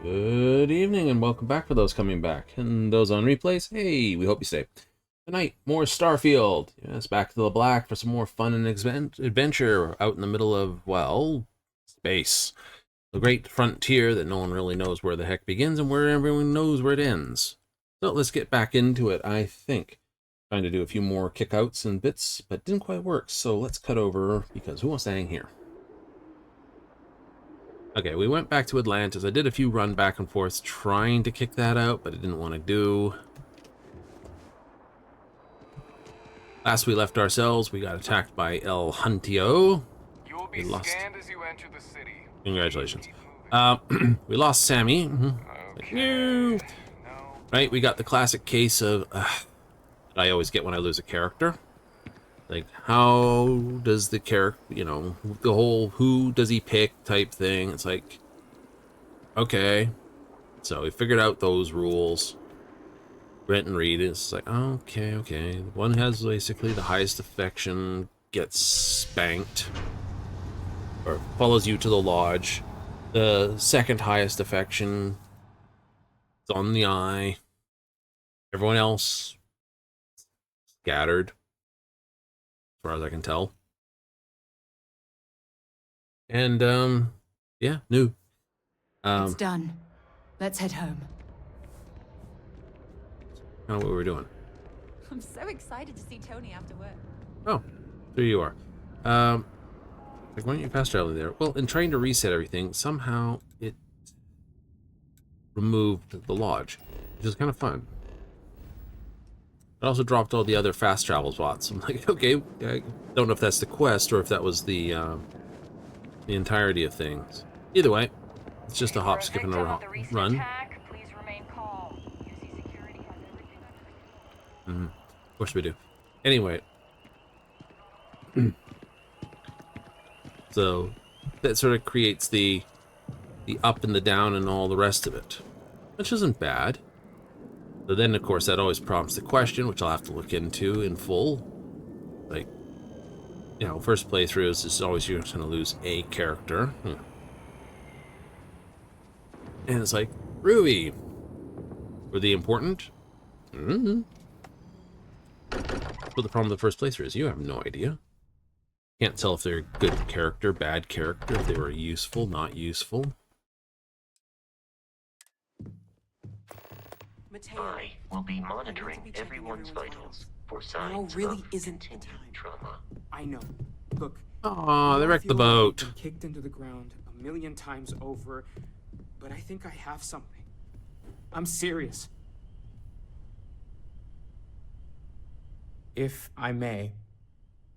Good evening and welcome back for those coming back. And those on replays, hey, we hope you stay. Tonight, more Starfield. Yes, back to the black for some more fun and adventure out in the middle of, well, space. The great frontier that no one really knows where the heck begins and where everyone knows where it ends. So let's get back into it, I think. Trying to do a few more kickouts and bits, but didn't quite work. So let's cut over, because who wants to hang here? Okay, we went back to Atlantis. I did a few run back and forths trying to kick that out, but it didn't want to do. Last we left ourselves, we got attacked by El Huntio. You will be scanned as you enter the city. Congratulations. We lost Sammy. Okay. No. Right, we got the classic case of that I always get when I lose a character. Like, how does the character, you know, the whole who does he pick type thing. It's like, okay. So we figured out those rules. Brent and Reed is like, okay. One has basically the highest affection, gets spanked, or follows you to the lodge. The second highest affection is on the eye. Everyone else scattered, as far as I can tell. And yeah, new. It's done. Let's head home. Kind of what we're doing. I'm so excited to see Tony after work. Oh, there you are. Like, why don't you fast travel there? Well, in trying to reset everything, somehow it removed the lodge, which is kind of fun. It also dropped all the other fast travel spots. I'm like, okay, I don't know if that's the quest or if that was the entirety of things. Either way, it's just a hop, skip, and a run. Of course we do. Anyway, so that sort of creates the up and the down and all the rest of it, which isn't bad. But then, of course, that always prompts the question, which I'll have to look into in full. Like, you know, first playthroughs is always you're going to lose a character. And it's like, Ruby, were they important? But the problem with the first playthrough is you have no idea. Can't tell if they're a good character, bad character, if they were useful, not useful. I will be monitoring everyone's vitals for signs really of isn't continued time. trauma. I know. Look. Oh, they wrecked the I feel like I've boat. been kicked into the ground a million times over, but I think I have something. I'm serious. If I may,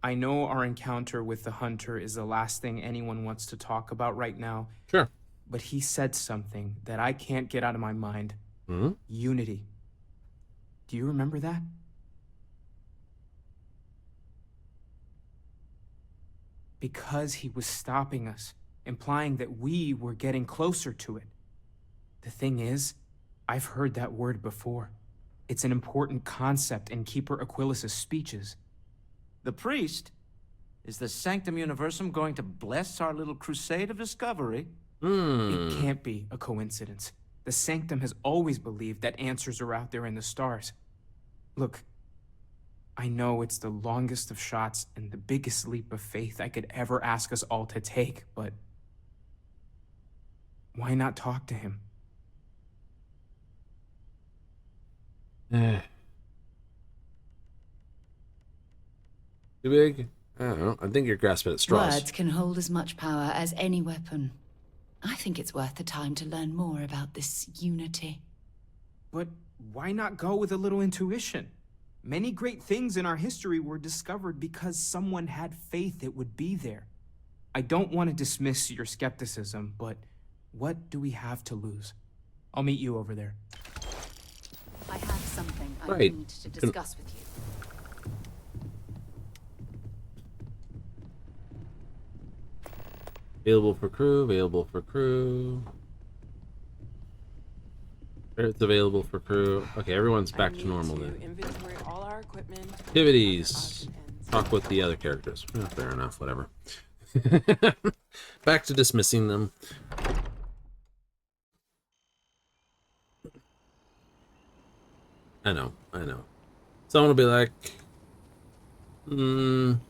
I know our encounter with the hunter is the last thing anyone wants to talk about right now. Sure. But he said something that I can't get out of my mind. Unity. Do you remember that? Because he was stopping us, implying that we were getting closer to it. The thing is, I've heard that word before. It's an important concept in Keeper Aquilas's speeches. The priest? Is the Sanctum Universum going to bless our little crusade of discovery? It can't be a coincidence. The Sanctum has always believed that answers are out there in the stars. Look, I know it's the longest of shots and the biggest leap of faith I could ever ask us all to take, but why not talk to him? Too big? I don't know. I think you're grasping at straws. Words can hold as much power as any weapon. I think it's worth the time to learn more about this unity. But why not go with a little intuition? Many great things in our history were discovered because someone had faith it would be there. I don't want to dismiss your skepticism, but what do we have to lose? I'll meet you over there. I have something I Right. need to discuss with you. Available for crew, available for crew. It's available for crew. Okay, everyone's back to normal then. Inventory all our equipment. Activities. Talk with the other characters. Fair enough, whatever. Back to dismissing them. I know. Someone will be like,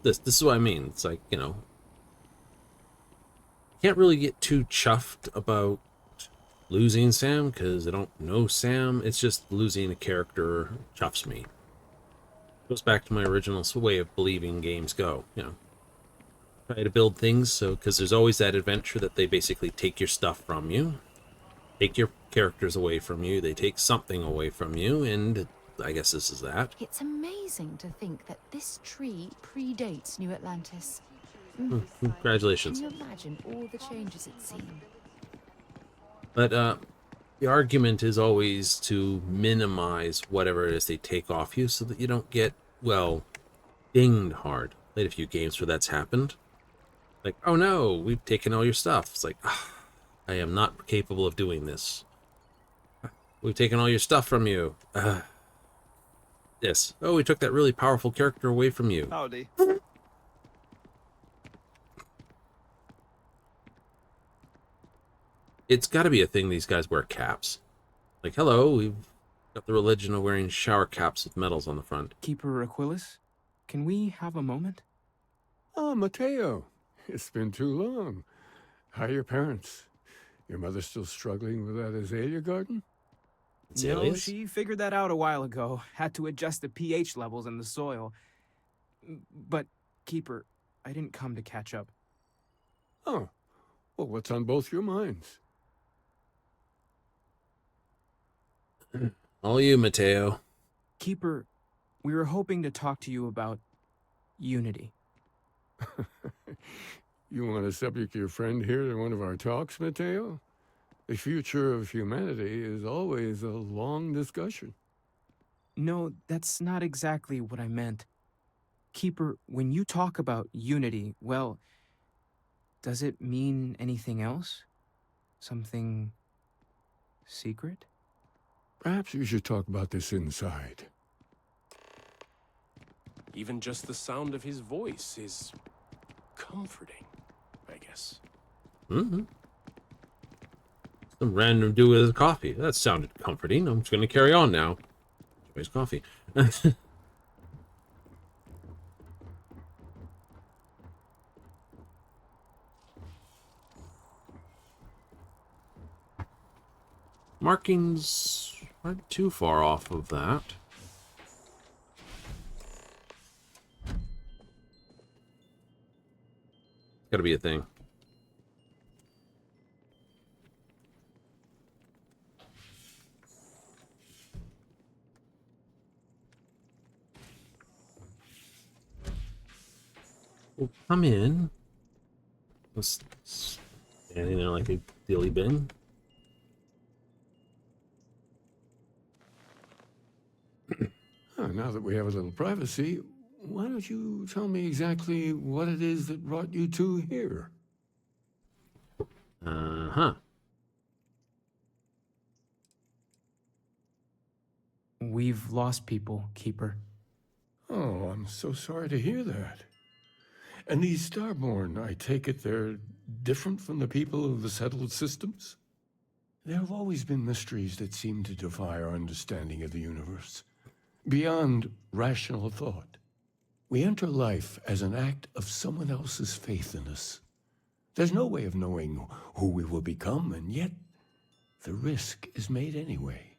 this is what I mean. It's like, can't really get too chuffed about losing Sam because I don't know Sam. It's just losing a character chuffs me. Goes back to my original way of believing games go. Try to build things so because there's always that adventure that they basically take your stuff from you, take your characters away from you, they take something away from you, and I guess this is that. It's amazing to think that this tree predates New Atlantis. Congratulations. Can you imagine all the changes it's seen? But the argument is always to minimize whatever it is they take off you so that you don't get, well, dinged hard. Played a few games where that's happened. Like, oh no, we've taken all your stuff. It's like, I am not capable of doing this. We've taken all your stuff from you. Yes. Oh, we took that really powerful character away from you. Howdy. It's got to be a thing these guys wear caps. Like, hello, we've got the religion of wearing shower caps with medals on the front. Keeper Aquilus, can we have a moment? Oh, Mateo. It's been too long. How are your parents? Your mother still struggling with that azalea garden? No, Azaleas? she figured that out a while ago. Had to adjust the pH levels in the soil. But, Keeper, I didn't come to catch up. Oh, well, what's on both your minds? All you, Mateo. Keeper, we were hoping to talk to you about unity. You want to subject your friend here to one of our talks, Mateo? The future of humanity is always a long discussion. No, that's not exactly what I meant. Keeper, when you talk about unity, well, does it mean anything else? Something secret? Perhaps we should talk about this inside. Even just the sound of his voice is comforting, I guess. Mm-hmm. Some random dude with his coffee. That sounded comforting. I'm just going to carry on now. Enjoy his coffee. Markings aren't too far off of that. Gotta be a thing. Well, come in. Just standing there like a dilly bin. Now that we have a little privacy, why don't you tell me exactly what it is that brought you two here? Uh-huh. We've lost people, Keeper. Oh, I'm so sorry to hear that. And these Starborn, I take it they're different from the people of the settled systems? There have always been mysteries that seem to defy our understanding of the universe, beyond rational thought. We enter life as an act of someone else's faith in us. There's no way of knowing who we will become, and yet the risk is made anyway.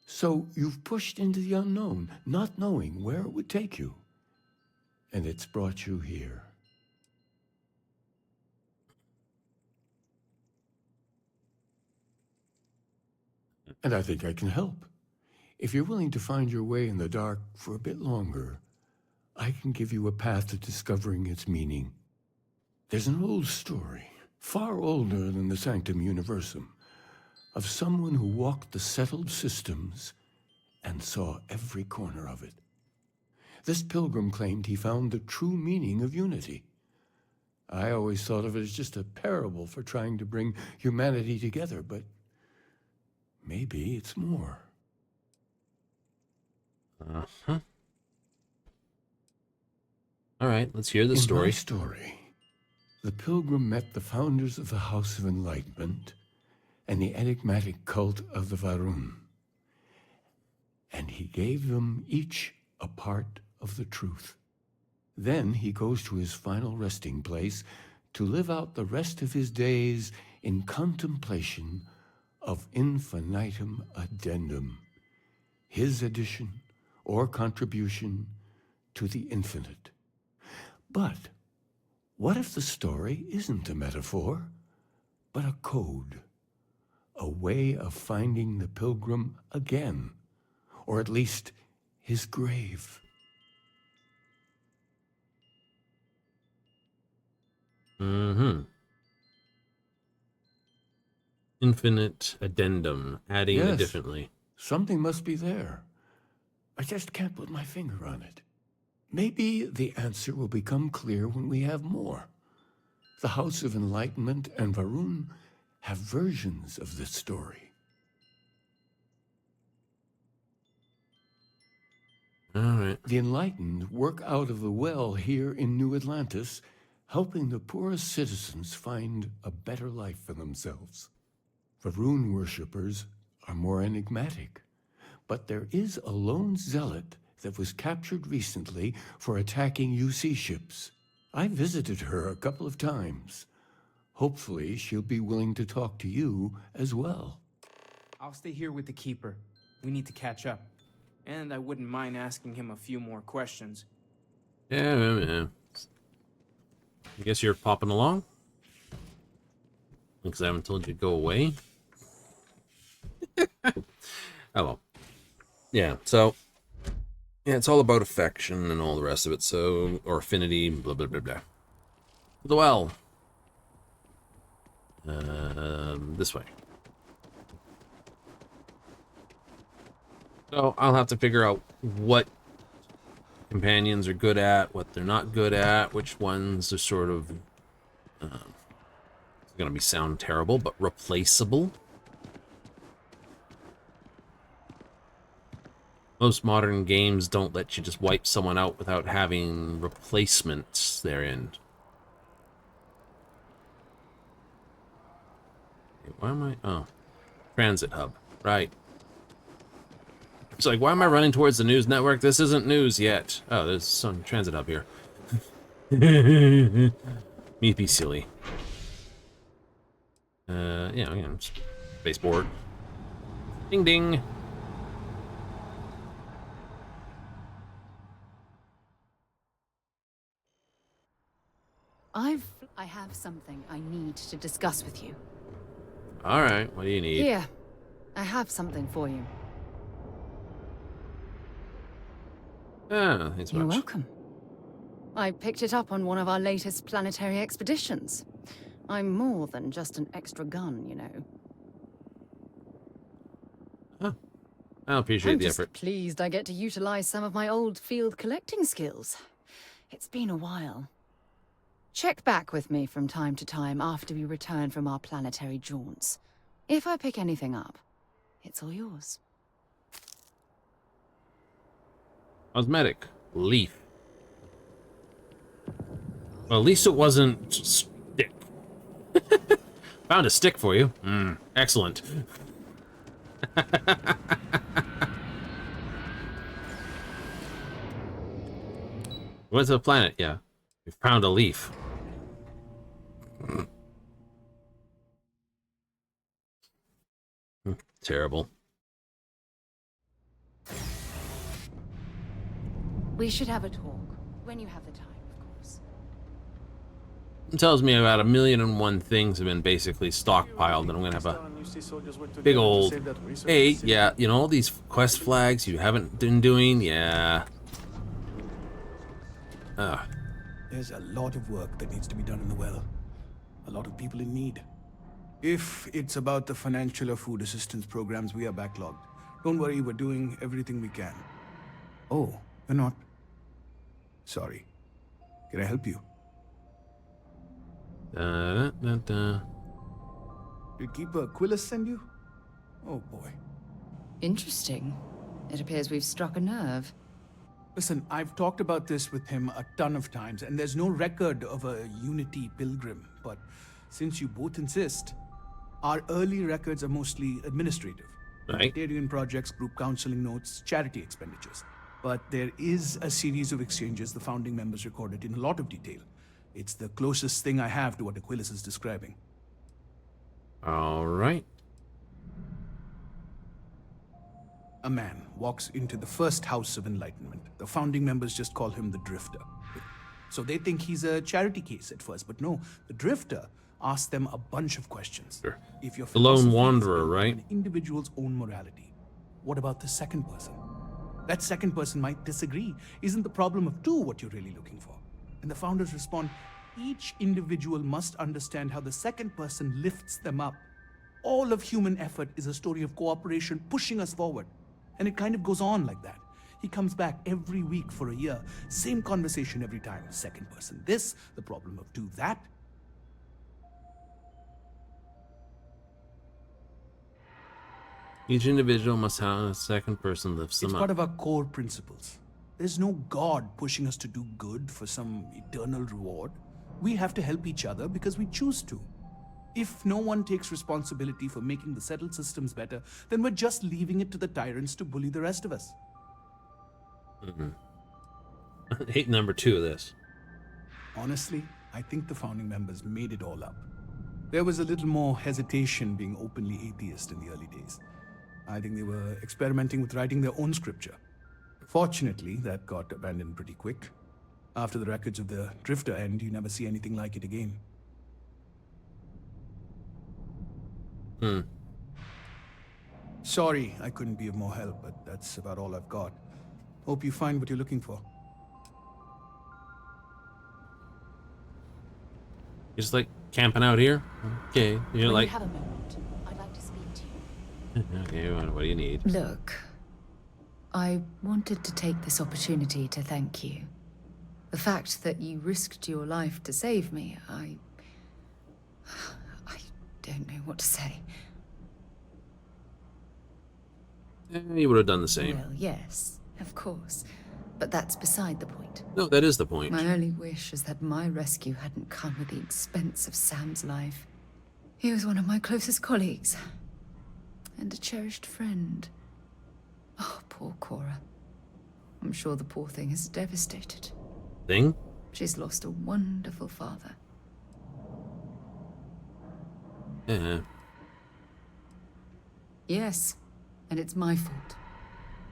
So you've pushed into the unknown, not knowing where it would take you. And it's brought you here. And I think I can help. If you're willing to find your way in the dark for a bit longer, I can give you a path to discovering its meaning. There's an old story, far older than the Sanctum Universum, of someone who walked the settled systems and saw every corner of it. This pilgrim claimed he found the true meaning of unity. I always thought of it as just a parable for trying to bring humanity together, but maybe it's more. Uh-huh. All right, let's hear the In story. my story, the pilgrim met the founders of the House of Enlightenment and the enigmatic cult of the Varun. and he gave them each a part of the truth. Then he goes to his final resting place to live out the rest of his days in contemplation of infinitum addendum, his addition or contribution to the infinite. But what if the story isn't a metaphor, but a code, a way of finding the pilgrim again, or at least his grave? Infinite addendum, adding Yes, indifferently. something must be there. I just can't put my finger on it. Maybe the answer will become clear when we have more. The House of Enlightenment and Varun have versions of this story. All right. The Enlightened work out of the well here in New Atlantis, helping the poorest citizens find a better life for themselves. Varun worshippers are more enigmatic, but there is a lone zealot that was captured recently for attacking UC ships. I visited her a couple of times. Hopefully, she'll be willing to talk to you as well. I'll stay here with the Keeper. We need to catch up. And I wouldn't mind asking him a few more questions. Yeah. I guess you're popping along? Because I haven't told you to go away. Oh well. Yeah, so yeah, it's all about affection and all the rest of it, so or affinity, blah blah blah blah. The well. This way. So I'll have to figure out what companions are good at, what they're not good at, which ones are sort of it's gonna sound terrible, but replaceable. Most modern games don't let you just wipe someone out without having replacements therein. Why am I? Oh, transit hub. Right. It's like, why am I running towards the news network? This isn't news yet. Oh, there's some transit hub here. Me be silly. Yeah, spaceport. Ding ding. I have something I need to discuss with you. All right, what do you need? Here, I have something for you. Ah, thanks You're much. welcome. I picked it up on one of our latest planetary expeditions. I'm more than just an extra gun, you know. Huh. I appreciate I'm the just effort. pleased I get to utilize some of my old field collecting skills. It's been a while. Check back with me from time to time after we return from our planetary jaunts. If I pick anything up, it's all yours. Cosmetic. Leaf. Well, at least it wasn't stick. Found a stick for you. Excellent. What's a planet? Yeah. We found a leaf. Terrible. We should have a talk when you have the time, of course. It tells me about 1,000,001 things have been basically stockpiled, and I'm gonna have a big old, hey, yeah, you know, all these quest flags you haven't been doing, yeah. There's a lot of work that needs to be done in the well. A lot of people in need. If it's about the financial or food assistance programs, we are backlogged. Don't worry, we're doing everything we can. Oh, you're not? Sorry. Can I help you? Did Keeper Quillis send you? Oh boy. Interesting. It appears we've struck a nerve. Listen, I've talked about this with him a ton of times, and there's no record of a Unity pilgrim. But since you both insist, our early records are mostly administrative. Right. Humanitarian projects, group counseling notes, charity expenditures. But there is a series of exchanges the founding members recorded in a lot of detail. It's the closest thing I have to what Aquilus is describing. All right. A man walks into the first house of enlightenment. The founding members just call him the Drifter. So they think he's a charity case at first, but no, the Drifter asks them a bunch of questions. Sure. If your The lone philosophy is wanderer, built on right? an individual's own morality, what about the second person? That second person might disagree. Isn't the problem of two what you're really looking for? And the founders respond, each individual must understand how the second person lifts them up. All of human effort is a story of cooperation pushing us forward. And it kind of goes on like that. He comes back every week for a year. Same conversation every time. Second person this, the problem of two that. Each individual must have a second person lifts them It's up. part of our core principles. There's no God pushing us to do good for some eternal reward. We have to help each other because we choose to. If no one takes responsibility for making the settled systems better, then we're just leaving it to the tyrants to bully the rest of us. Hate number 2 of this. Honestly, I think the founding members made it all up. There was a little more hesitation being openly atheist in the early days. I think they were experimenting with writing their own scripture. Fortunately, that got abandoned pretty quick. After the records of the Drifter end, you never see anything like it again. Sorry, I couldn't be of more help, but that's about all I've got. Hope you find what you're looking for. You're just like camping out here? Okay. You're When like, you have a moment, I'd like to speak to you. okay, what do you need? Look, I wanted to take this opportunity to thank you. The fact that you risked your life to save me, I don't know what to say. You would have done the same. Well, yes, of course. But that's beside the point. No, that is the point. My only wish is that my rescue hadn't come at the expense of Sam's life. He was one of my closest colleagues. And a cherished friend. Oh, poor Cora. I'm sure the poor thing is devastated. Thing? She's lost a wonderful father. Yeah. Yes, and it's my fault.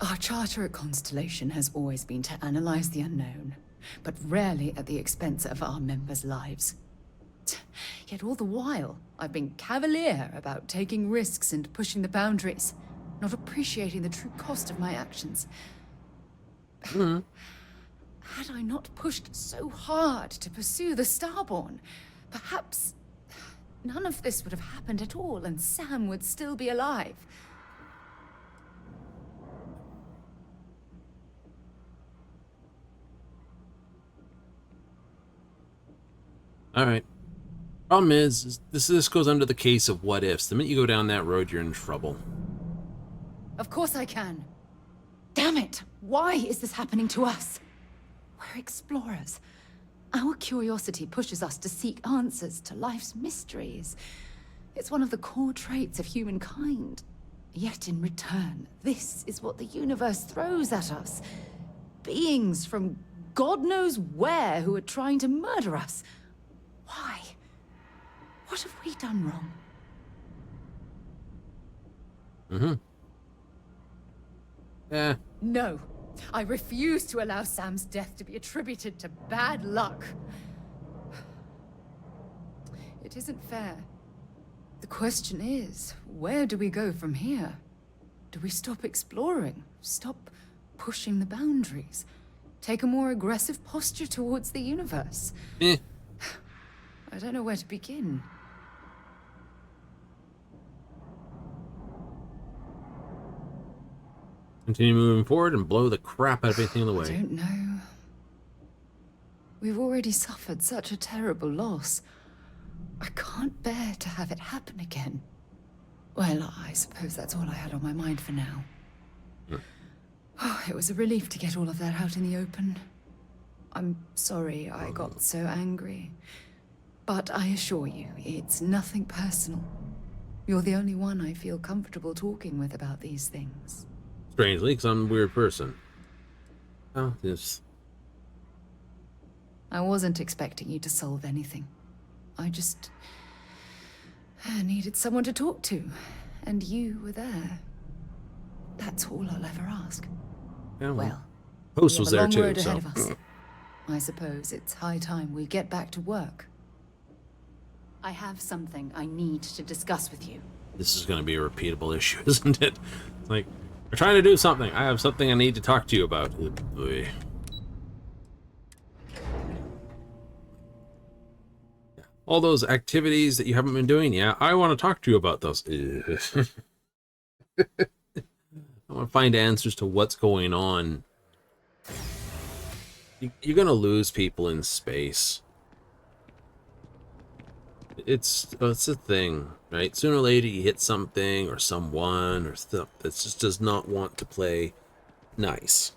Our charter at Constellation has always been to analyze the unknown, but rarely at the expense of our members' lives. Yet all the while, I've been cavalier about taking risks and pushing the boundaries, not appreciating the true cost of my actions. Had I not pushed so hard to pursue the Starborn, perhaps none of this would have happened at all, and Sam would still be alive. All right. Problem is this goes under the case of what ifs. The minute you go down that road, you're in trouble. Of course I can. Damn it! Why is this happening to us? We're explorers. Our curiosity pushes us to seek answers to life's mysteries. It's one of the core traits of humankind. Yet in return, this is what the universe throws at us. Beings from God knows where who are trying to murder us. Why? What have we done wrong? Yeah. No. I refuse to allow Sam's death to be attributed to bad luck. It isn't fair. The question is, where do we go from here? Do we stop exploring? Stop pushing the boundaries? Take a more aggressive posture towards the universe? I don't know where to begin. Continue moving forward and blow the crap out of anything in the way. I don't know. We've already suffered such a terrible loss. I can't bear to have it happen again. Well, I suppose that's all I had on my mind for now. Oh, it was a relief to get all of that out in the open. I'm sorry I got so angry. But I assure you, it's nothing personal. You're the only one I feel comfortable talking with about these things. Strangely, because I'm a weird person. Oh, yes. I wasn't expecting you to solve anything. I just needed someone to talk to, and you were there. That's all I'll ever ask. Yeah, Well, Post we was have a there long too, road so. ahead of us. I suppose it's high time we get back to work. I have something I need to discuss with you. This is going to be a repeatable issue, isn't it? It's like, we're trying to do something. I have something I need to talk to you about. Oh, boy. All those activities that you haven't been doing, yeah, I want to talk to you about those. I want to find answers to what's going on. You're going to lose people in space. It's a thing, right? Sooner or later you hit something or someone or stuff that just does not want to play nice.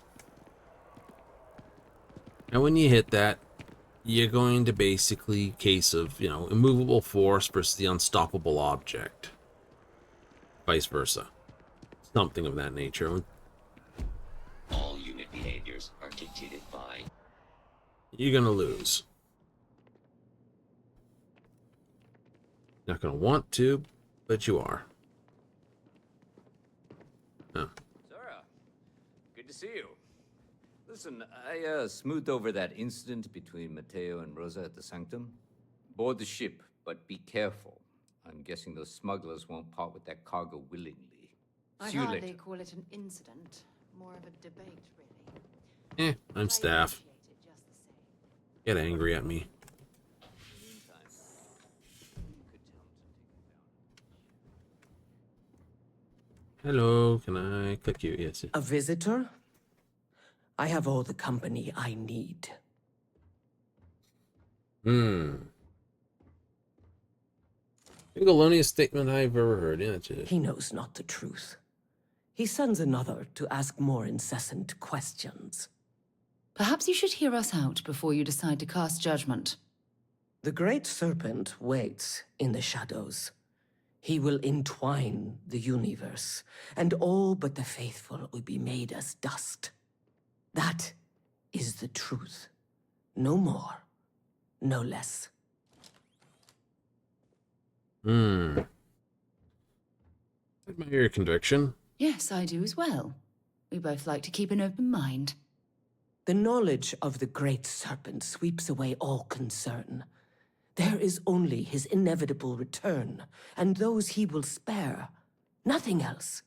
And when you hit that, you're going to basically case of, you know, immovable force versus the unstoppable object. Vice versa. Something of that nature. All unit behaviors are dictated by... You're going to lose. Not going to want to, but you are. Oh. Zara, good to see you. Listen, I smoothed over that incident between Matteo and Rosa at the Sanctum. Board the ship, but be careful. I'm guessing those smugglers won't part with that cargo willingly. I'd See you hardly later. call it an incident. More of a debate, really. I'm staff. Get angry at me. Hello, can I click you? Yes. A visitor? I have all the company I need. The loneliest statement I've ever heard. Yeah, He knows not the truth. He sends another to ask more incessant questions. Perhaps you should hear us out before you decide to cast judgment. The Great Serpent waits in the shadows. He will entwine the universe, and all but the faithful will be made as dust. That is the truth. No more, no less. Admire your conviction. Yes, I do as well. We both like to keep an open mind. The knowledge of the Great Serpent sweeps away all concern. There is only his inevitable return, and those he will spare. Nothing else.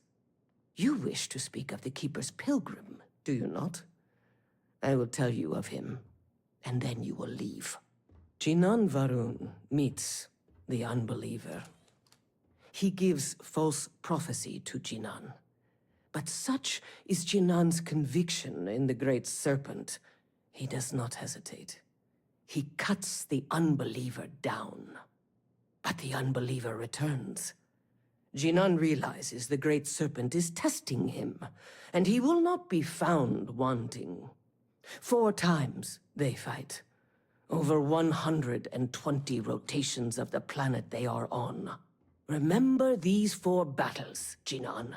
You wish to speak of the Keeper's Pilgrim, do you not? I will tell you of him, and then you will leave. Jinan Varun meets the unbeliever. He gives false prophecy to Jinan. But such is Jinan's conviction in the Great Serpent, he does not hesitate. He cuts the unbeliever down. But the unbeliever returns. Jinan realizes the Great Serpent is testing him, and he will not be found wanting. 4 times they fight. Over 120 rotations of the planet they are on. Remember these 4 battles, Jinan,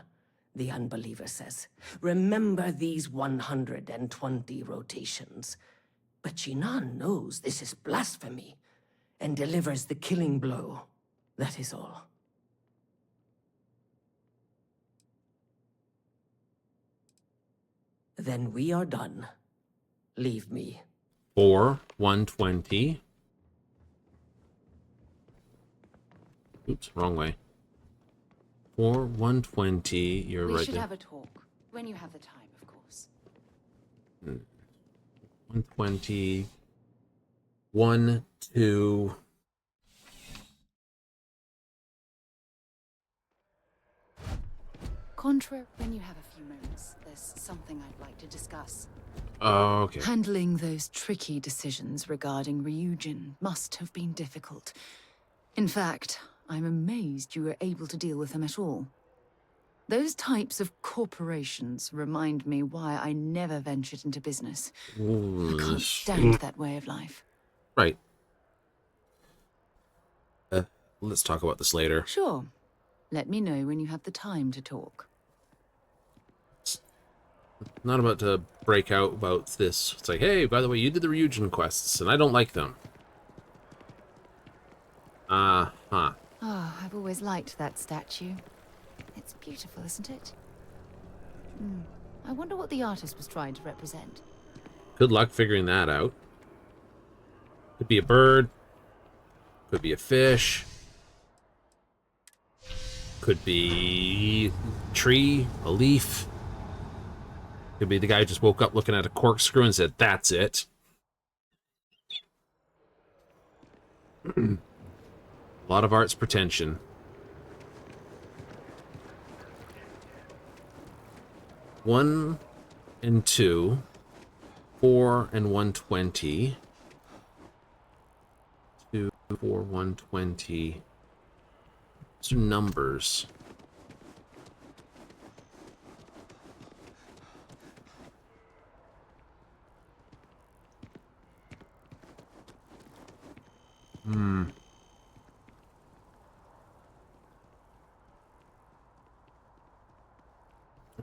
the unbeliever says. Remember these 120 rotations. But Jinan knows this is blasphemy, and delivers the killing blow. That is all. Then we are done. Leave me. 4, 120. Oops, wrong way. 4, 120. You're We right should there. have a talk. When you have the time, of course. 120. 1, 2. Contra, when you have a few moments, there's something I'd like to discuss. Oh, okay. Handling those tricky decisions regarding Ryujin must have been difficult. In fact, I'm amazed you were able to deal with them at all. Those types of corporations remind me why I never ventured into business. I can't stand that way of life. Right. Let's talk about this later. Sure. Let me know when you have the time to talk. Not about to break out about this. It's like, hey, by the way, you did the Ryujin quests, and I don't like them. Uh-huh. Oh, I've always liked that statue. It's beautiful, isn't it? I wonder what the artist was trying to represent. Good luck figuring that out. Could be a bird. Could be a fish. Could be a tree, a leaf. Could be the guy who just woke up looking at a corkscrew and said, that's it. A lot of art's pretension. One and 2, 4 and 120. 2, 4, 120. Those are numbers.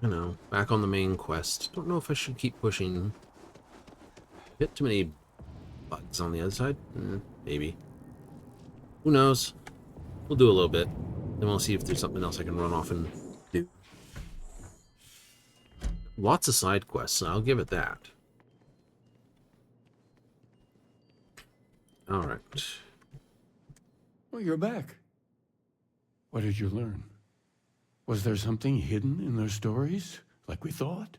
I know. Back on the main quest. Don't know if I should keep pushing. Hit too many bugs on the other side? Maybe. Who knows? We'll do a little bit. Then we'll see if there's something else I can run off and do. Lots of side quests, I'll give it that. Alright. Well, you're back. What did you learn? Was there something hidden in their stories, like we thought?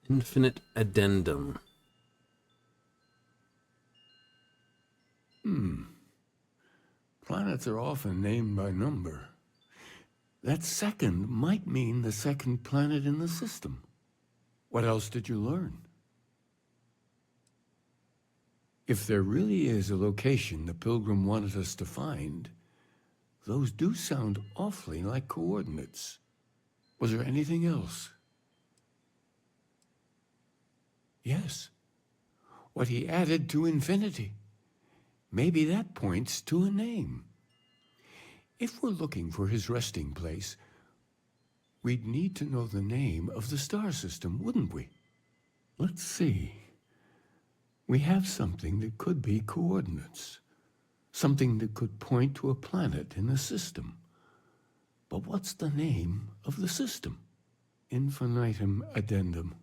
Infinite addendum. Planets are often named by number. That second might mean the second planet in the system. What else did you learn? If there really is a location the Pilgrim wanted us to find, those do sound awfully like coordinates. Was there anything else? Yes. What he added to infinity. Maybe that points to a name. If we're looking for his resting place, we'd need to know the name of the star system, wouldn't we? Let's see. We have something that could be coordinates. Something that could point to a planet in the system. But what's the name of the system? Infinitum addendum.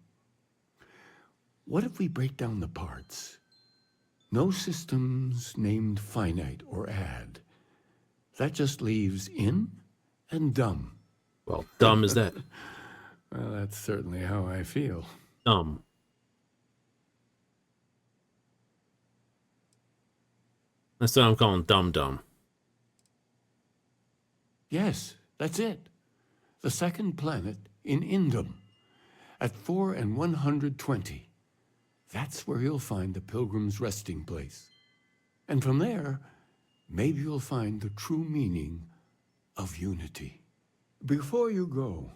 What if we break down the parts? No systems named finite or add. That just leaves in and dumb. Well, dumb is that? Well, that's certainly how I feel. Dumb. That's what I'm calling dumb. Yes, that's it. The second planet in Indum, at 4 and 120. That's where you'll find the Pilgrim's resting place. And from there, maybe you'll find the true meaning of unity. Before you go,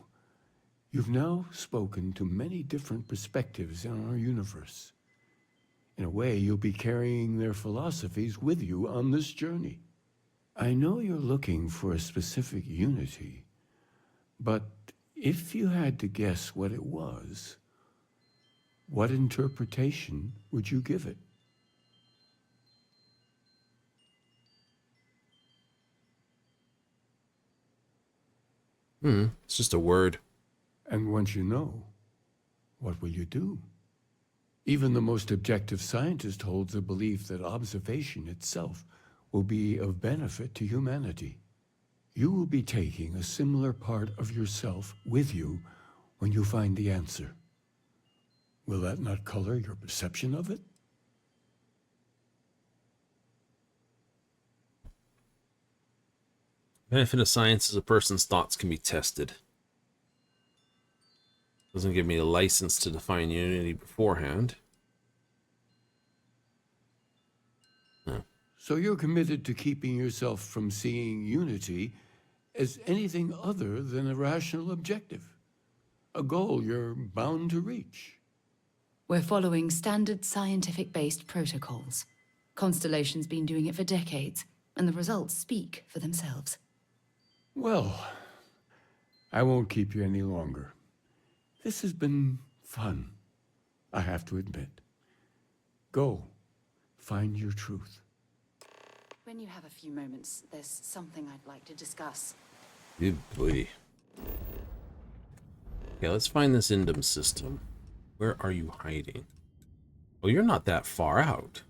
you've now spoken to many different perspectives in our universe. In a way, you'll be carrying their philosophies with you on this journey. I know you're looking for a specific unity, but if you had to guess what it was, what interpretation would you give it? It's just a word. And once you know, what will you do? Even the most objective scientist holds a belief that observation itself will be of benefit to humanity. You will be taking a similar part of yourself with you when you find the answer. Will that not color your perception of it? Benefit of science is a person's thoughts can be tested. Doesn't give me a license to define unity beforehand. No. So you're committed to keeping yourself from seeing unity as anything other than a rational objective, a goal you're bound to reach. We're following standard scientific-based protocols. Constellation's been doing it for decades, and the results speak for themselves. Well, I won't keep you any longer. This has been fun, I have to admit. Go, find your truth. When you have a few moments, there's something I'd like to discuss. Good boy. Okay, let's find this Indum system. Where are you hiding? Oh, you're not that far out.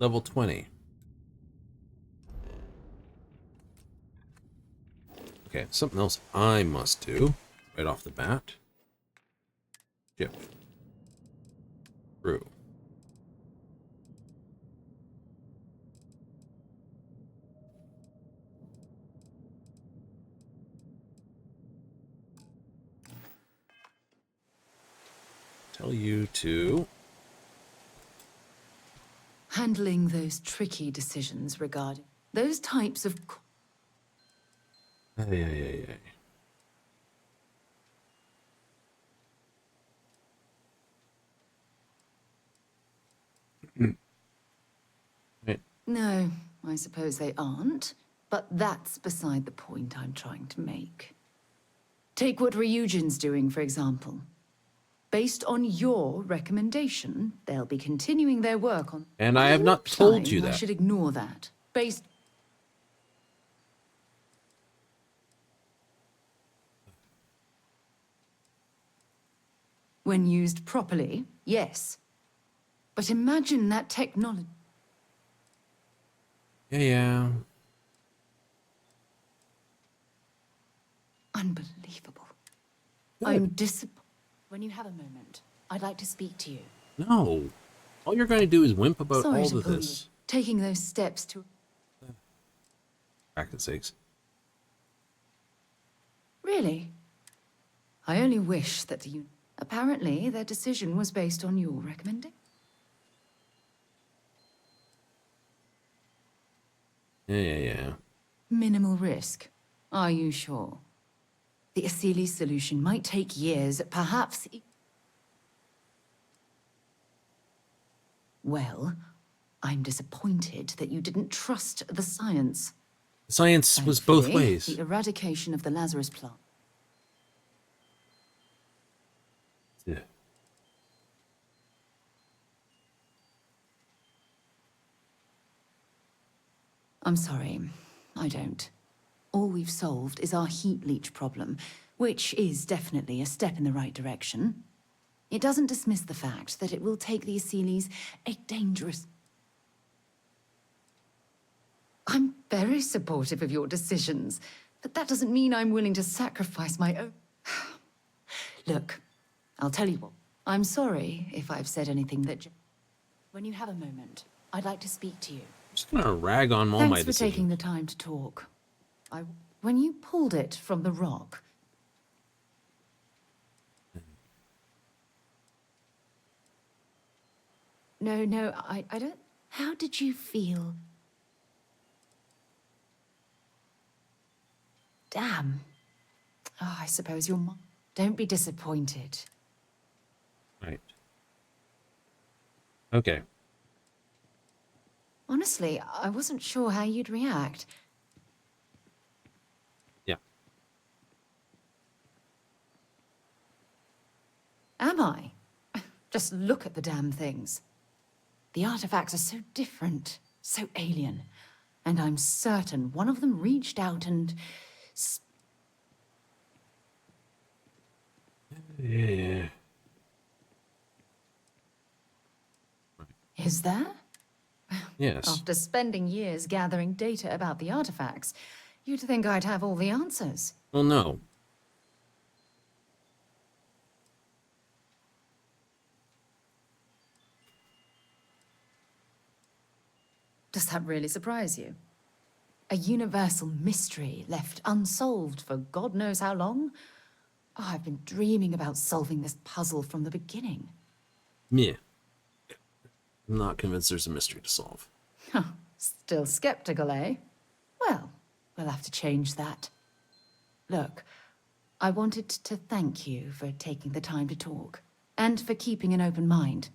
Level 20. Okay, something else I must do right off the bat. Ship. Through. Tell you to... Handling those tricky decisions regarding those types of... Ay. Right. No, I suppose they aren't. But that's beside the point I'm trying to make. Take what Ryujin's doing, for example. Based on your recommendation, they'll be continuing their work on... And I have not told you I that. should ignore that. Based... When used properly, yes. But imagine that technology... Yeah. Unbelievable. Good. I'm disappointed. When you have a moment, I'd like to speak to you. No. All you're going to do is wimp about Sorry all to of pull this. you. Taking those steps to... Back sakes. Really? I only wish that the... Apparently, their decision was based on your recommendation. Yeah. Minimal risk. Are you sure? The Asili solution might take years, perhaps... Well, I'm disappointed that you didn't trust the science. Science was both Thankfully, ways. The eradication of the Lazarus plant. Yeah. I'm sorry, I don't. All we've solved is our heat leach problem, which is definitely a step in the right direction. It doesn't dismiss the fact that it will take the Asilis a dangerous... I'm very supportive of your decisions, but that doesn't mean I'm willing to sacrifice my own... Look, I'll tell you what. I'm sorry if I've said anything that... When you have a moment, I'd like to speak to you. I'm just going to rag on all Thanks my for decisions. taking the time to talk. When you pulled it from the rock... No, I don't... How did you feel? Damn. Oh, I suppose you're... Don't be disappointed. Right. Okay. Honestly, I wasn't sure how you'd react. Yeah. Am I? Just look at the damn things. The artifacts are so different, so alien. And I'm certain one of them reached out and... Yeah. Is there? Yes. After spending years gathering data about the artifacts, you'd think I'd have all the answers. Well, no. Does that really surprise you? A universal mystery left unsolved for God knows how long? Oh, I've been dreaming about solving this puzzle from the beginning. Yeah. I'm not convinced there's a mystery to solve. Still skeptical, eh? Well, we'll have to change that. Look, I wanted to thank you for taking the time to talk, and for keeping an open mind.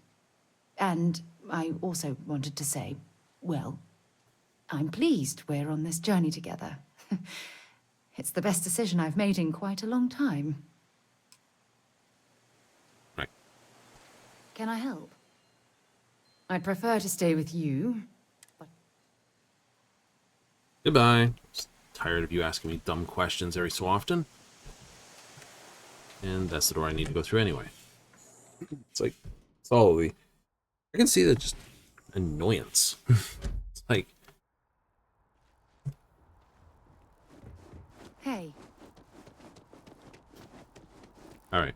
And I also wanted to say, well, I'm pleased we're on this journey together. It's the best decision I've made in quite a long time. Right. Can I help? I'd prefer to stay with you, but... Goodbye. Just tired of you asking me dumb questions every so often. And that's the door I need to go through anyway. It's like, solidly. I can see that just annoyance. It's like... Hey. Alright.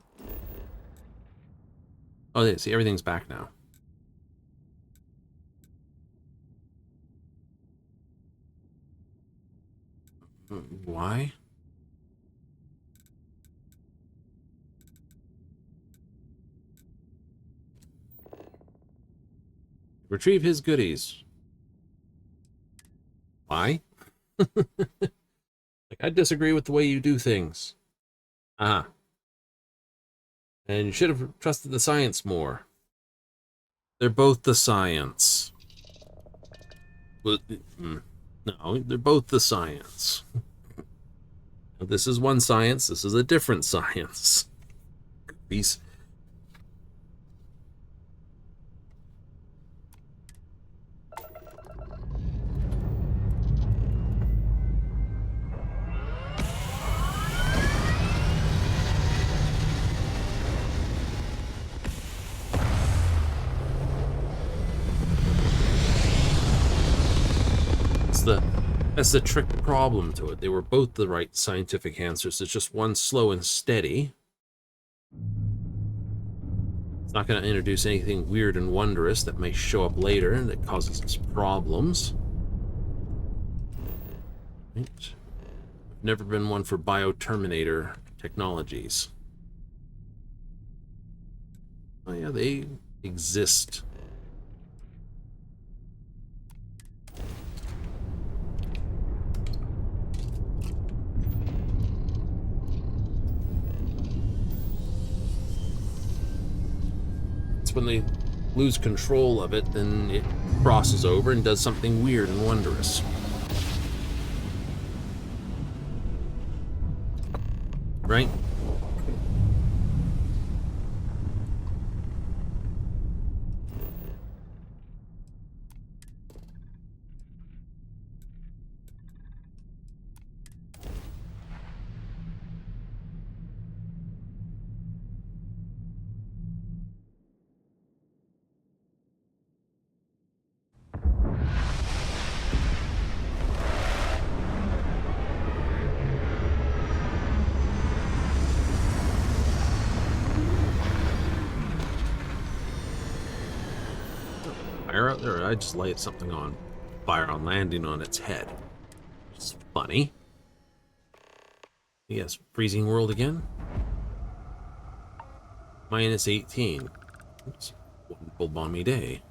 Oh, yeah, see, everything's back now. Why? Retrieve his goodies. Why? Like, I disagree with the way you do things. Ah. And you should have trusted the science more. They're both the science. No, they're both the science. This is one science, this is a different science. Peace. That's the trick problem to it. They were both the right scientific answers. It's just one slow and steady. It's not going to introduce anything weird and wondrous that may show up later and that causes us problems. Right. I've never been one for bioterminator technologies. Oh yeah, they exist. When they lose control of it, then it crosses over and does something weird and wondrous. Right? Fire out there, I just light something on fire on landing on its head. It's funny. Yes, freezing world again. Minus 18. It's a wonderful balmy day.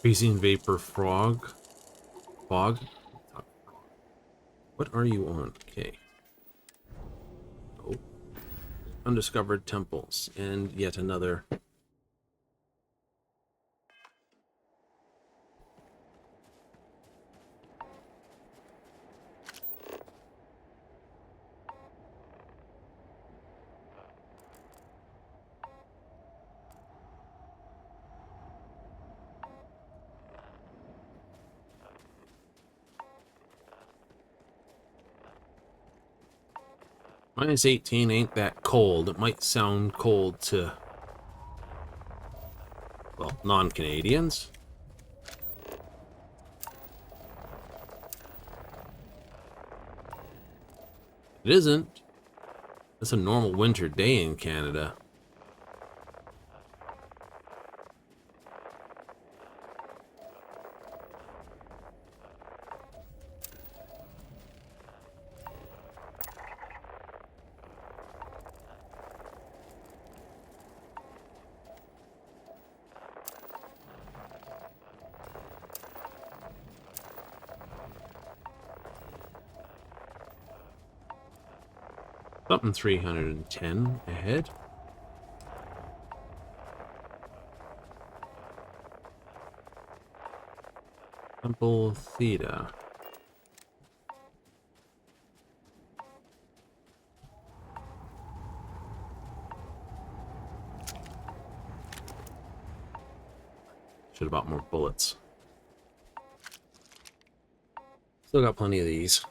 Freezing vapor fog. Fog? What are you on? Okay. Oh. Undiscovered temples. And yet another. Minus 18 ain't that cold. It might sound cold to, well, non-Canadians. It isn't. It's a normal winter day in Canada. Something 310 ahead. Temple Theta. Should have bought more bullets. Still got plenty of these.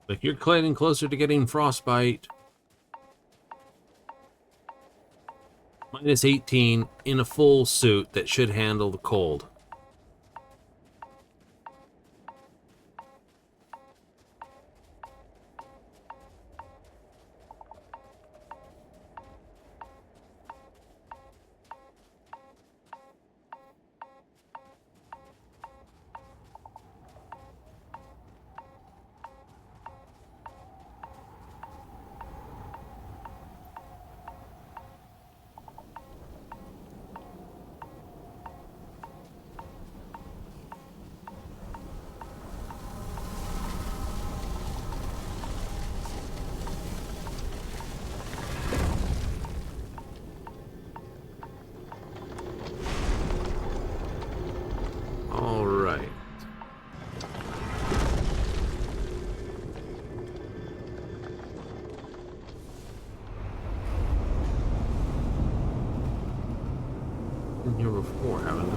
Like you're getting closer to getting frostbite. Minus 18 in a full suit that should handle the cold. All right. Been here before, haven't I?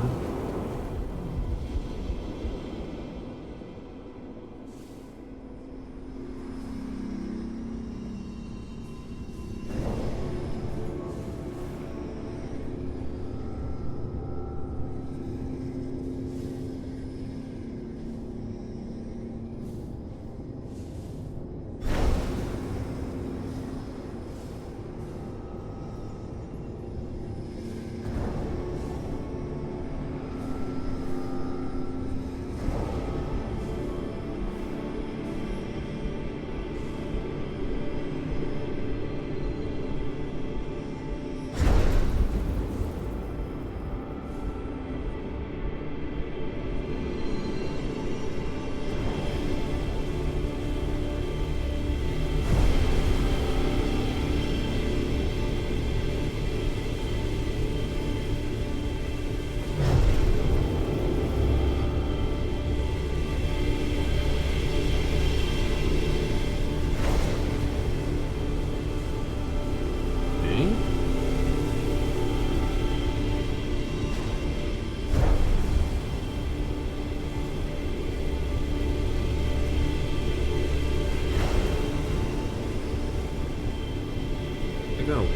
Go.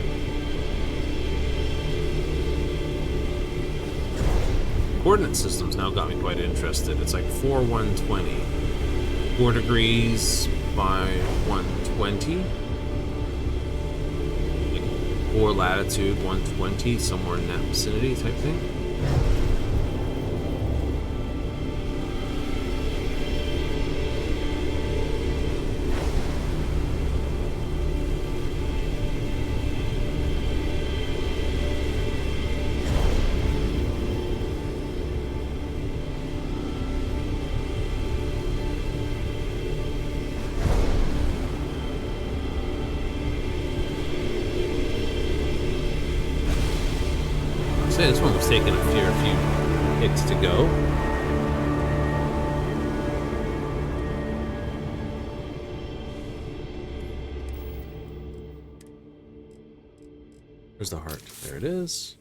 Coordinate systems now got me quite interested. It's like 4-120. 4 degrees by 120. Like 4 latitude, 120, somewhere in that vicinity type thing. This one was taking a few hits to go. Where's the heart? There it is.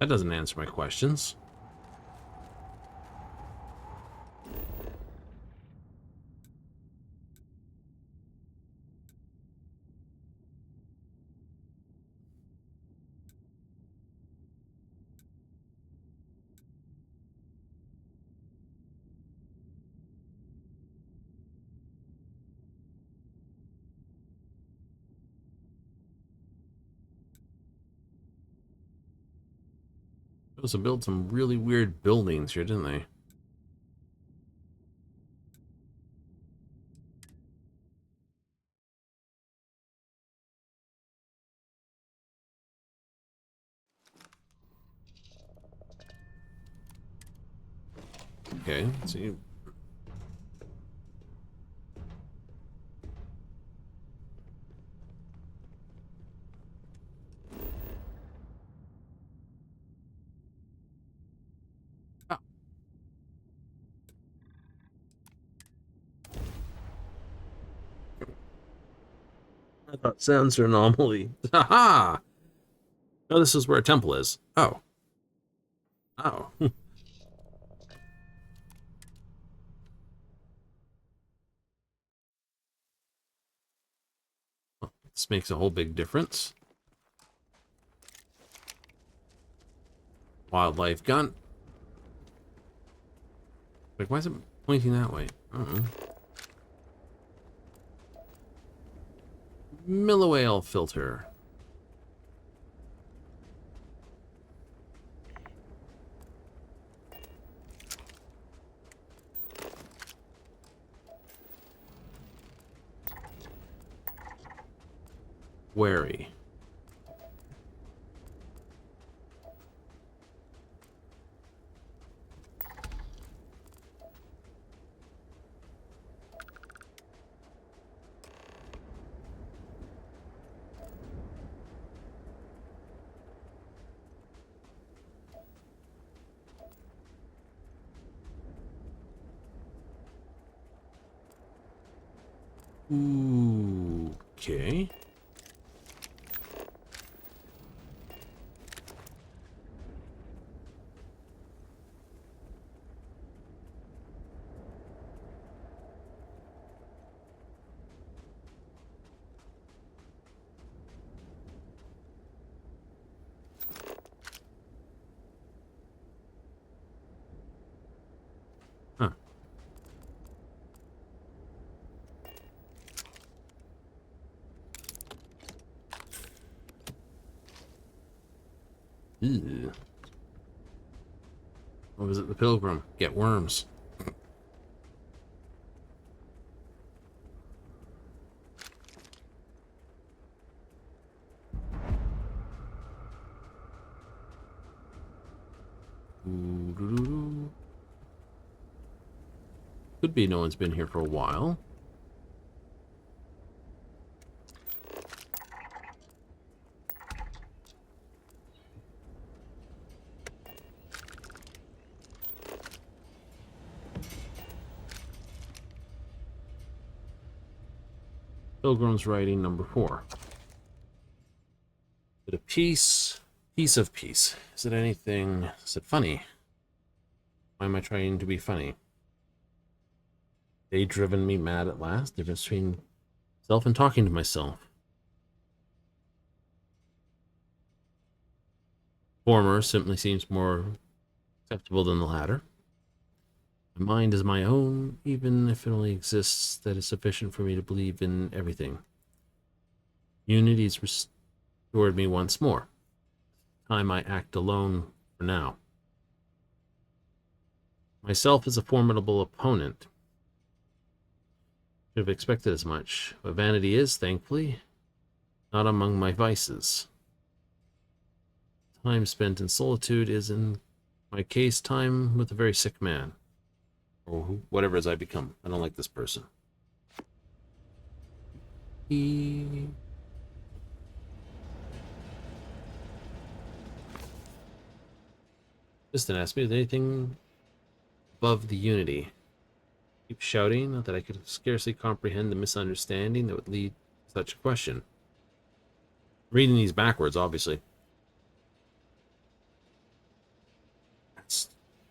That doesn't answer my questions. They also built some really weird buildings here, didn't they? Okay, let's see. Ah. I thought sounds are anomaly. Haha! Oh, this is where a temple is. Oh. Oh. Well, this makes a whole big difference. Wildlife gun. Like, why is it pointing that way? I don't know. Milliwhale filter. Wary. Ooh, okay. Huh. Ew. What was it? The Pilgrim. Get worms. Ooh, could be no one's been here for a while. Pilgrim's writing number 4. Bit of peace. Piece of peace. Is it anything? Is it funny? Why am I trying to be funny? They driven me mad at last. Difference between self and talking to myself. Former simply seems more acceptable than the latter. My mind is my own, even if it only exists, that is sufficient for me to believe in everything. Unity's restored me once more. Time I act alone for now. Myself is a formidable opponent. Should have expected as much, but vanity is, thankfully, not among my vices. Time spent in solitude is, in my case, time with a very sick man. Or whatever as I become. I don't like this person. Just ask me, is anything above the unity? Keep shouting that I could scarcely comprehend the misunderstanding that would lead to such a question. Reading these backwards, obviously.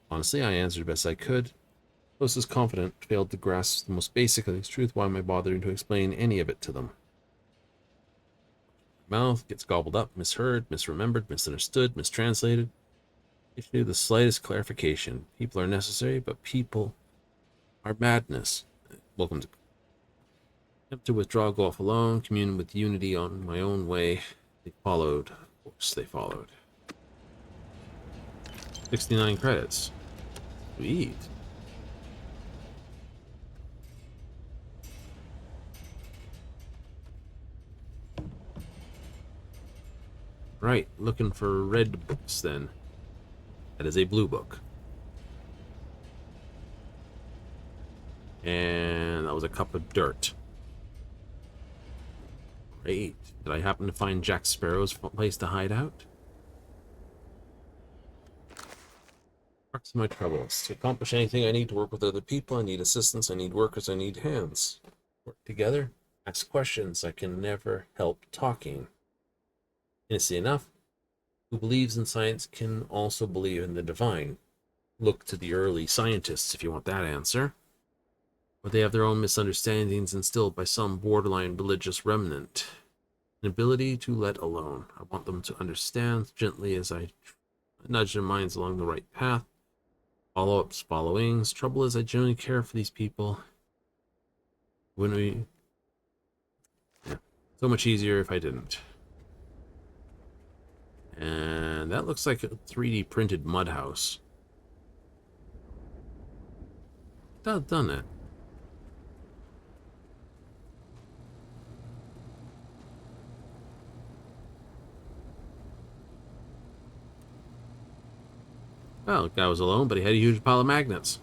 Honestly, I answered best I could. Most is confident, failed to grasp the most basic of this truth. Why am I bothering to explain any of it to them? Mouth gets gobbled up, misheard, misremembered, misunderstood, mistranslated. Issue the slightest clarification. People are necessary, but people are madness. Welcome to attempt to withdraw, go off alone, commune with unity on my own way. They followed. Of course they followed. 69 credits. Sweet. Right, looking for red books then. That is a blue book. And that was a cup of dirt. Great. Did I happen to find Jack Sparrow's place to hide out? Crux of my troubles. To accomplish anything, I need to work with other people. I need assistance. I need workers. I need hands. Work together. Ask questions. I can never help talking. Innocently enough, who believes in science can also believe in the divine. Look to the early scientists if you want that answer. But they have their own misunderstandings instilled by some borderline religious remnant. An ability to let alone. I want them to understand gently as I nudge their minds along the right path. Follow-ups, followings. Trouble is I genuinely care for these people. Wouldn't we? Yeah. So much easier if I didn't. And that looks like a 3D printed mud house. Done it. Well, the guy was alone, but he had a huge pile of magnets.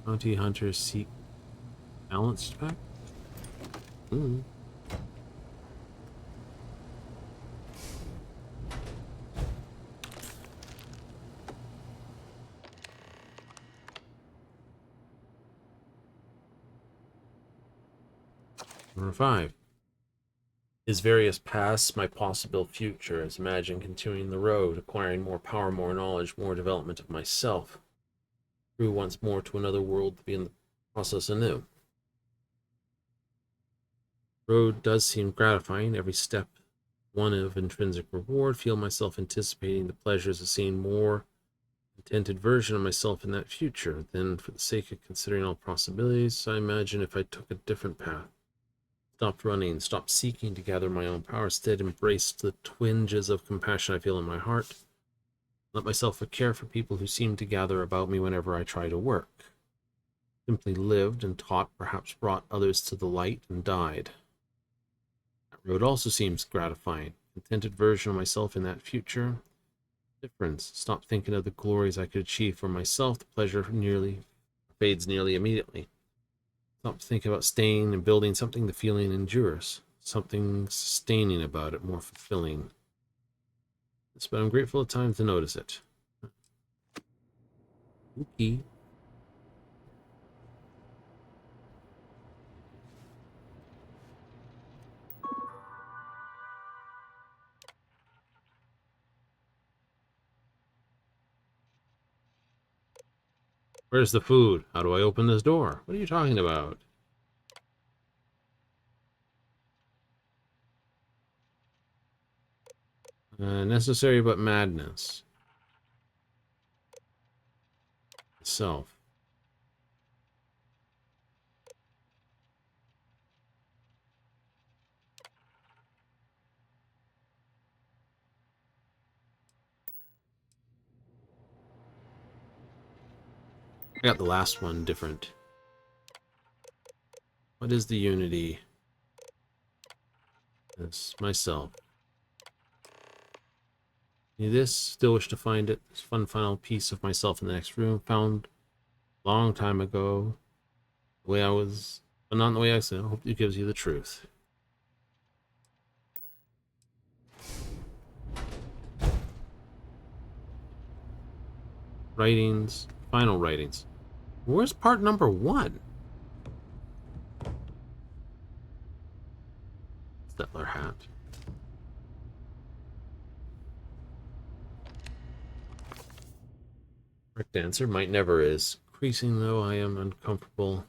Bounty hunters seek balance pack. Ooh. Number 5. His various paths, my possible future, as imagine continuing the road, acquiring more power, more knowledge, more development of myself. Through once more to another world to be in the process anew. Road does seem gratifying, every step one of intrinsic reward. Feel myself anticipating the pleasures of seeing more contented version of myself in that future. Then, for the sake of considering all possibilities, I imagine if I took a different path. Stopped running, stopped seeking to gather my own power, instead embraced the twinges of compassion I feel in my heart. Let myself care for people who seem to gather about me whenever I try to work. Simply lived and taught, perhaps brought others to the light and died. That road also seems gratifying. Contented version of myself in that future. Difference. Stop thinking of the glories I could achieve for myself. The pleasure fades nearly immediately. Stop thinking about staying and building something. The feeling endures. Something sustaining about it, more fulfilling. But I'm grateful at times to notice it. Okay. Where's the food? How do I open this door? What are you talking about? Necessary but madness. Self. I got the last one different. What is the unity? It's myself. Need this? Still wish to find it. This fun final piece of myself in the next room. Found a long time ago. The way I was, but not in the way I said. I hope it gives you the truth. Writings. Final writings. Where's part number 1? Settler hat. Correct answer. Might never is. Increasing though, I am uncomfortable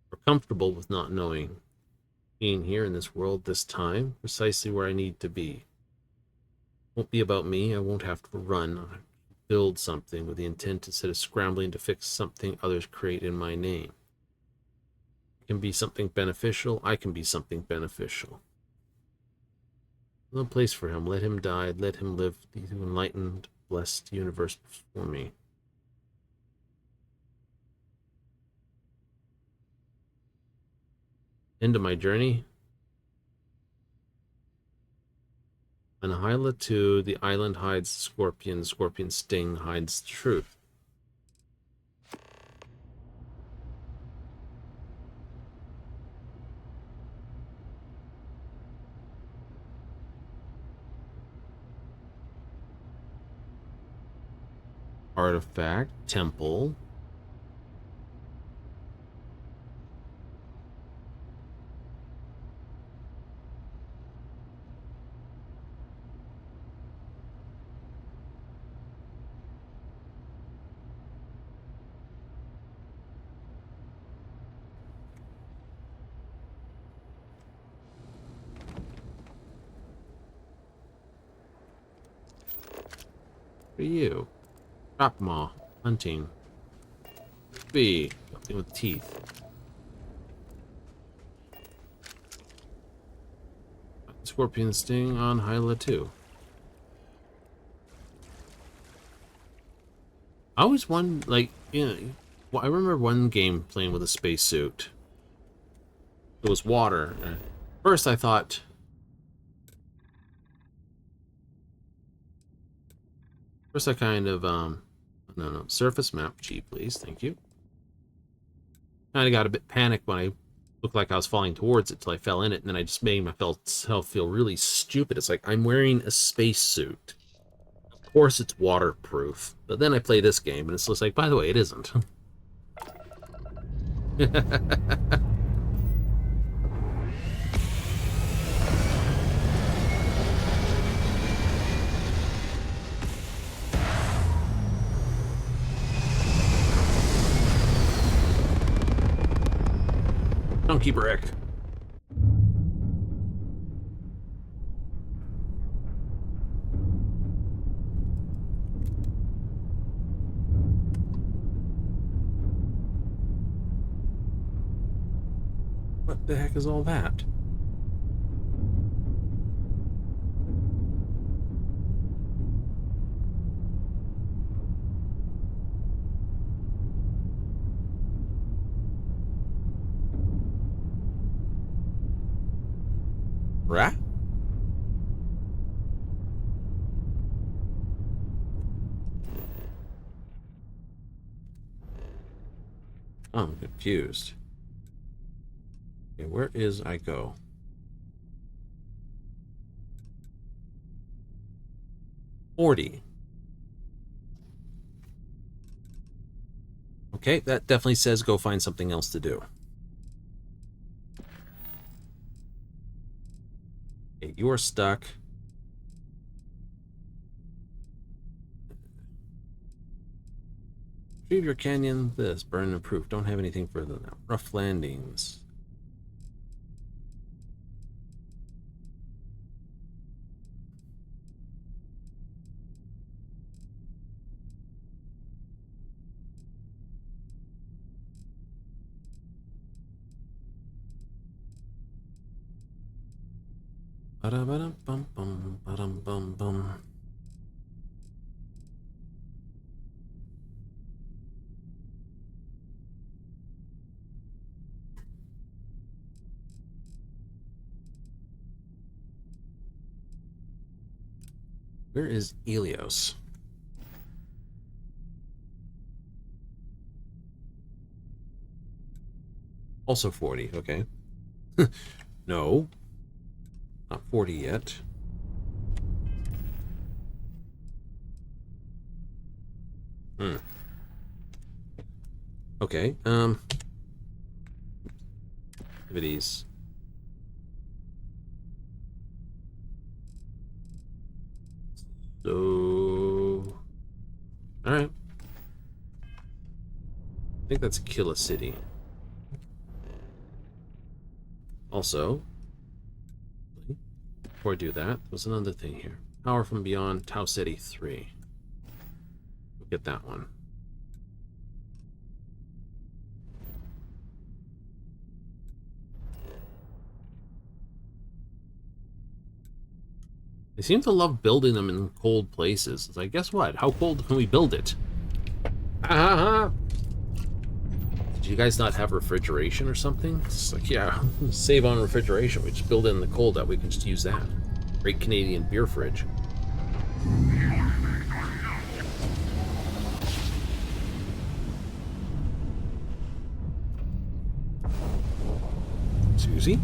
or comfortable with not knowing. Being here in this world this time, precisely where I need to be. Won't be about me. I won't have to run. I'll build something with the intent instead of scrambling to fix something others create in my name. It can be something beneficial. I can be something beneficial. No place for him. Let him die. Let him live the enlightened, blessed universe before me. End of my journey. On Hyla 2, the island hides the scorpion. The scorpion sting hides the truth. Artifact, temple. For you. Trap maw. Hunting. B. Something with teeth. Scorpion sting on Hyla 2. I always wondered, like, you know, well, I remember one game playing with a spacesuit. It was water. First I thought... First I kind of, no, surface map, G, please, thank you. Kind of got a bit panicked when I looked like I was falling towards it till I fell in it, and then I just made myself feel really stupid. It's like, I'm wearing a spacesuit. Of course it's waterproof. But then I play this game, and it's just like, by the way, it isn't. Donkey brick. What the heck is all that? Rat? I'm confused. Okay, where is I go? $40. Okay, that definitely says go find something else to do. Okay, you are stuck. Retrieve your canyon. This. Burn and proof. Don't have anything further now. Rough landings. Ba-da-ba-dum-bum-bum, ba-dum-bum-bum. Where is Elios? Also 40, okay. No. Not 40 yet. Okay, activities. So... Alright. I think that's Killa City. Also, before I do that, there's another thing here. Power from Beyond, Tau City 3. We'll get that one. They seem to love building them in cold places. It's like, guess what? How cold can we build it? Ha ha ha! Did you guys not have refrigeration or something? It's like, yeah, save on refrigeration. We just build it in the cold that we can just use that. Great Canadian beer fridge. Susie?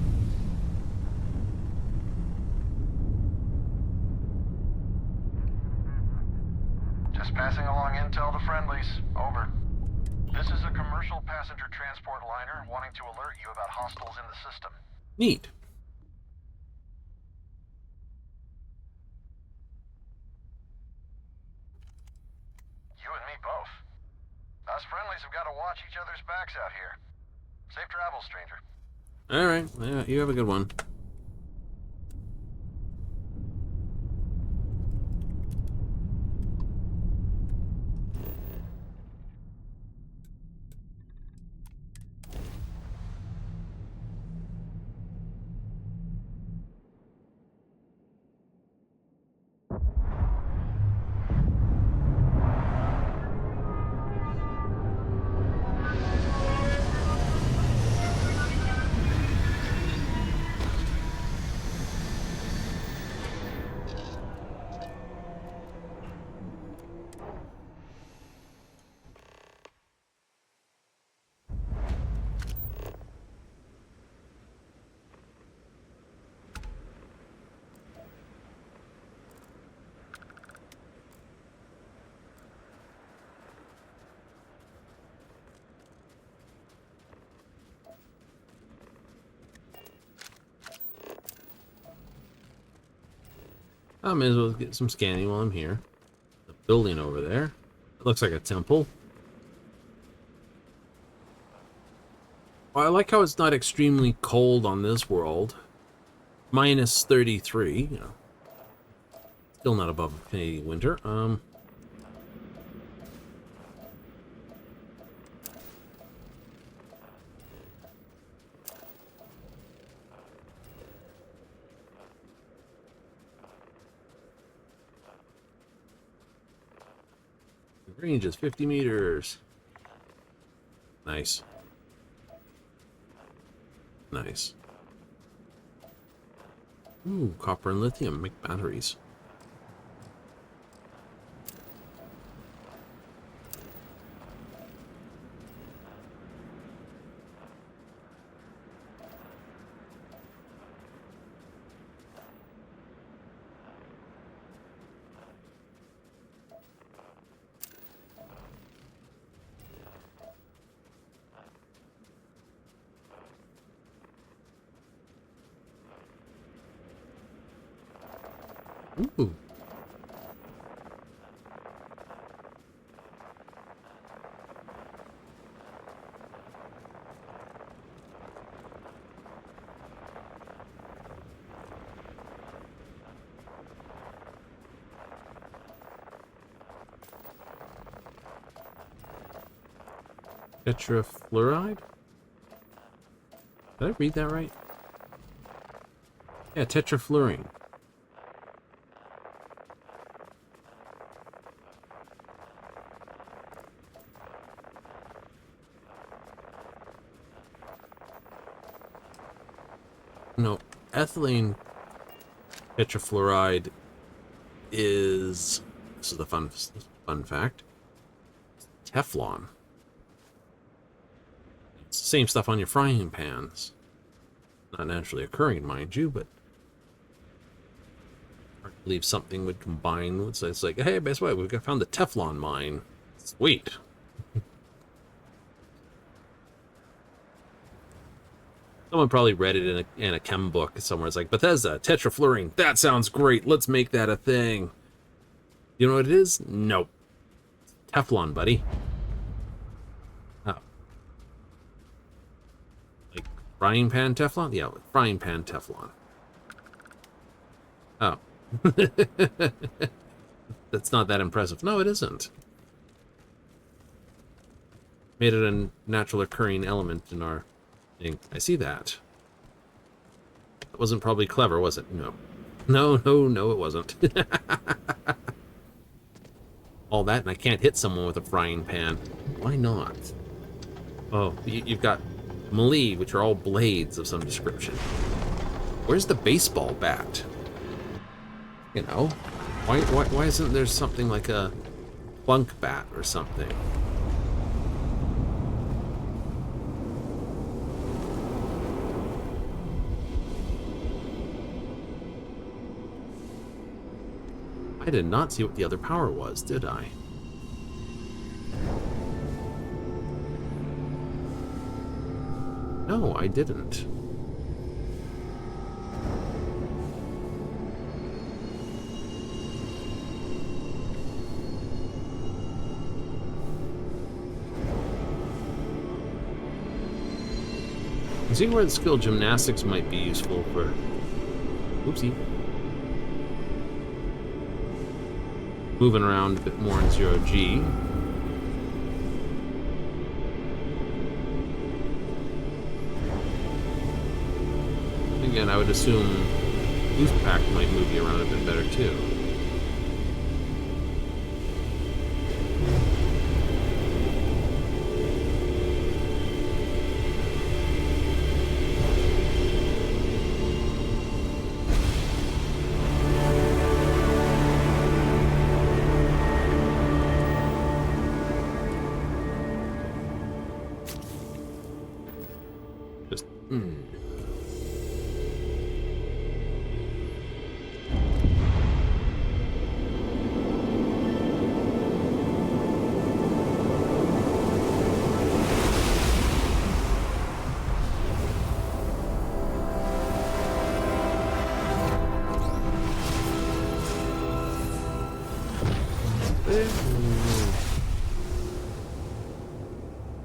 Just passing along intel to friendlies. Over. This is a commercial passenger transport liner wanting to alert you about hostiles in the system. Neat. You and me both. Us friendlies have got to watch each other's backs out here. Safe travels, stranger. Alright, yeah, you have a good one. I may as well get some scanning while I'm here. The building over there. It looks like a temple. Well, I like how it's not extremely cold on this world. Minus 33, you know. Still not above Canadian winter. The range is 50 meters. Nice. Nice. Ooh, copper and lithium make batteries. Ooh. Tetrafluoride? Did I read that right? Yeah, tetrafluorine. No, ethylene tetrafluoride is, this is the fun fact, Teflon. It's the same stuff on your frying pans. Not naturally occurring, mind you, but I believe something would combine with, so it's like, hey, guess what? We've found the Teflon mine. Sweet. Someone probably read it in a chem book somewhere. It's like, Bethesda, tetrafluorine. That sounds great. Let's make that a thing. You know what it is? Nope. Teflon, buddy. Oh, Frying pan Teflon? Yeah, frying pan Teflon. Oh. That's not that impressive. No, it isn't. Made it a natural occurring element in our thing. I see that. That wasn't probably clever, was it? No. No, it wasn't. All that, and I can't hit someone with a frying pan. Why not? Oh, you've got melee, which are all blades of some description. Where's the baseball bat? You know, why isn't there something like a plunk bat or something? I did not see what the other power was, did I? No, I didn't. I'm seeing where the skill gymnastics might be useful for... Oopsie. Moving around a bit more in 0G. Again, I would assume Boost Pack might move you around a bit better too. Just,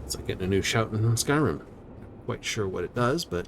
It's like getting a new shout in Skyrim. Not quite sure what it does, but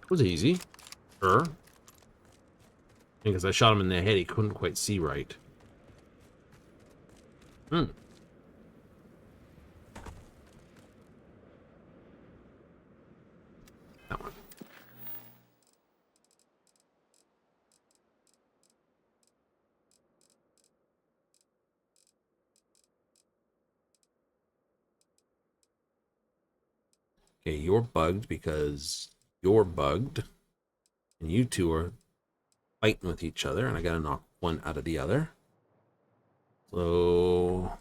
it was easy. Sure. Because I shot him in the head, he couldn't quite see right. That one. Okay, you're bugged because you're bugged. And you two are fighting with each other, and I gotta knock one out of the other. So...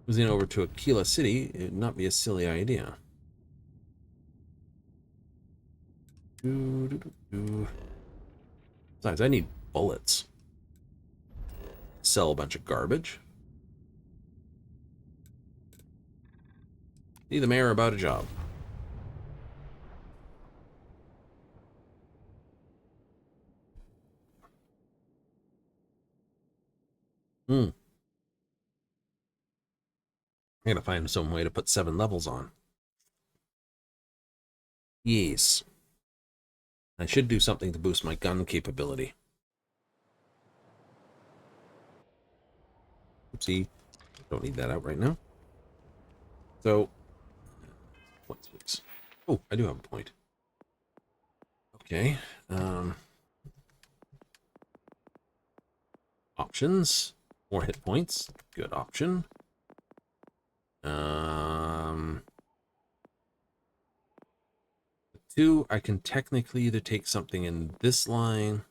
moving over to Aquila City, it would not be a silly idea. Besides, I need bullets. Sell a bunch of garbage. See the mayor about a job. I gotta find some way to put 7 levels on. Yes. I should do something to boost my gun capability. Oopsie. Don't need that out right now. So, points, please. Oh, I do have a point. Okay. Options. More hit points. Good option. Two, I can technically either take something in this line.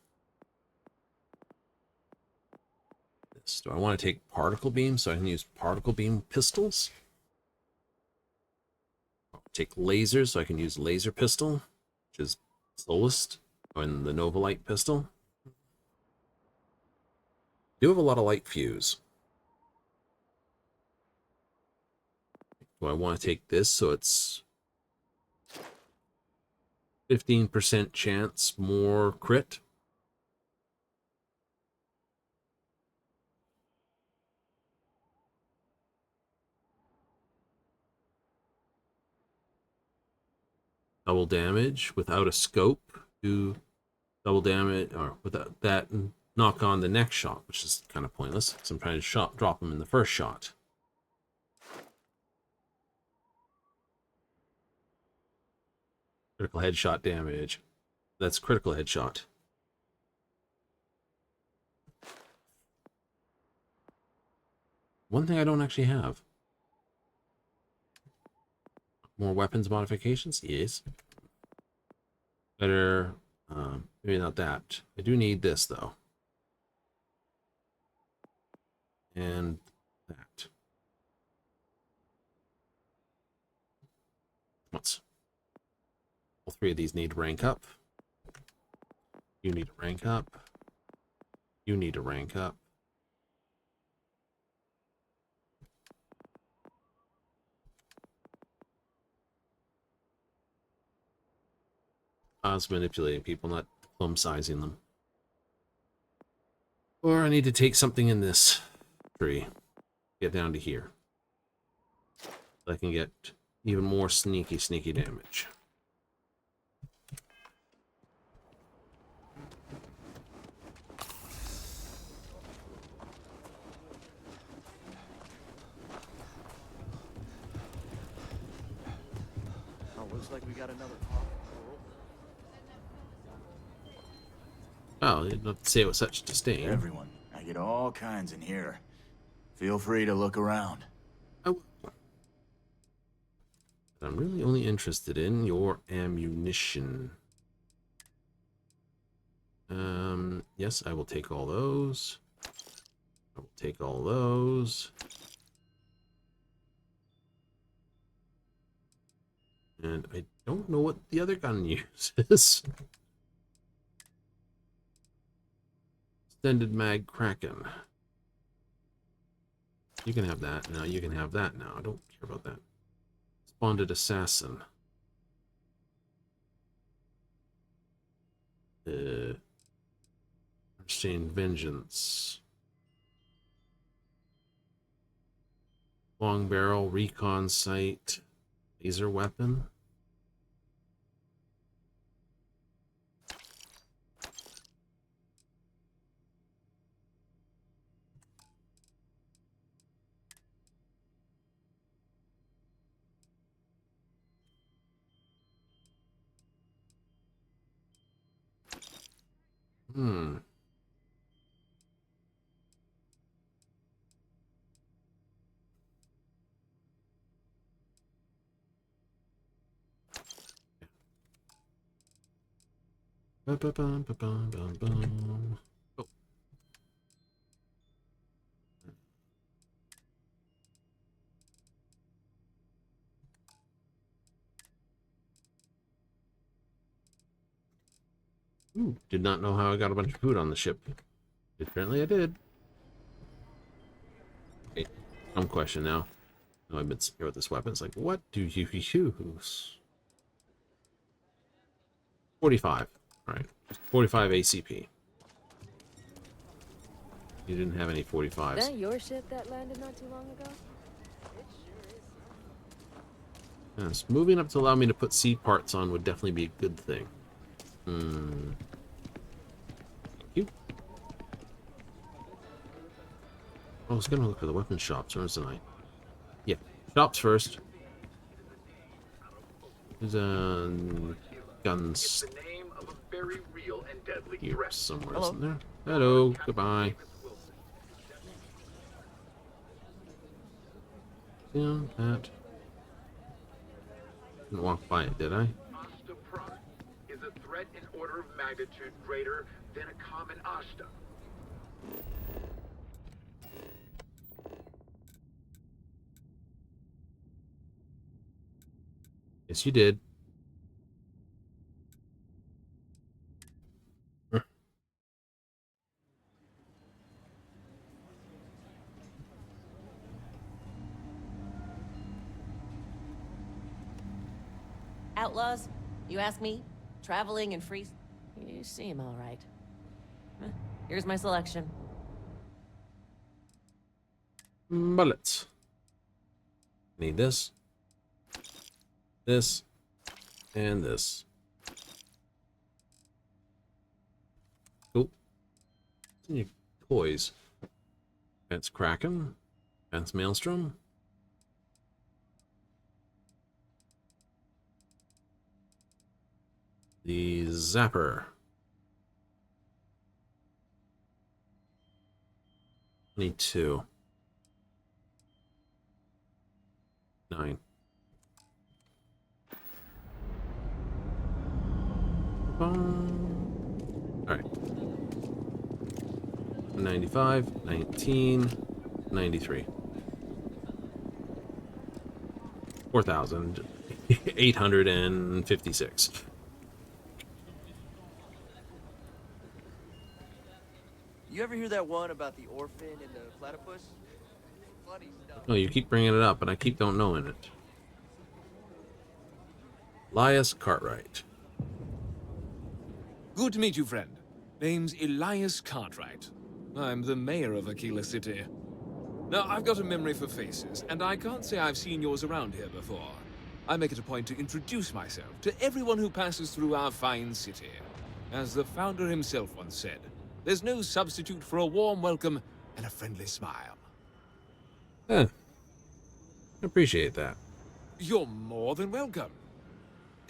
This. Do I want to take particle beam so I can use particle beam pistols? I'll take lasers so I can use laser pistol, which is slowest, and the Nova Light pistol. Do have a lot of light fuse. Do I want to take this so it's 15% chance more crit? Double damage without a scope. Do double damage, or without that, knock on the next shot, which is kind of pointless because I'm trying to drop him in the first shot. Critical headshot damage. That's critical headshot. One thing I don't actually have. More weapons modifications? Yes. Better, maybe not that. I do need this, though. And that. Once. All three of these need to rank up. You need to rank up. You need to rank up. I was manipulating people, not plumb sizing them. Or I need to take something in this tree. Get down to here. So I can get even more sneaky damage. Oh, looks like we got another call. Oh, you don't say it with such disdain. Everyone, I get all kinds in here. Feel free to look around. I'm really only interested in your ammunition. Yes, I will take all those. I will take all those. And I don't know what the other gun uses. Extended mag Kraken. You can have that now. You can have that now. I don't care about that. Bonded Assassin. Unchained Vengeance. Long Barrel, Recon Sight, Laser Weapon. Oh. Ooh, did not know how I got a bunch of food on the ship. Apparently I did. Okay, dumb question now. No, I've been secure with this weapon. It's like, what do you use? 45. Alright. 45 ACP. You didn't have any 45s. Is that your ship that landed not too long ago? It sure is. Yes, moving up to allow me to put seat parts on would definitely be a good thing. Thank you. I was gonna look for the weapon shops, or wasn't I? Yeah, shops first. There's guns here somewhere, isn't there? Hello, goodbye. Yeah, that. Didn't walk by it, did I? Asta Prime is a threat in order of magnitude greater than a common Asta. Yes, you did. Outlaws? You ask me? Traveling and free... You seem all right. Here's my selection. Bullets. Need this. This. And this. Cool. Your toys. That's Kraken. That's Maelstrom. The Zapper. 22. 9. Alright. 95, 19, 93. 4,856. You ever hear that one about the orphan and the platypus? Funny stuff. Oh, you keep bringing it up, and I keep don't knowing it. Elias Cartwright. Good to meet you, friend. Name's Elias Cartwright. I'm the mayor of Aquila City. Now, I've got a memory for faces, and I can't say I've seen yours around here before. I make it a point to introduce myself to everyone who passes through our fine city. As the founder himself once said, there's no substitute for a warm welcome and a friendly smile. I appreciate that. You're more than welcome.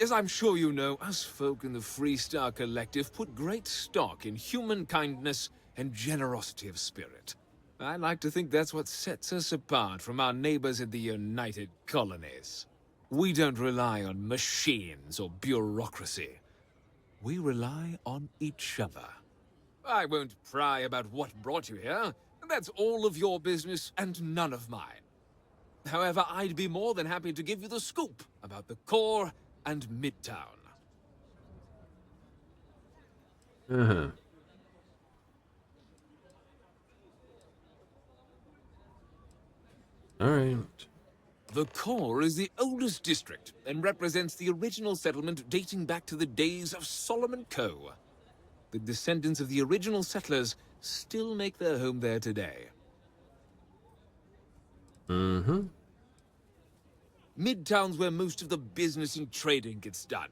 As I'm sure you know, us folk in the Freestar Collective put great stock in human kindness and generosity of spirit. I like to think that's what sets us apart from our neighbors in the United Colonies. We don't rely on machines or bureaucracy. We rely on each other. I won't pry about what brought you here. That's all of your business and none of mine. However, I'd be more than happy to give you the scoop about the core and Midtown. Uh-huh. All right. The core is the oldest district and represents the original settlement dating back to the days of Solomon Coe. The descendants of the original settlers still make their home there today. Mm-hmm. Midtown's where most of the business and trading gets done.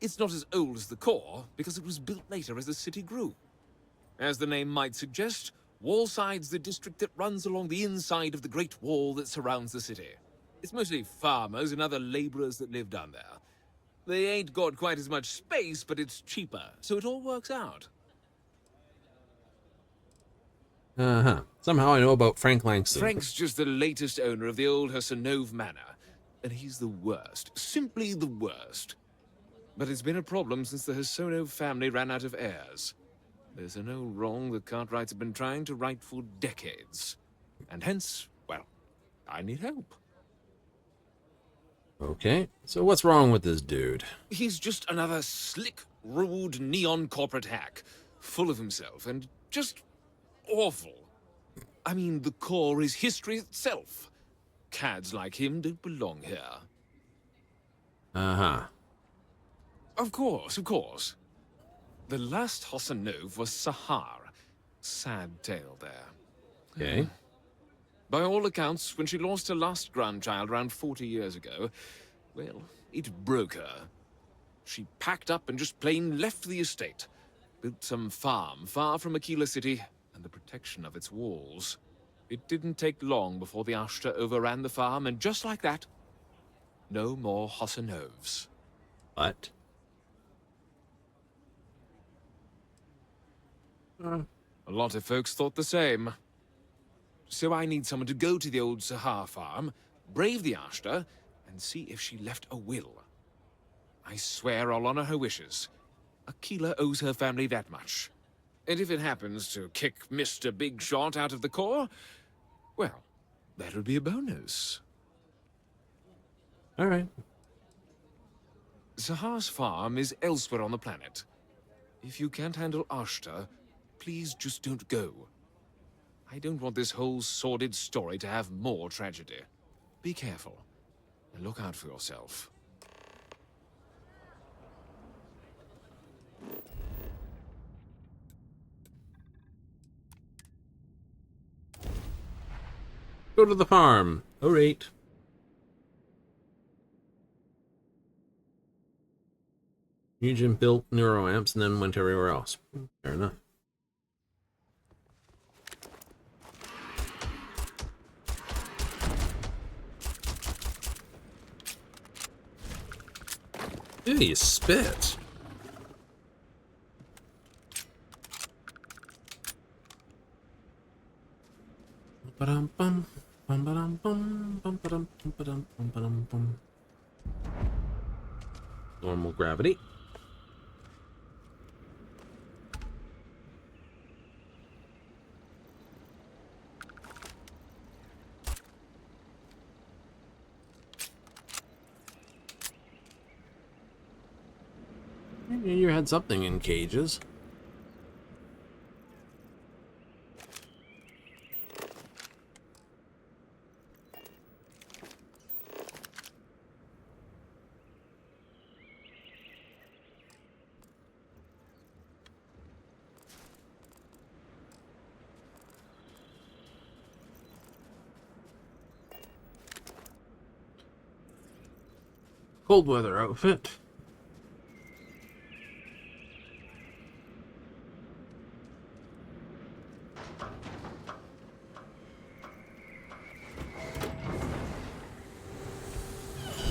It's not as old as the core, because it was built later as the city grew. As the name might suggest, Wallside's the district that runs along the inside of the Great Wall that surrounds the city. It's mostly farmers and other laborers that live down there. They ain't got quite as much space, but it's cheaper, so it all works out. Uh-huh. Somehow I know about Frank Langston. Frank's just the latest owner of the old Hassanove Manor, and he's the worst. Simply the worst. But it's been a problem since the Hassanove family ran out of heirs. There's an old wrong the Cartwrights have been trying to right for decades. And hence, well, I need help. Okay, so what's wrong with this dude? He's just another slick, rude, neon corporate hack. Full of himself and just awful. I mean, the core is history itself. Cads like him don't belong here. Uh-huh. Of course, of course. The last Hassanove was Sahar. Sad tale there. Okay. By all accounts, when she lost her last grandchild around 40 years ago, well, it broke her. She packed up and just plain left the estate. Built some farm far from Aquila City and the protection of its walls. It didn't take long before the Ashta overran the farm, and just like that, no more Hassanoves. What? A lot of folks thought the same. So I need someone to go to the old Sahar farm, brave the Ashta, and see if she left a will. I swear I'll honor her wishes. Aquila owes her family that much. And if it happens to kick Mr. Big Shot out of the Corps, well, that'll be a bonus. All right. Sahar's farm is elsewhere on the planet. If you can't handle Ashta, please just don't go. I don't want this whole sordid story to have more tragedy. Be careful, and look out for yourself. Go to the farm. All right. Nugent built neuroamps and then went everywhere else. Fair enough. Ew, you spit. Ba-dum-bum. Bum-ba-dum-bum. Bum-ba-dum. Bum-ba-dum. Bum-ba-dum-bum. Normal gravity. You had something in cages. Cold weather outfit.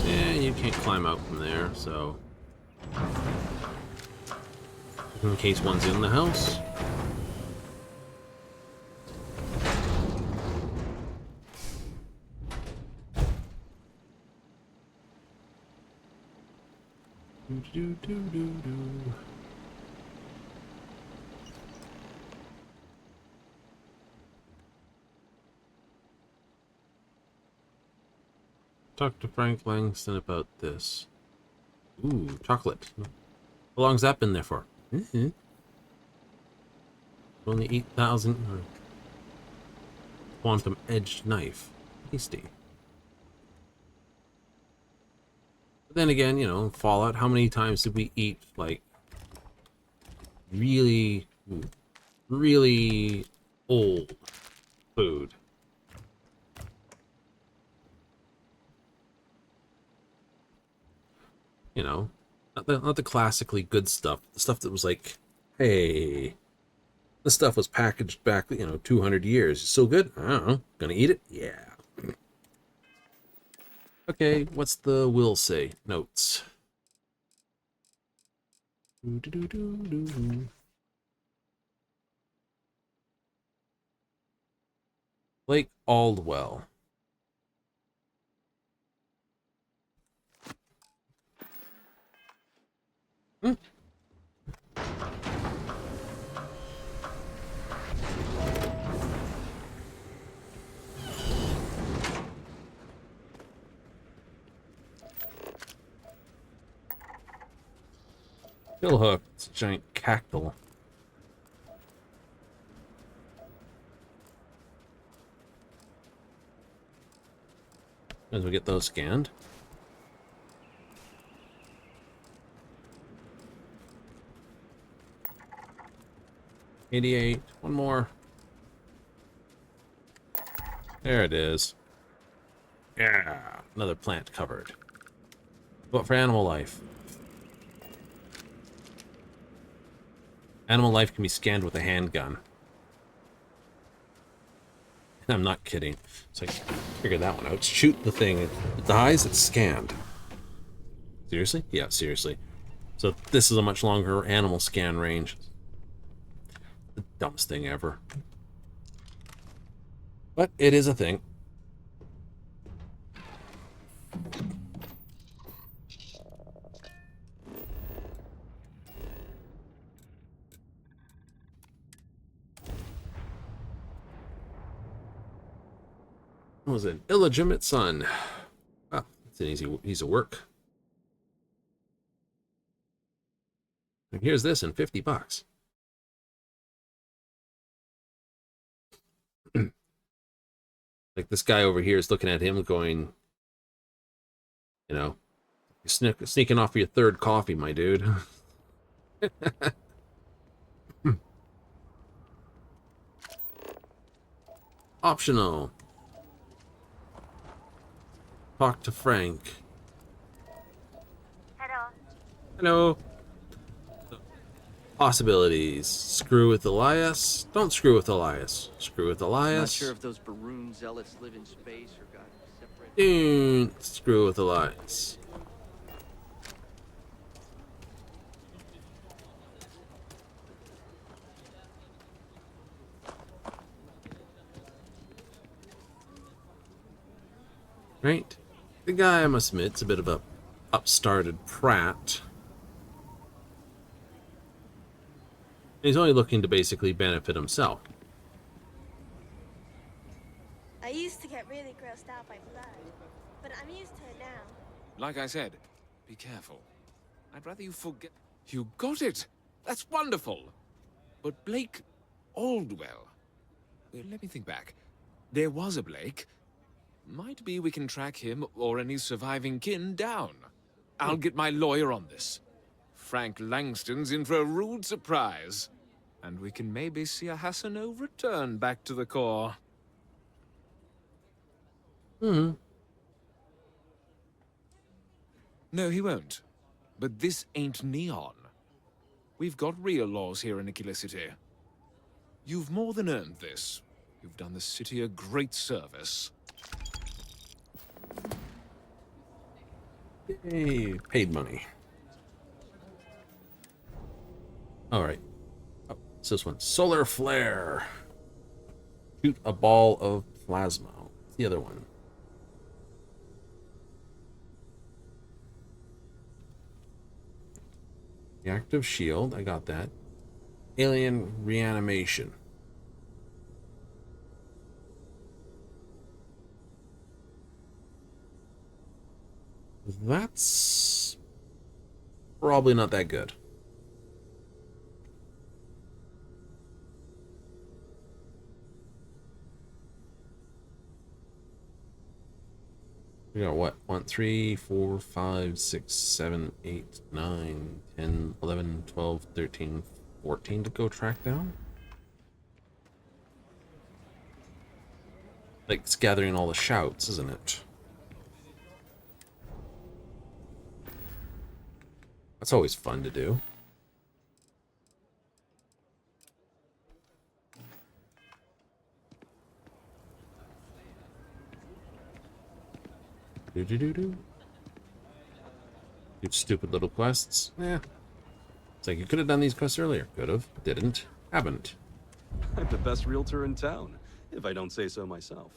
Yeah, you can't climb out from there, so in case one's in the house. Talk to Frank Langston about this. Ooh, chocolate. How long's that been there for? Mm-hmm. Only 8,000. Quantum edged knife. Tasty. But then again, you know, Fallout, how many times did we eat, like, really, really old food? You know, not the classically good stuff. The stuff that was like, hey, this stuff was packaged back, 200 years. It's so good. I don't know. Gonna eat it? Yeah. Okay, what's the will say? Notes. Lake Aldwell. Hmm. Billhook. It's a giant cactus. As we get those scanned. $88. One more. There it is. Yeah. Another plant covered. What for animal life? Animal life can be scanned with a handgun. I'm not kidding. It's like, figure that one out. Shoot the thing. If it dies, it's scanned. Seriously? Yeah, seriously. So this is a much longer animal scan range. The dumbest thing ever. But it is a thing. was an illegitimate son. Well, it's an easy piece of work. And here's this in $50. Like this guy over here is looking at him going, you know, you're sneaking off for your third coffee, my dude. Optional. Talk to Frank. Hello. Hello. Possibilities. Screw with Elias. Don't screw with Elias. Screw with Elias. Not sure if those Baroon zealots live in space or got separated. Don't screw with Elias. Right? The guy, I must admit, is a bit of a upstarted prat. He's only looking to basically benefit himself. I used to get really grossed out by blood, but I'm used to it now. Like I said, be careful. I'd rather you forget. You got it! That's wonderful! But Blake Aldwell. Let me think back. There was a Blake. Might be we can track him or any surviving kin down. I'll get my lawyer on this. Frank Langston's in for a rude surprise. And we can maybe see a Hassanov return back to the core. Hmm. No, he won't. But this ain't Neon. We've got real laws here in Aquila City. You've more than earned this. You've done the city a great service. Hey, paid money. Alright. Oh, it's this one. Solar flare. Shoot a ball of plasma. What's the other one? Reactive shield. I got that. Alien reanimation. That's probably not that good. We got what? 1, 3, 4, 5, 6, 7, 8, 9, 10, 11, 12, 13, 14 to go track down? Like, it's gathering all the shouts, isn't it? That's always fun to do. Do. You stupid little quests. Yeah. It's like you could have done these quests earlier. Could have. Didn't. Haven't. I'm the best realtor in town, if I don't say so myself.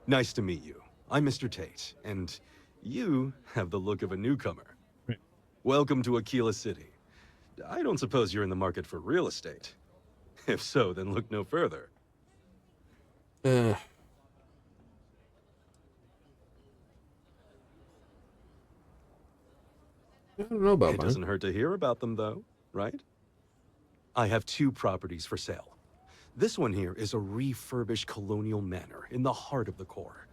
Nice to meet you. I'm Mr. Tate, and you have the look of a newcomer. Right. Welcome to Aquila City. I don't suppose you're in the market for real estate. If so, then look no further. I don't know about It doesn't hurt to hear about them, though, right? I have 2 properties for sale. This one here is a refurbished colonial manor in the heart of the core.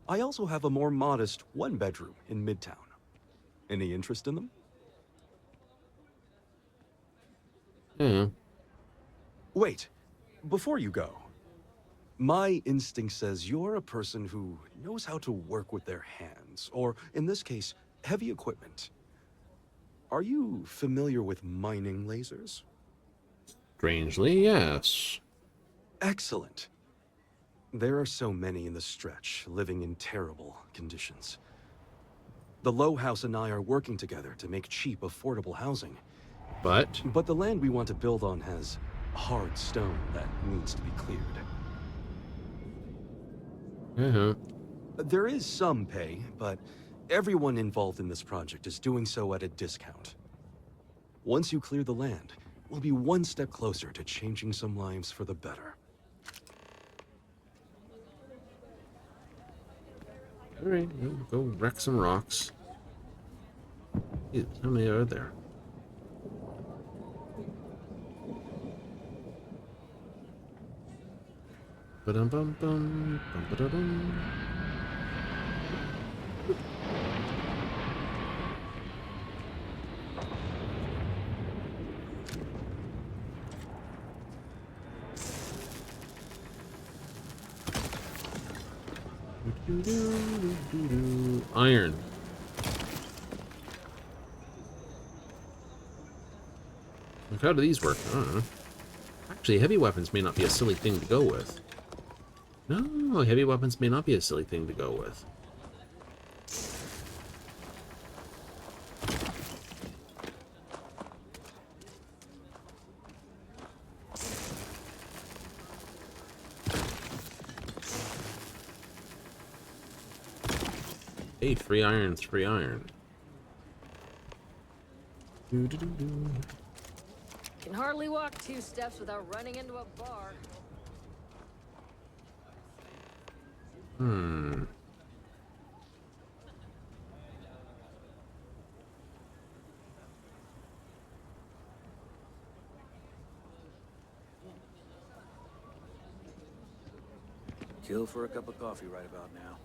I also have a more modest 1-bedroom in Midtown. Any interest in them? Yeah. Wait, before you go. My instinct says you're a person who knows how to work with their hands, or in this case, heavy equipment. Are you familiar with mining lasers? Strangely, yes. Excellent. There are so many in the stretch, living in terrible conditions. The Low House and I are working together to make cheap, affordable housing. But the land we want to build on has hard stone that needs to be cleared. There is some pay, but everyone involved in this project is doing so at a discount. Once you clear the land, we'll be one step closer to changing some lives for the better. Alright, go wreck some rocks. How many are there? Ba-dum-bum-bum, bum-ba-da-bum. Iron. Like, how do these work? I don't know. Actually, heavy weapons may not be a silly thing to go with. No, heavy weapons may not be a silly thing to go with. Hey, free iron's free iron. Can hardly walk 2 steps without running into a bar. Kill for a cup of coffee right about now.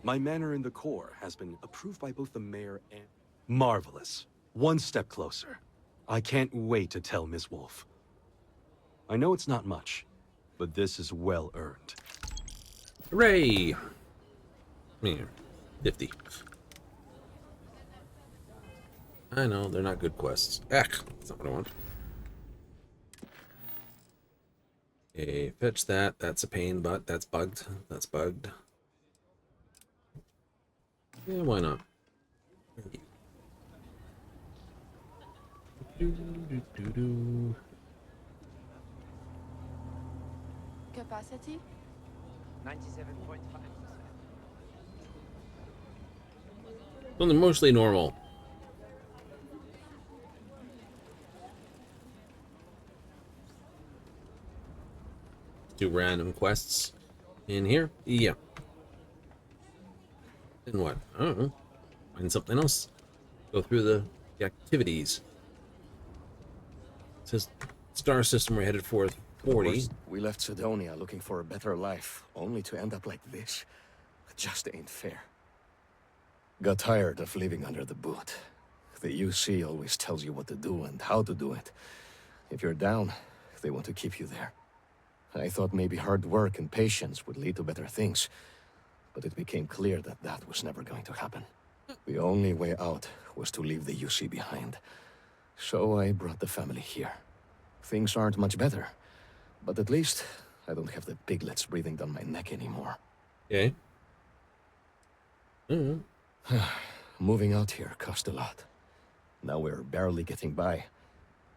My manor in the core has been approved by both the mayor and... Marvelous. One step closer. I can't wait to tell Miss Wolf. I know it's not much, but this is well earned. Hooray! Yeah, 50. I know, they're not good quests. That's not what I want. Okay, fetch that. That's a pain, but that's bugged. That's bugged. Yeah, why not? Capacity? 97.5%. Something mostly normal. Do random quests in here? Yeah. Then what? I don't know. Find something else. Go through the activities. It says star system we're headed for 40. Worst, we left Sidonia looking for a better life, only to end up like this. It just ain't fair. Got tired of living under the boot. The UC always tells you what to do and how to do it. If you're down, they want to keep you there. I thought maybe hard work and patience would lead to better things, but it became clear that that was never going to happen. The only way out was to leave the UC behind. So I brought the family here. Things aren't much better, but at least I don't have the piglets breathing down my neck anymore. Okay. Moving out here cost a lot. Now we're barely getting by.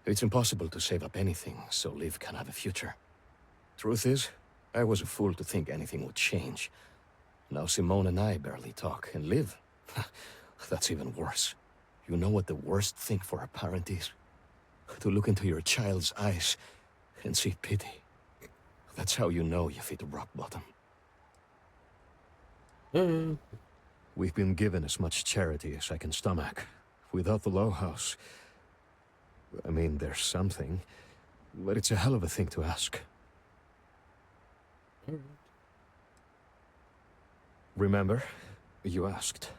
It's impossible to save up anything so Liv can have a future. Truth is, I was a fool to think anything would change. Now Simone and I barely talk, and Liv, that's even worse. You know what the worst thing for a parent is? To look into your child's eyes and see pity. That's how you know you've hit rock bottom. We've been given as much charity as I can stomach. Without the Low House, I mean, there's something, but it's a hell of a thing to ask. Remember, you asked.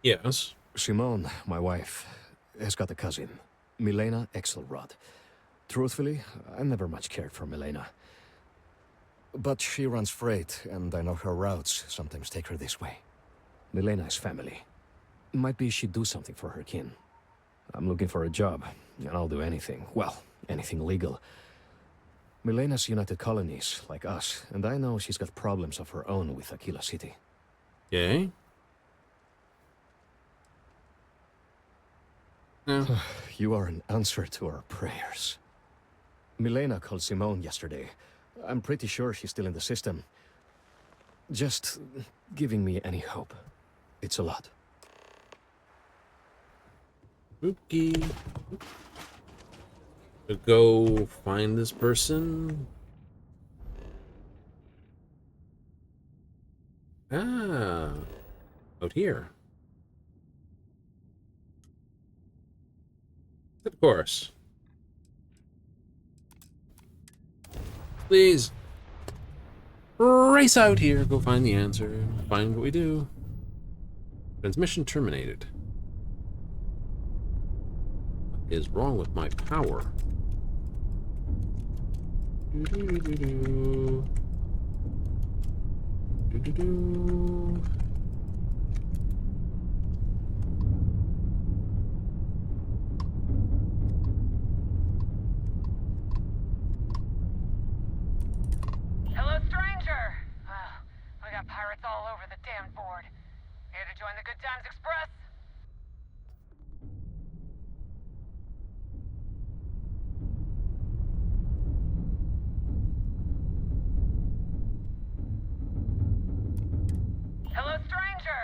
Yes. Simone, my wife, has got a cousin, Milena Exelrod. Truthfully, I never much cared for Milena. But she runs freight, and I know her routes sometimes take her this way. Milena is family. Might be she'd do something for her kin. I'm looking for a job, and I'll do anything. Well, anything legal. Milena's United Colonies, like us, and I know she's got problems of her own with Aquila City. Okay. You are an answer to our prayers. Milena called Simone yesterday. I'm pretty sure she's still in the system. Just giving me any hope. It's a lot. Spooky. Go find this person. Ah, out here? Of course. Please. Race out here. Go find the answer. Find what we do. Transmission terminated. What is wrong with my power? Do-do-do-do-do. Do-do-do. Hello, stranger! We got pirates all over the damn board. Here to join the Good Times Express? Hello, stranger!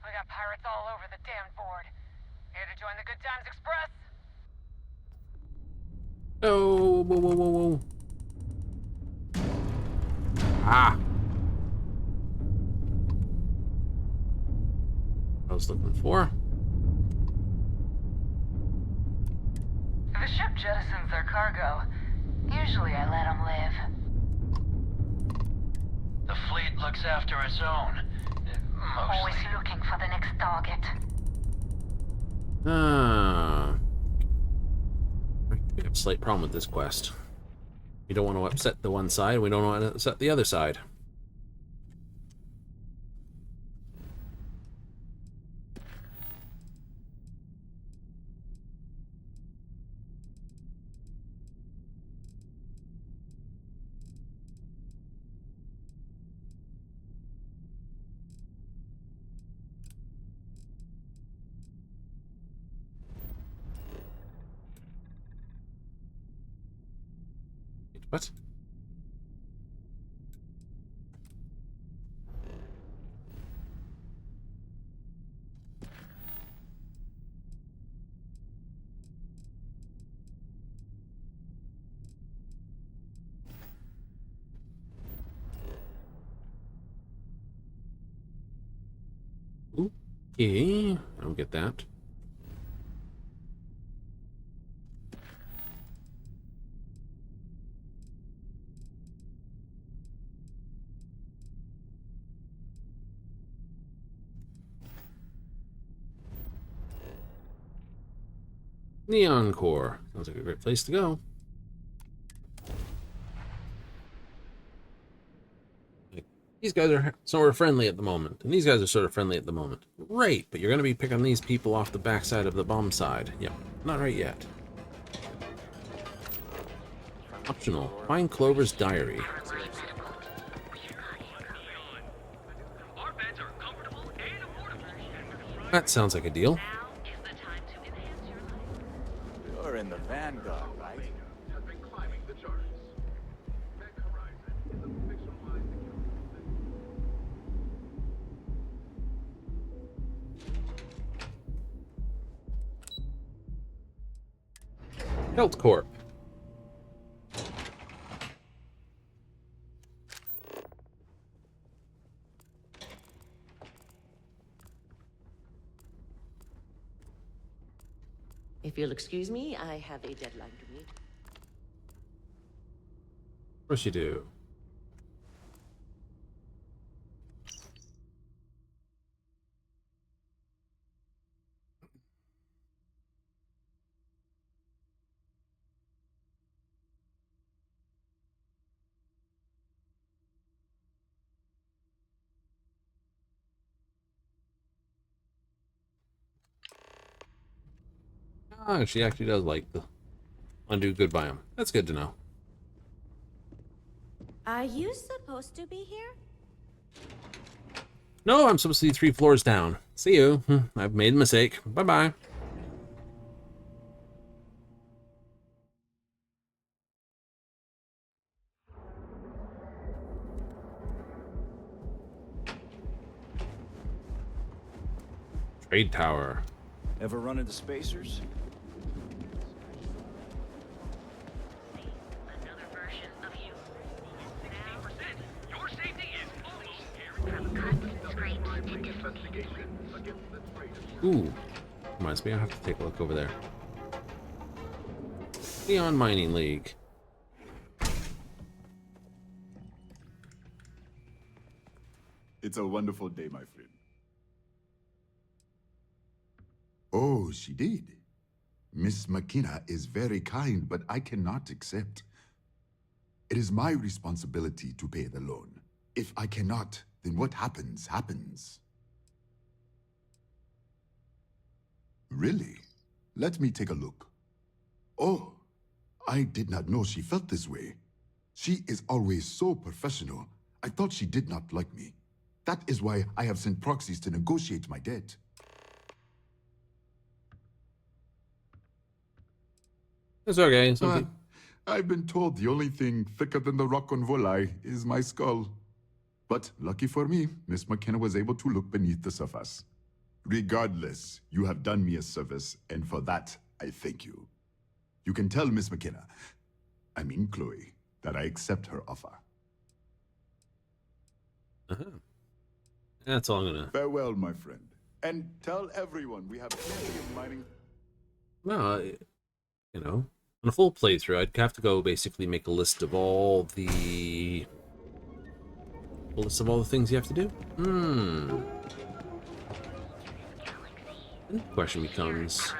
We got pirates all over the damn board. Here to join the Good Times Express? Oh, whoa, whoa, whoa, whoa. Ah. I was looking for. The ship jettisons their cargo. Usually I let them live. The fleet looks after its own. Mostly. Always looking for the next target. Ah. We have a slight problem with this quest. We don't want to upset the one side, we don't want to upset the other side. What? Okay, I don't get that. Neon Core. Sounds like a great place to go. These guys are sort of friendly at the moment, and these guys are sort of friendly at the moment. Great, but you're going to be picking these people off the backside of the bomb side. Yep, not right yet. Optional. Find Clover's diary. That sounds like a deal. You're in the Vanguard, right? Health Corp. If you'll excuse me, I have a deadline to meet. Of course you do. Ah, she actually does like the undo good biome. That's good to know. Are you supposed to be here? No, I'm supposed to be 3 floors down. See you. I've made a mistake. Bye-bye. Trade tower. Ever run into spacers? Scrapes and dislocations. Ooh, reminds me, I have to take a look over there. Beyond Mining League. It's a wonderful day, my friend. Oh, she did. Miss McKenna is very kind, but I cannot accept. It is my responsibility to pay the loan. If I cannot, then what happens, happens. Really? Let me take a look. Oh, I did not know she felt this way. She is always so professional. I thought she did not like me. That is why I have sent proxies to negotiate my debt. It's okay. I've been told the only thing thicker than the rock on Volai is my skull. But lucky for me, Miss McKenna was able to look beneath the surface. Regardless, you have done me a service, and for that, I thank you. You can tell Miss McKenna, I mean Chloe, that I accept her offer. That's all I'm gonna... Farewell, my friend. And tell everyone we have plenty of mining... Well, you know, on a full playthrough, I'd have to go basically make a list of all the... things you have to do? Then the question becomes...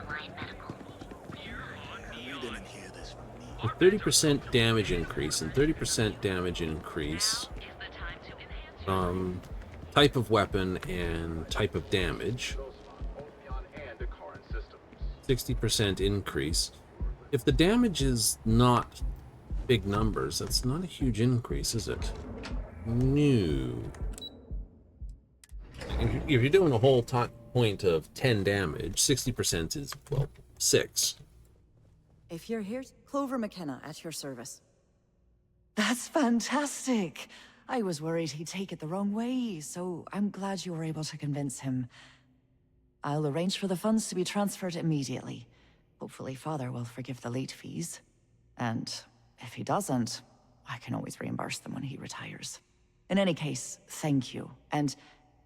A 30% damage increase and 30% damage increase... type of weapon and type of damage. 60% increase. If the damage is not big numbers, that's not a huge increase, is it? No. If you're doing a whole point of 10 damage, 60% is, well, 6. If you're here, Clover McKenna at your service. That's fantastic. I was worried he'd take it the wrong way, so I'm glad you were able to convince him. I'll arrange for the funds to be transferred immediately. Hopefully Father will forgive the late fees. And if he doesn't, I can always reimburse them when he retires. In any case, thank you. And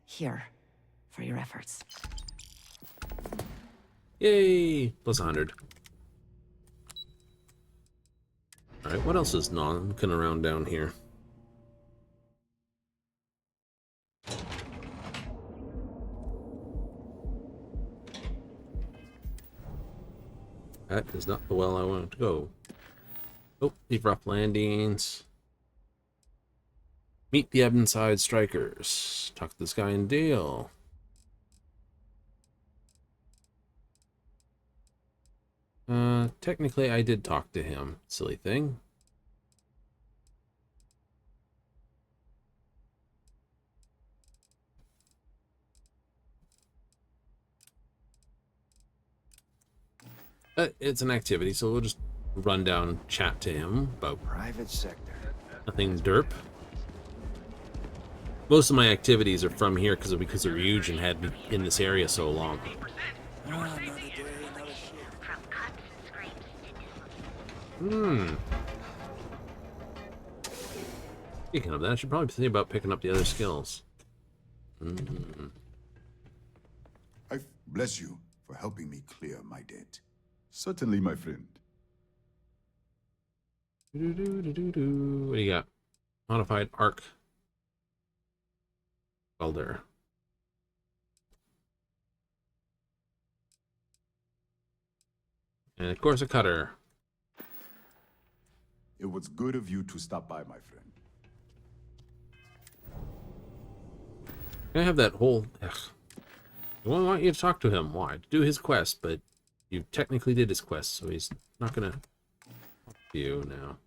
here, for your efforts. Yay! Plus 100. Alright, what else is knocking around down here? That is not the well I want to go. Oh, leave rough landings. Meet the Ebonside Strikers. Talk to this guy in Dale. Technically I did talk to him. Silly thing. It's an activity, so we'll just run down, chat to him about private sector. Nothing derp. Most of my activities are from here because they're huge and had me in this area so long. Speaking of that, I should probably think about picking up the other skills. I bless you for helping me clear my debt. Certainly, my friend. What do you got? Modified arc welder. And of course a cutter. It was good of you to stop by, my friend. I have that whole... Ugh. I want you to talk to him. Why? To do his quest, but you technically did his quest, so he's not gonna talk to you now.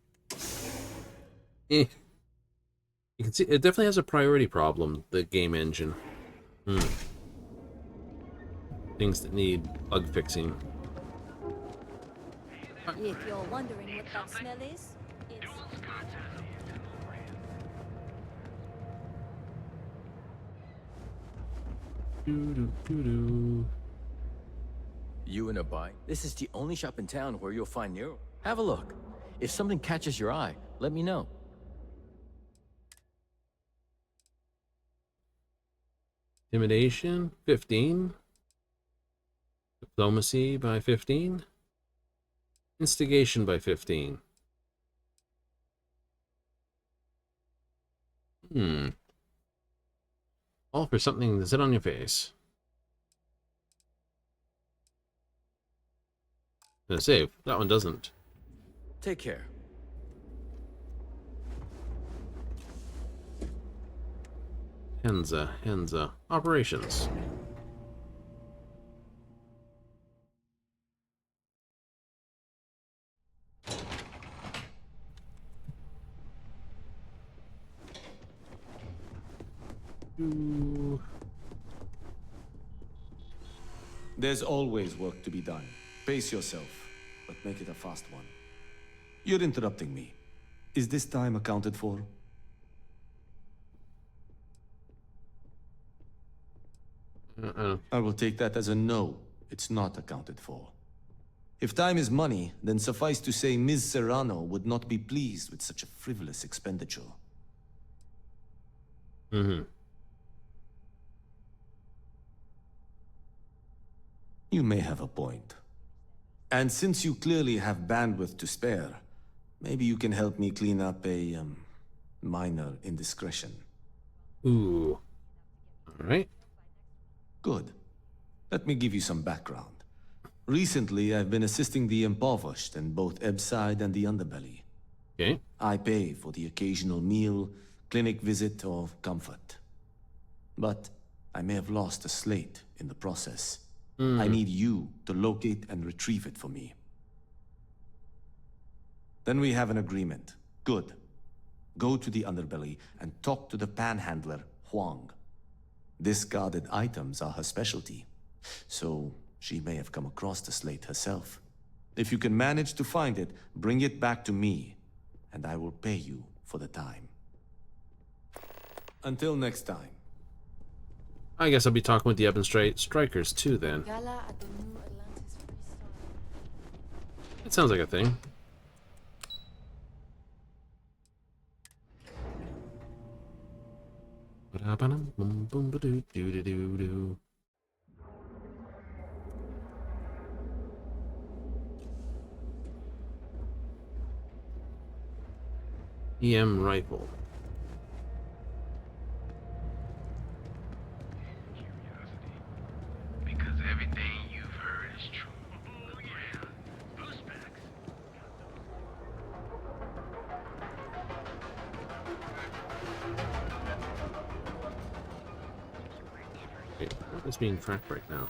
You can see it definitely has a priority problem, the game engine. Things that need bug fixing. If you're wondering what that smell is, it's... You in a bike? This is the only shop in town where you'll find Nero. Have a look. If something catches your eye, let me know. Intimidation, 15. Diplomacy by 15. Instigation by 15. All for something to sit on your face. Gonna save. That one doesn't. Take care. Henza. Operations. There's always work to be done. Pace yourself, but make it a fast one. You're interrupting me. Is this time accounted for? I will take that as a no. It's not accounted for. If time is money, then suffice to say Ms. Serrano would not be pleased with such a frivolous expenditure. You may have a point. And since you clearly have bandwidth to spare, maybe you can help me clean up a, minor indiscretion. Ooh. Alright. Good. Let me give you some background. Recently, I've been assisting the impoverished in both Ebbside and the Underbelly. Okay. I pay for the occasional meal, clinic visit, or comfort. But I may have lost a slate in the process. I need you to locate and retrieve it for me. Then we have an agreement. Good. Go to the Underbelly and talk to the panhandler, Huang. Discarded items are her specialty, so she may have come across the slate herself. If you can manage to find it, bring it back to me, and I will pay you for the time. Until next time. I guess I'll be talking with the Ebon Strikers too then. It sounds like a thing. EM rifle. Because everything you've heard is true. Oh yeah, boost packs. Wait, what is being tracked right now?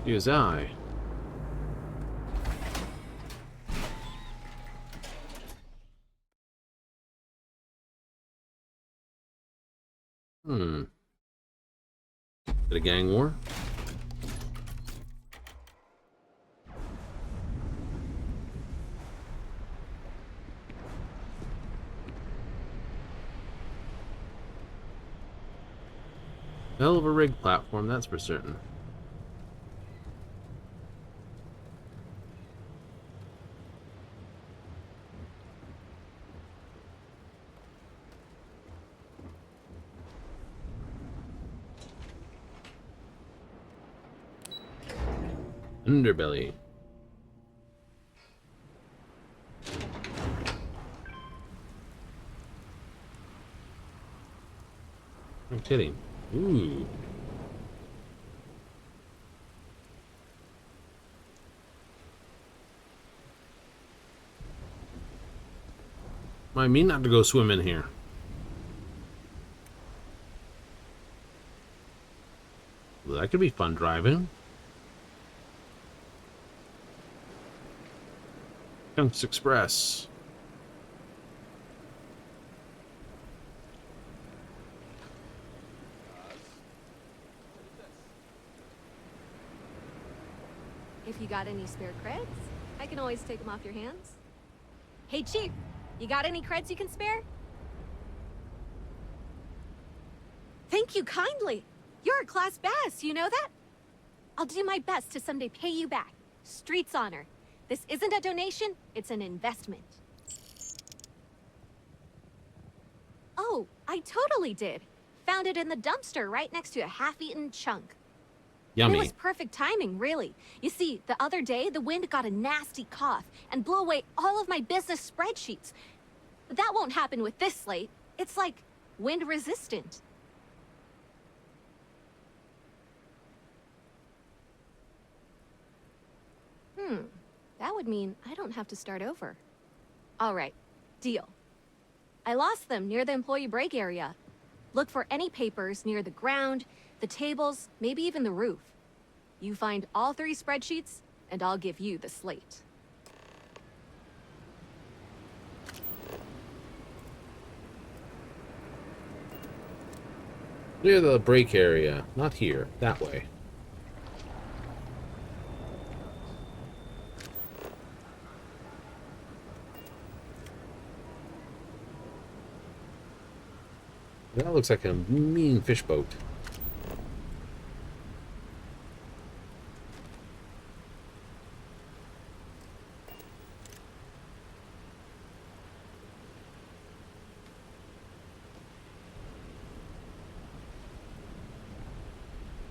Use I. Bit of gang war. Hell of a rig platform, that's for certain. Underbelly. I'm kidding. Ooh. I mean not to go swim in here. Well, that could be fun driving. Chunks Express. If you got any spare creds, I can always take them off your hands. Hey, Chief, you got any creds you can spare? Thank you kindly. You're a class bass, you know that? I'll do my best to someday pay you back. Street's honor. This isn't a donation, it's an investment. Oh, I totally did. Found it in the dumpster right next to a half-eaten chunk. Yummy. It was perfect timing, really. You see, the other day, the wind got a nasty cough and blew away all of my business spreadsheets. That won't happen with this slate. It's like wind resistant. That would mean I don't have to start over. All right, deal. I lost them near the employee break area. Look for any papers near the ground, the tables, maybe even the roof. You find all 3 spreadsheets, and I'll give you the slate. Near the break area. Not here. That way. That looks like a mean fish boat.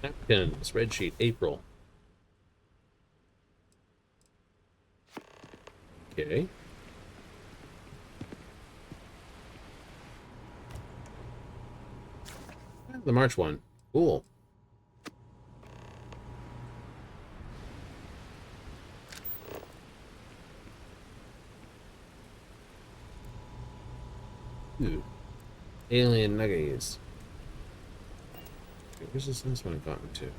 Napkin, spreadsheet, April. Okay. The March one. Cool. Ooh. Alien nuggets. Okay, where's this last one I've gotten to?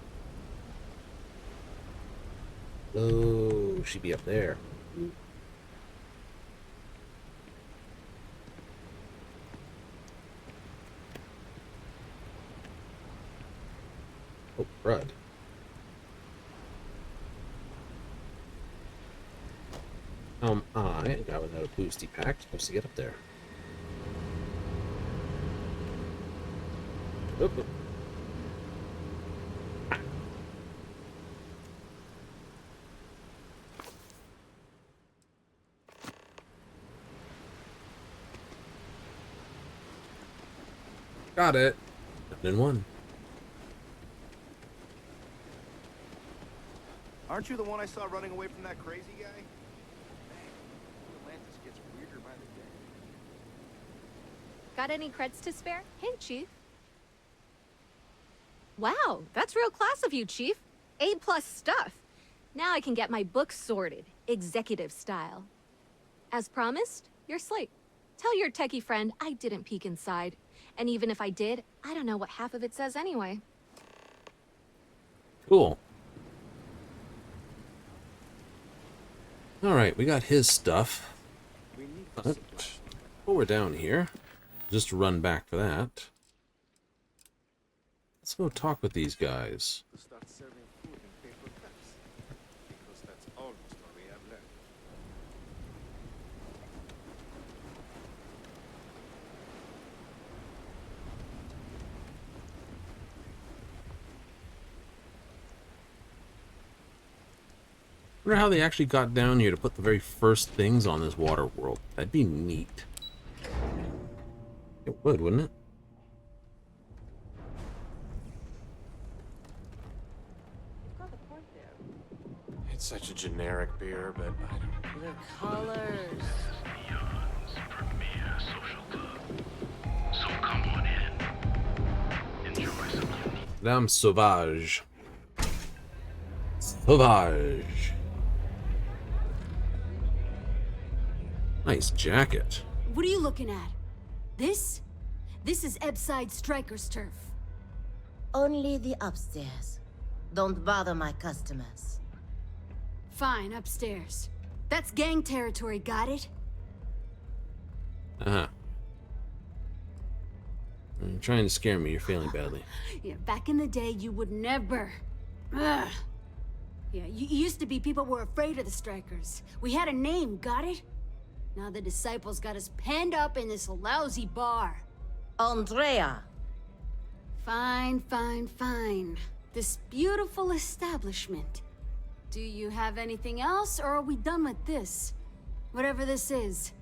Oh, she'd be up there. Oh, crud. I got without a boosty pack supposed to get up there. Oh. Got it. 9 in 1. Aren't you the one I saw running away from that crazy guy? Atlantis gets weirder by the day. Got any creds to spare? Hey, Chief. Wow, that's real class of you, Chief. A+ stuff. Now I can get my books sorted, executive style. As promised, your slate. Tell your techie friend I didn't peek inside. And even if I did, I don't know what half of it says anyway. Cool. Alright, we got his stuff. But while we're down here, just to run back for that, let's go talk with these guys. Start serving food in paper cups, because that's almost all we have left. I wonder how they actually got down here to put the very first things on this water world. That'd be neat. It would, wouldn't it? It's such a generic beer, but I don't... The colors. So come on in. Enjoy some unique. Dame Sauvage. Sauvage. Nice jacket. What are you looking at? This? This is Ebside Striker's turf. Only the upstairs. Don't bother my customers. Fine, upstairs. That's gang territory, got it? Uh-huh. You're trying to scare me. You're failing badly. Yeah, back in the day, you would never. Ugh. Yeah, you used to be people were afraid of the Strikers. We had a name, got it? Now the disciples got us penned up in this lousy bar. Andrea. Fine, fine, fine. This beautiful establishment. Do you have anything else, or are we done with this? Whatever this is.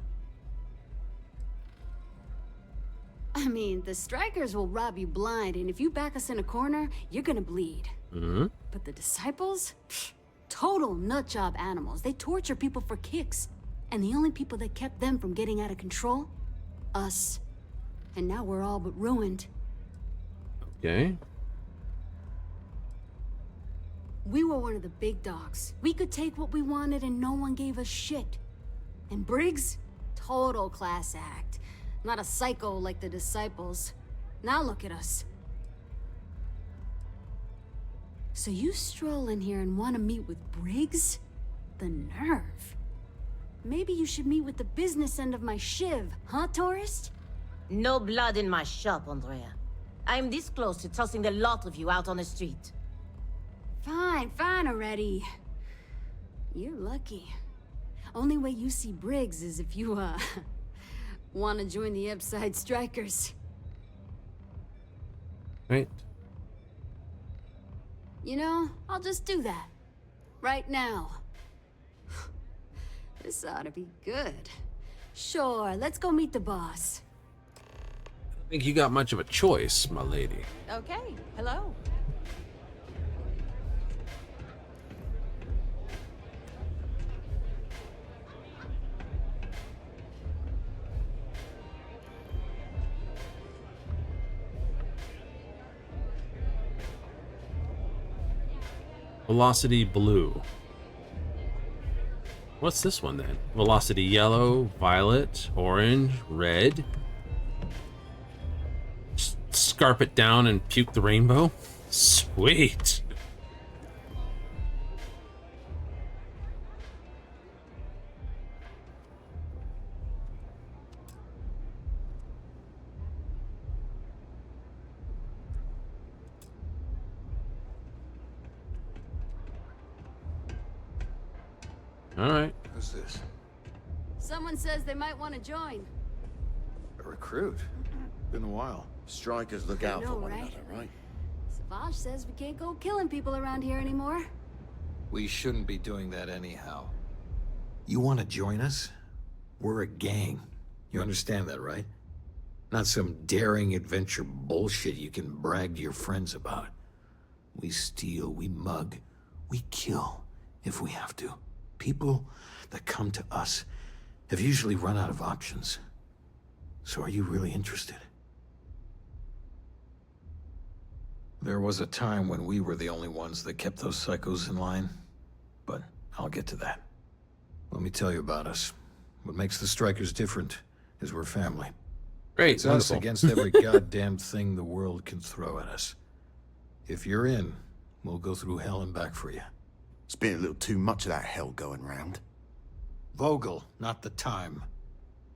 I mean, the strikers will rob you blind, and if you back us in a corner, you're gonna bleed. Mm-hmm. But the disciples? Pfft, total nutjob animals. They torture people for kicks. And the only people that kept them from getting out of control? Us. And now we're all but ruined. Okay. We were one of the big dogs. We could take what we wanted and no one gave us shit. And Briggs? Total class act. Not a psycho like the disciples. Now look at us. So you stroll in here and want to meet with Briggs? The nerve. Maybe you should meet with the business end of my shiv, huh, tourist? No blood in my shop, Andrea. I'm this close to tossing the lot of you out on the street. Fine, fine already. You're lucky. Only way you see Briggs is if you, want to join the Upside Strikers. Right. You know, I'll just do that. Right now. This ought to be good. Sure, let's go meet the boss. I don't think you got much of a choice, my lady. Okay, hello. Velocity blue. What's this one then? Velocity yellow, violet, orange, red. Scarp it down and puke the rainbow. Sweet. All right. Who's this? Someone says they might want to join. A recruit? Been a while. Strikers look I out know, for one right? another, right? Savage says we can't go killing people around here anymore. We shouldn't be doing that anyhow. You want to join us? We're a gang. You understand that, right? Not some daring adventure bullshit you can brag to your friends about. We steal, we mug, we kill if we have to. People that come to us have usually run out of options. So are you really interested? There was a time when we were the only ones that kept those psychos in line, but I'll get to that. Let me tell you about us. What makes the Strikers different is we're family. Great, It's wonderful. us against every goddamn thing the world can throw at us. If you're in, we'll go through hell and back for you. It's been a little too much of that hell going round. Vogel, not the time.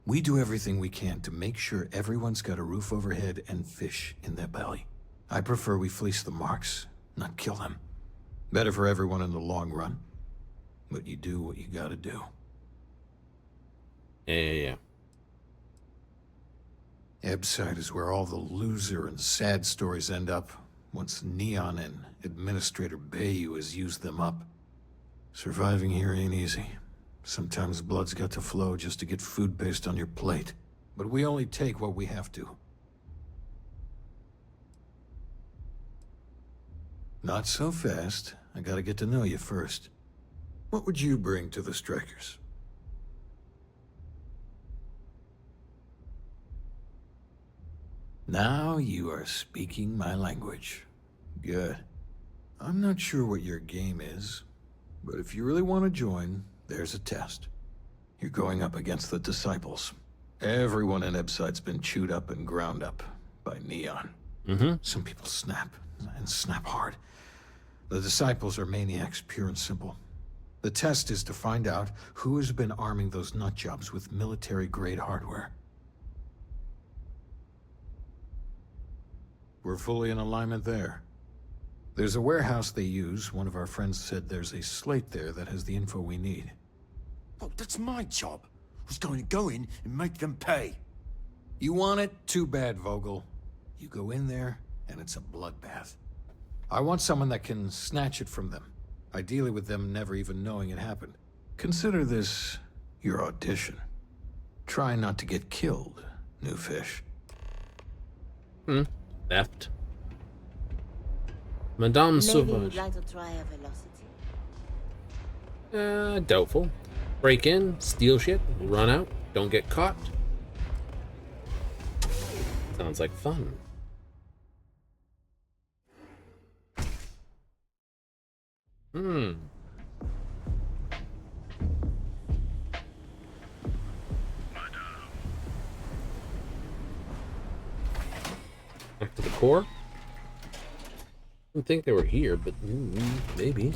We do everything we can to make sure everyone's got a roof overhead and fish in their belly. I prefer we fleece the marks, not kill them. Better for everyone in the long run. But you do what you gotta do. Yeah. Ebside is where all the loser and sad stories end up once Neon and Administrator Bayou has used them up. Surviving here ain't easy. Sometimes blood's got to flow just to get food based on your plate. But we only take what we have to. Not so fast. I gotta get to know you first. What would you bring to the Strikers? Now you are speaking my language. Good. I'm not sure what your game is, but if you really want to join, there's a test. You're going up against the Disciples. Everyone in Ebside's been chewed up and ground up by Neon. Some people snap, and snap hard. The Disciples are maniacs, pure and simple. The test is to find out who has been arming those nutjobs with military-grade hardware. We're fully in alignment there. There's a warehouse they use. One of our friends said there's a slate there that has the info we need. Oh, that's my job. I was going to go in and make them pay. You want it? Too bad, Vogel. You go in there, and it's a bloodbath. I want someone that can snatch it from them, ideally with them never even knowing it happened. Consider this your audition. Try not to get killed, new fish. Theft. Madame Maybe you'd Sauvage. like to try a velocity? Doubtful. Break in, steal shit, run out, don't get caught. Sounds like fun. Back to the core. Didn't think they were here, but maybe.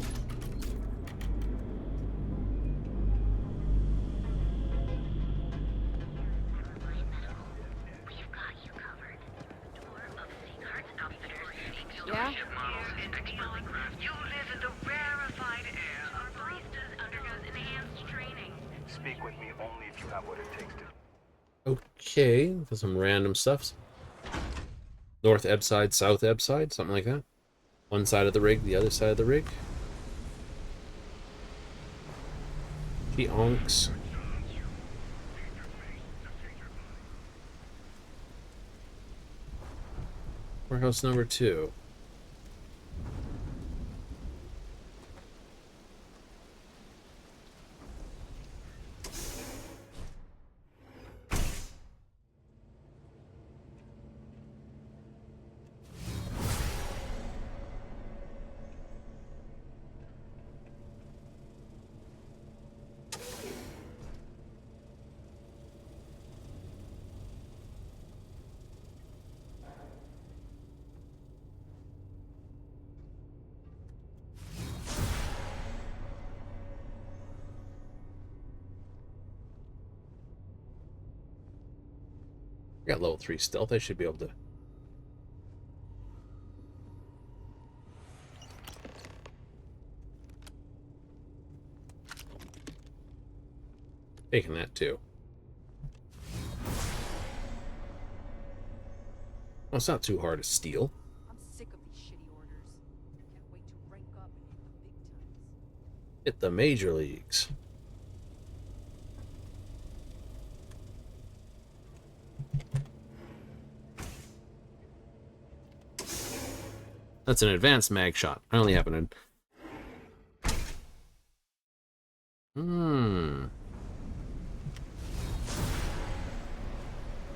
Yeah? You live in the rarefied air. Our baristas undergoes enhanced training. Speak with me only if you have what it takes to. Okay, for some random stuff. North ebb side, south ebb side, something like that. One side of the rig, the other side of the rig. She onks. Warehouse number 2. I got level 3 stealth. I should be able to. Taking that too. Well, it's not too hard to steal. I'm sick of these shitty orders. Can't wait to rank up and Hit the major leagues. That's an advanced mag shot. I only happen to...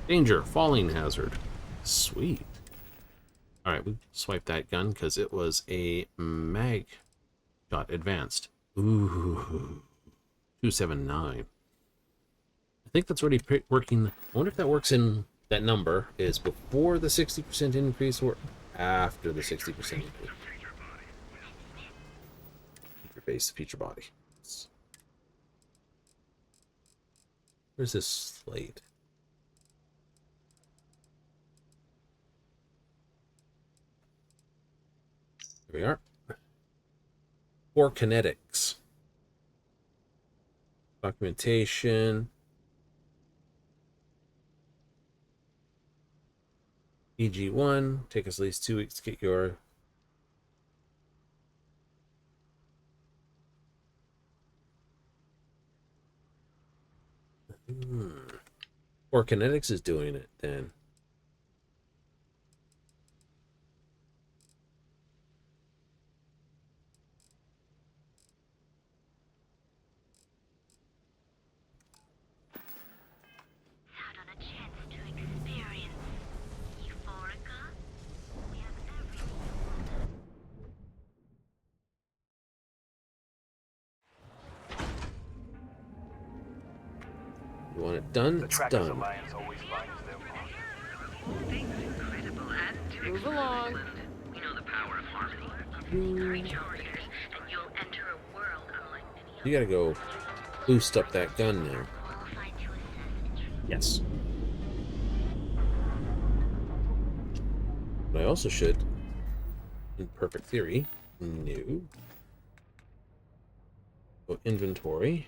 Danger, falling hazard. Sweet. Alright, we swiped that gun because it was a mag shot advanced. Ooh. 279. I think that's already working. I wonder if that works in... That number is before the 60% increase or after the 60% increase. Feature base, feature body. Where's this slate? There we are. For kinetics. Documentation. EG1. Take us at least 2 weeks to get your... Or kinetics is doing it then. You want it done? It's done. Move along. We know the power of harmony. Create your orders, and you'll enter a world unlike any other. You gotta go boost up that gun now. Yes. But I also should, in perfect theory, go inventory,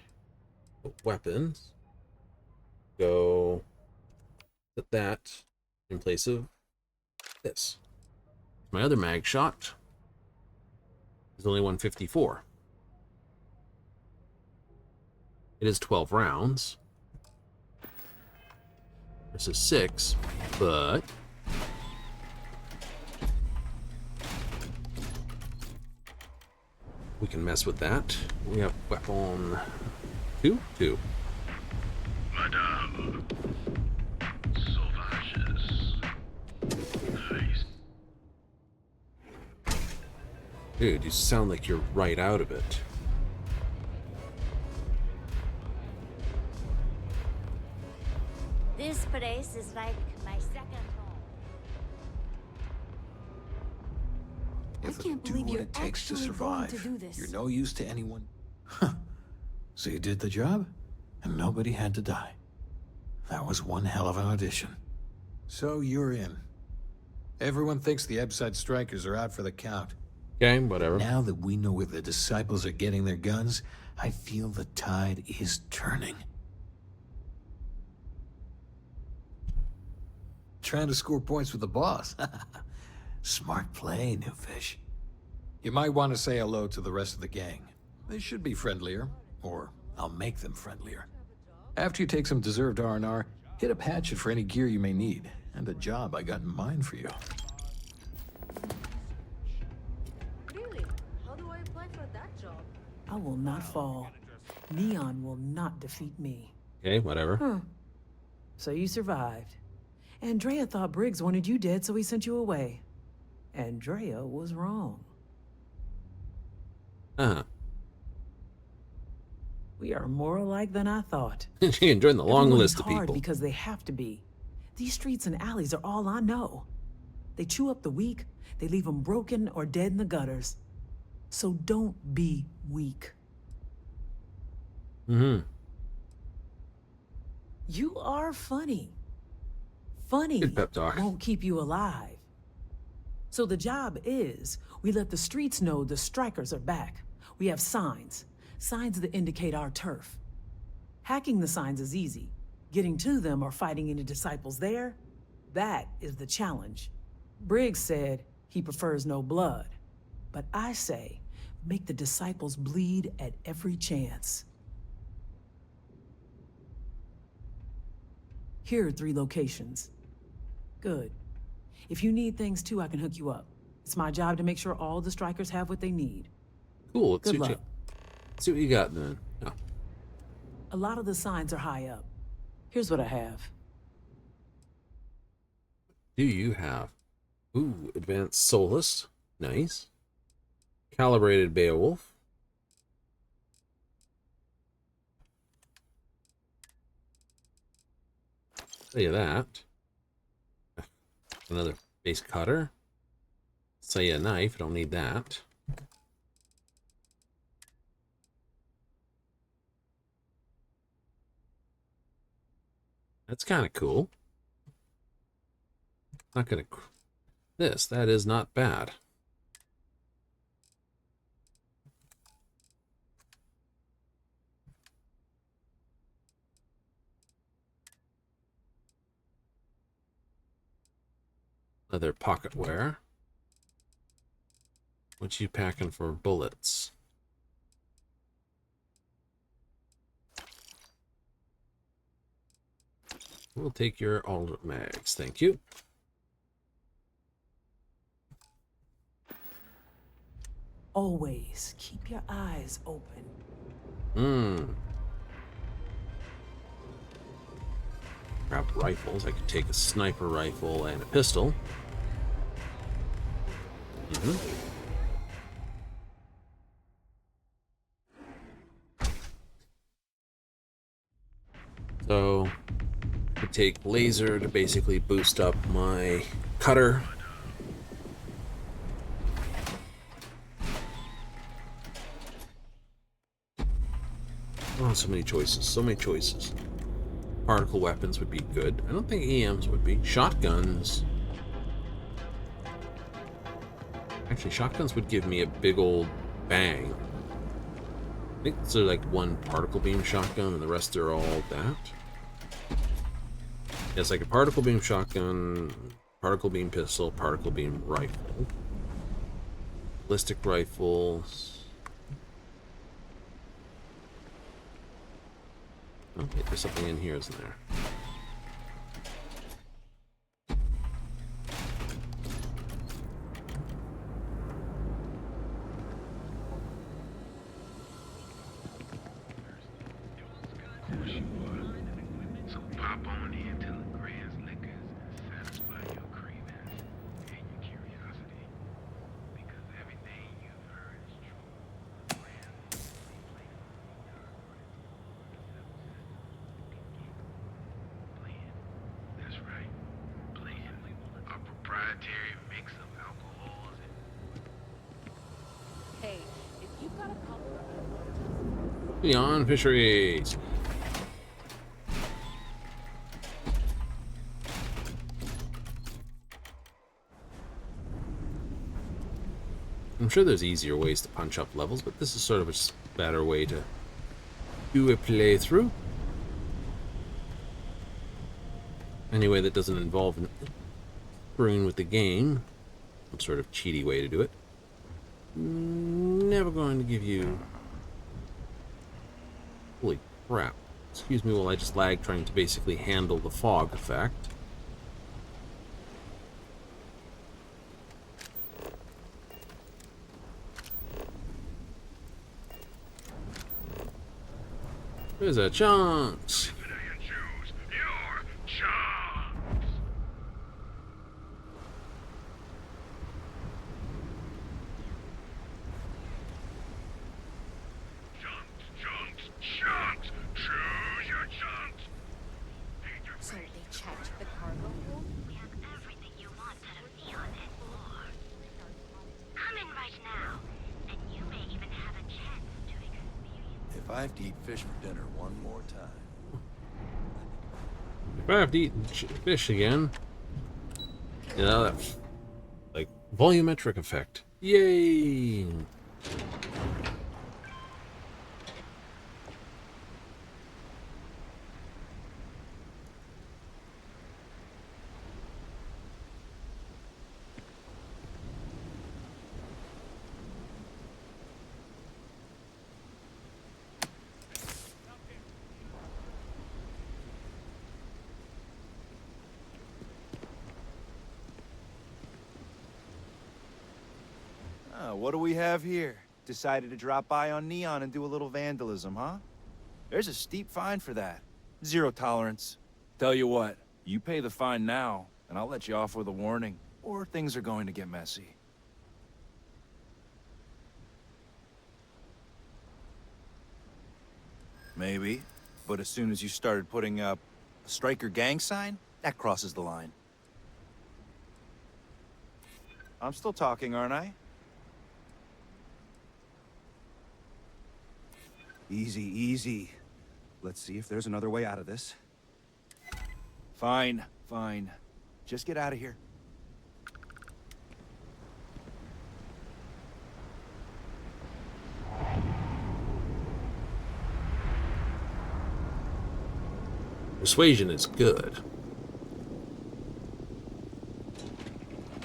go weapons, go put that in place of this. My other mag shot. There's only 154. It is 12 rounds. This is 6, but we can mess with that. We have weapon 2. Madame. Sauvages. Nice. Dude, you sound like you're right out of it. This place is like my second home. I can't believe what it takes to survive. You're no use to anyone. Huh. So you did the job, and nobody had to die. That was one hell of an audition. So you're in. Everyone thinks the Ebside Strikers are out for the count. Okay, whatever. Now that we know where the disciples are getting their guns, I feel the tide is turning. Trying to score points with the boss. Smart play, new fish. You might want to say hello to the rest of the gang. They should be friendlier, or I'll make them friendlier. After you take some deserved R&R, hit up Hatchet for any gear you may need, and a job I got in mind for you. Really? How do I apply for that job? I will not fall. Neon will not defeat me. Okay, whatever. Huh. So you survived. Andrea thought Briggs wanted you dead, so he sent you away. Andrea was wrong. Uh-huh. We are more alike than I thought. She enjoyed the long Everyone list is of hard people. because they have to be. These streets and alleys are all I know. They chew up the weak, they leave them broken or dead in the gutters. So don't be weak. Mm-hmm. You are funny. Funny Good pep talk. won't keep you alive. So the job is, we let the streets know the strikers are back. We have signs. Signs that indicate our turf. Hacking the signs is easy. Getting to them or fighting any disciples there, that is the challenge. Briggs said he prefers no blood. But I say, make the disciples bleed at every chance. Here are 3 locations. Good. If you need things too, I can hook you up. It's my job to make sure all the strikers have what they need. Cool. Let's Good luck. see what you got then. Oh. A lot of the signs are high up. Here's what I have. Do you have? Ooh, advanced Solus. Nice. Calibrated Beowulf. Tell you that. Another base cutter. Say a knife. Don't need that. That's kind of cool. Not gonna. That is not bad. Leather pocket wear. What you packing for bullets? We'll take your alternate mags, thank you. Always keep your eyes open. Grab rifles. I could take a sniper rifle and a pistol. So, I take laser to basically boost up my cutter. Oh, so many choices. So many choices. Particle weapons would be good. I don't think EMs would be. Shotguns. Actually, shotguns would give me a big old bang. I think it's like one particle beam shotgun and the rest are all that. It's like a particle beam shotgun, particle beam pistol, particle beam rifle. ballistic rifles. Okay, there's something in here, isn't there? So pop on in to LeGrand's Liquors and satisfy your cravings and your curiosity. Because everything you've heard is true. LeGrand's is a place Blend. That's right. Blend. Our proprietary mix of alcohols and Hey, if you've got a couple... Beyond Fisheries. I'm sure there's easier ways to punch up levels, but this is sort of a better way to do a playthrough. Any way that doesn't involve screwing with the game. Some sort of cheaty way to do it. Never going to give you... Holy crap. Excuse me while I just lag trying to basically handle the fog effect. There's a chance. So they checked the cargo hold? We have everything you want out of Neon and more. Come in right now, and you may even have a chance to experience. If I have to eat fish for dinner one more time. If I have to eat fish again, you know, that like volumetric effect. Yay! What do we have here? Decided to drop by on Neon and do a little vandalism, huh? There's a steep fine for that. Zero tolerance. Tell you what, you pay the fine now, and I'll let you off with a warning, or things are going to get messy. Maybe, but as soon as you started putting up a Striker gang sign, that crosses the line. I'm still talking, aren't I? Easy, easy. Let's see if there's another way out of this. Fine, fine. Just get out of here. Persuasion is good.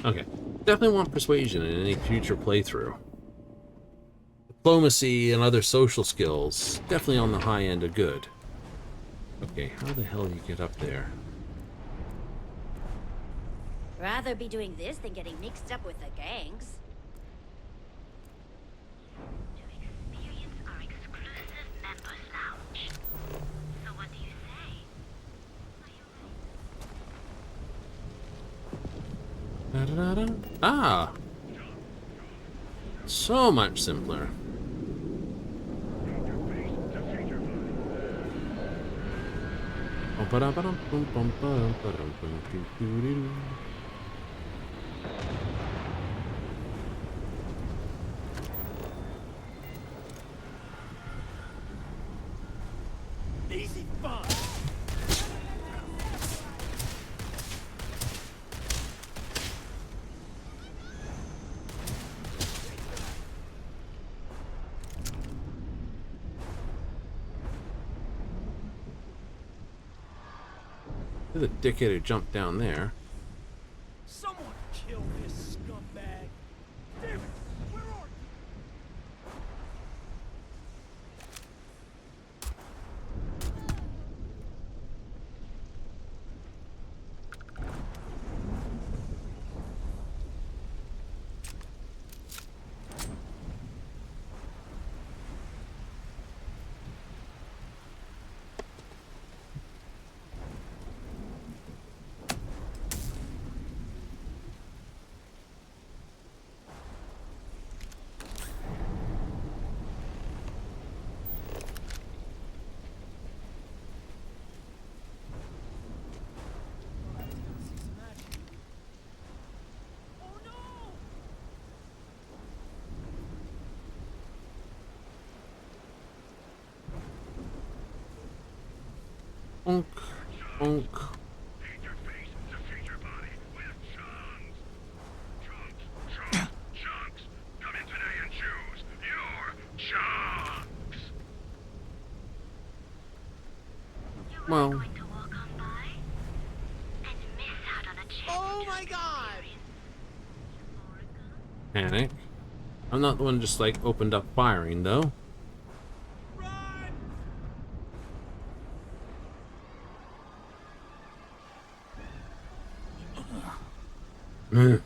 Okay. Definitely want persuasion in any future playthrough. Diplomacy and other social skills, definitely on the high end of good. Okay, how the hell do you get up there? Rather be doing this than getting mixed up with the gangs. To experience our exclusive members lounge. So what do you say? Da-da-da-da. Ah! So much simpler. Easy fun. There's a dickhead who jumped down there. Someone kill this scumbag. Damn it. Where are Onk, onk. Well, Oh my god! panic. I'm not the one just like opened up firing though. Run!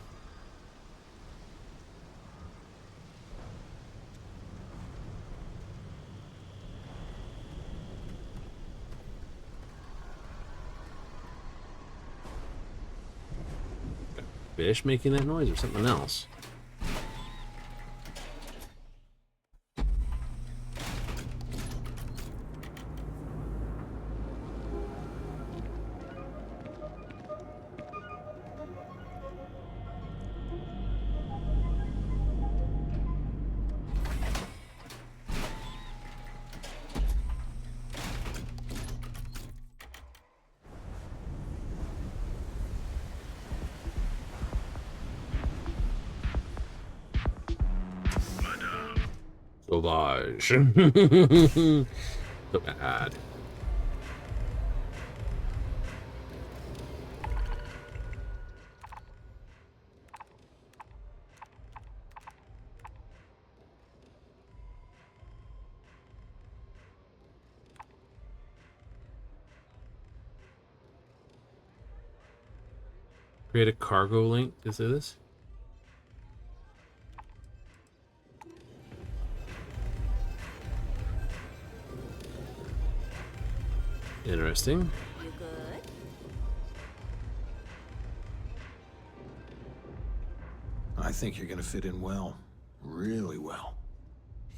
Fish making that noise or something else? Sauvage. So bad. Create a cargo link. Is it this? Interesting. You good? I think you're gonna fit in well. Really well.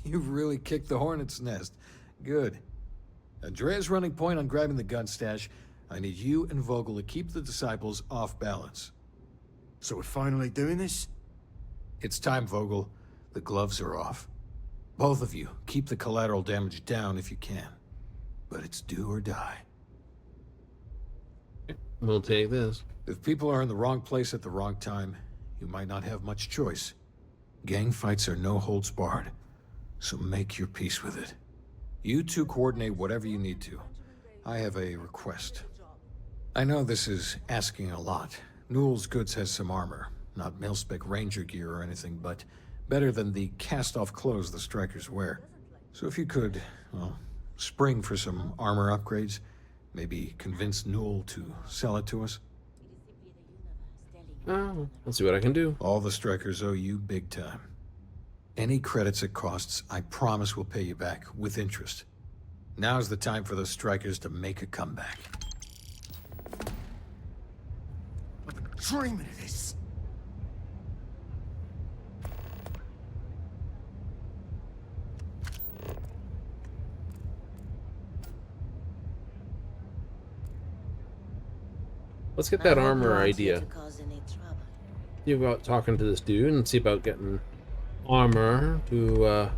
You've really kicked the hornet's nest. Good. Andrea's running point on grabbing the gun stash. I need you and Vogel to keep the disciples off balance. So we're finally doing this? It's time, Vogel. The gloves are off. Both of you, keep the collateral damage down if you can. But it's do or die. We'll take this. If people are in the wrong place at the wrong time, you might not have much choice. Gang fights are no holds barred, so make your peace with it. You two coordinate whatever you need to. I have a request. I know this is asking a lot. Newell's Goods has some armor. Not mil-spec ranger gear or anything, but better than the cast-off clothes the strikers wear. So if you could, well, spring for some armor upgrades, maybe convince Newell to sell it to us. Oh, I'll see what I can do. All the strikers owe you big time. Any credits it costs, I promise we'll pay you back, with interest. Now's the time for those strikers to make a comeback. I've been dreaming of this. Let's get that armor idea. See about talking to this dude and see about getting armor to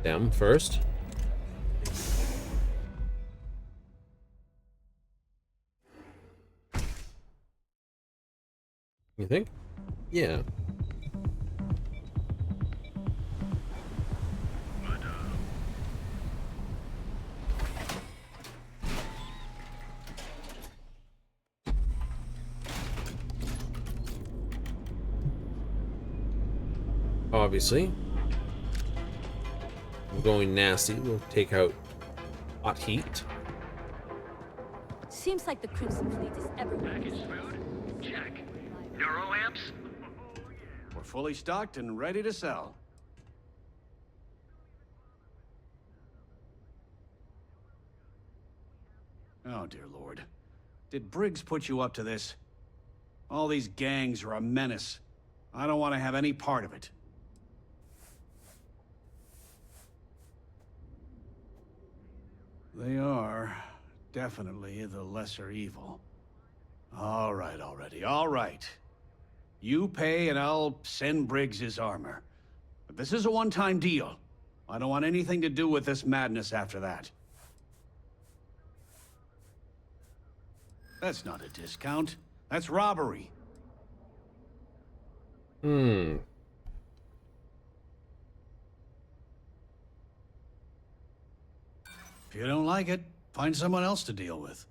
them first. You think? Yeah. Obviously. I'm going nasty. We'll take out hot heat. Seems like the Crimson Fleet is everywhere. Packaged food? Check. Neuro amps? We're fully stocked and ready to sell. Oh, dear Lord. Did Briggs put you up to this? All these gangs are a menace. I don't want to have any part of it. They are definitely the lesser evil. All right, already, all right. You pay and I'll send Briggs his armor. But this is a one-time deal. I don't want anything to do with this madness after that. That's not a discount. That's robbery. Hmm. If you don't like it, find someone else to deal with.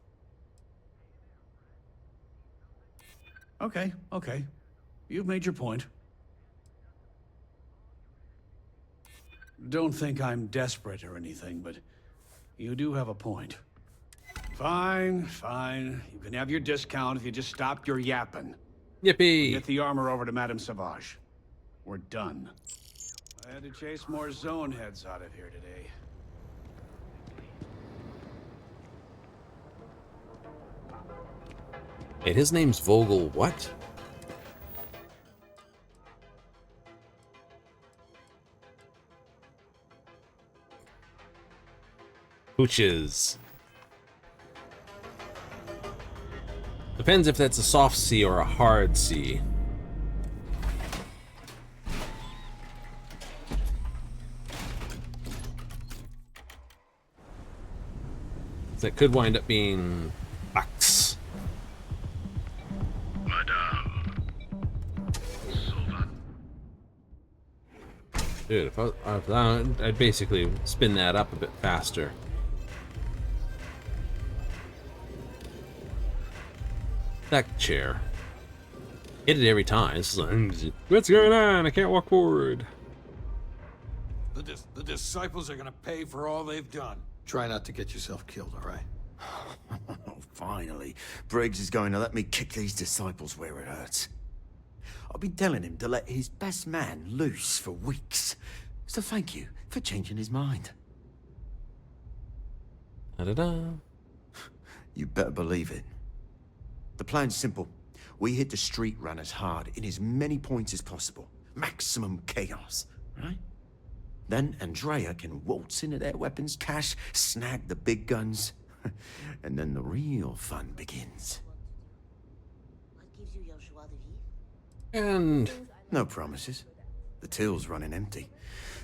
Okay, okay. You've made your point. Don't think I'm desperate or anything, but you do have a point. Fine, fine. You can have your discount if you just stop your yapping. Yippee! Get the armor over to Madame Sauvage. We're done. I had to chase more zone heads out of here today. And his name's Vogel what? Pooches. Depends if that's a soft C or a hard C. That could wind up being Ox. Dude, if I'd basically spin that up a bit faster. That chair. Hit it every time. It's like, what's going on? I can't walk forward. The disciples are gonna pay for all they've done. Try not to get yourself killed, all right? Oh, finally. Briggs is going to let me kick these disciples where it hurts. I've been telling him to let his best man loose for weeks. So thank you for changing his mind. Da-da-da. You better believe it. The plan's simple. We hit the street runners hard in as many points as possible. Maximum chaos, right? Then Andrea can waltz into their weapons cache, snag the big guns, and then the real fun begins. And no promises. The till's running empty.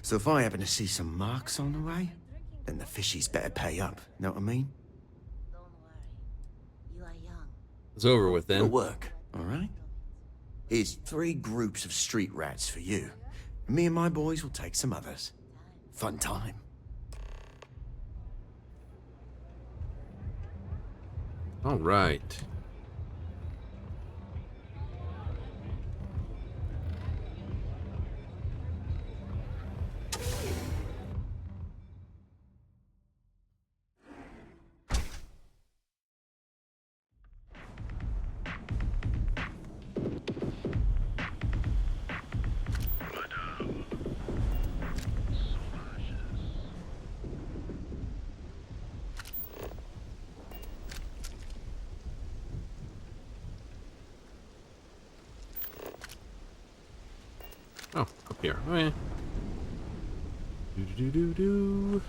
So if I happen to see some marks on the way, then the fishies better pay up. Know what I mean? It's over with then. It'll work, all right? Here's 3 groups of street rats for you. Me and my boys will take some others. Fun time. All right. Oh, up here. Oh, yeah. Do-do-do-do-do.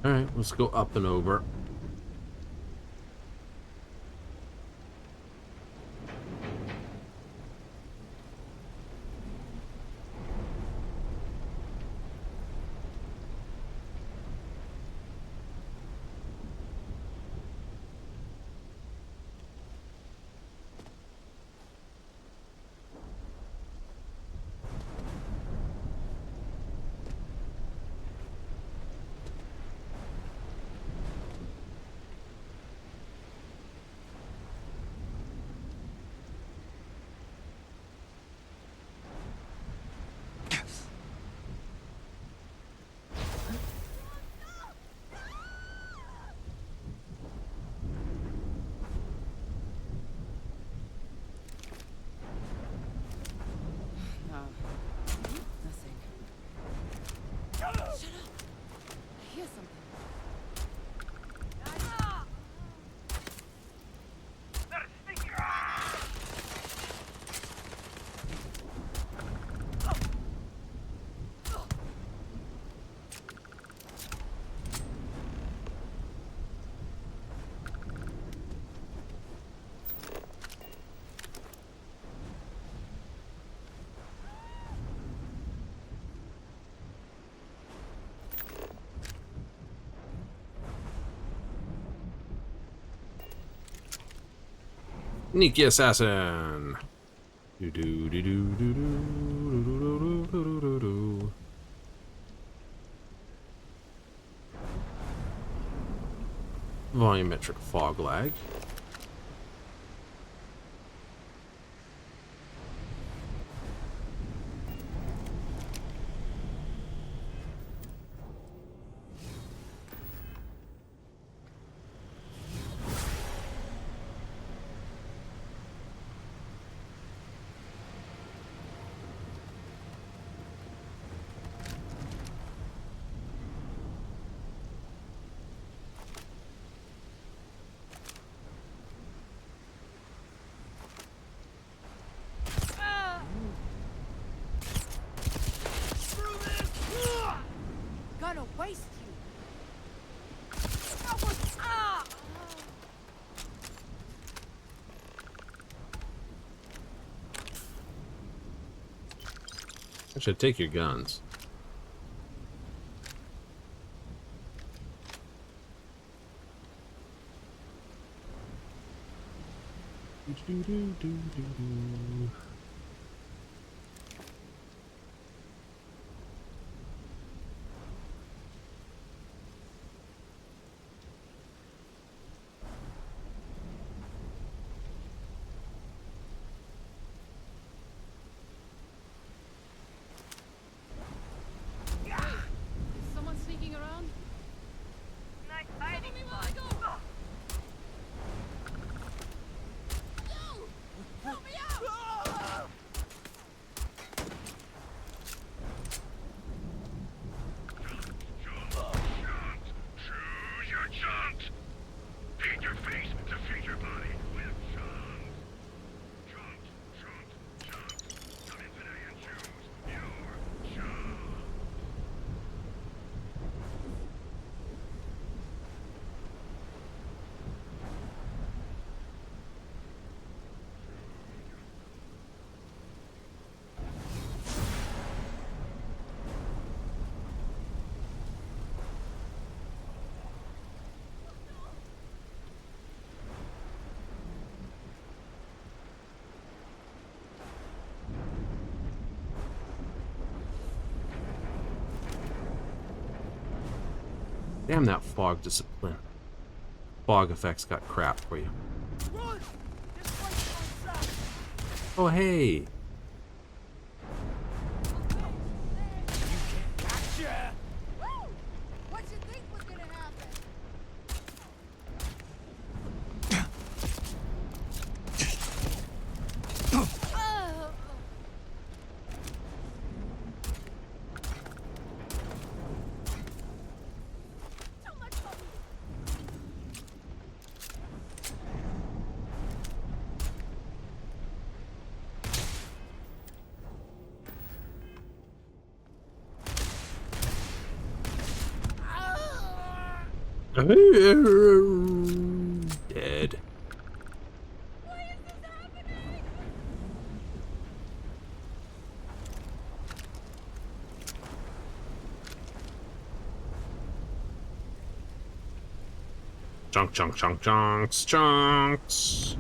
Alright, let's go up and over. No. Nothing. Shut up! I hear something. Sneaky assassin. Do do do do do do do do do do. Volumetric fog lag. Gonna waste you. That was I should take your guns. Do, do, do, do, do. Is someone sneaking around? Nice hiding spot. Help me out! Choose your chunks. Feed your face to feed your body with chunks. Chunks, chunks, chunks. Come in today and choose your chunks. Damn that fog discipline. Fog effects got crap for you. Run! This place goes south. Oh hey. Gotcha! Woo! What you think was gonna happen? Oh. Too much for me. Dead. Chunk, chunk, chunk, chunks, chunks.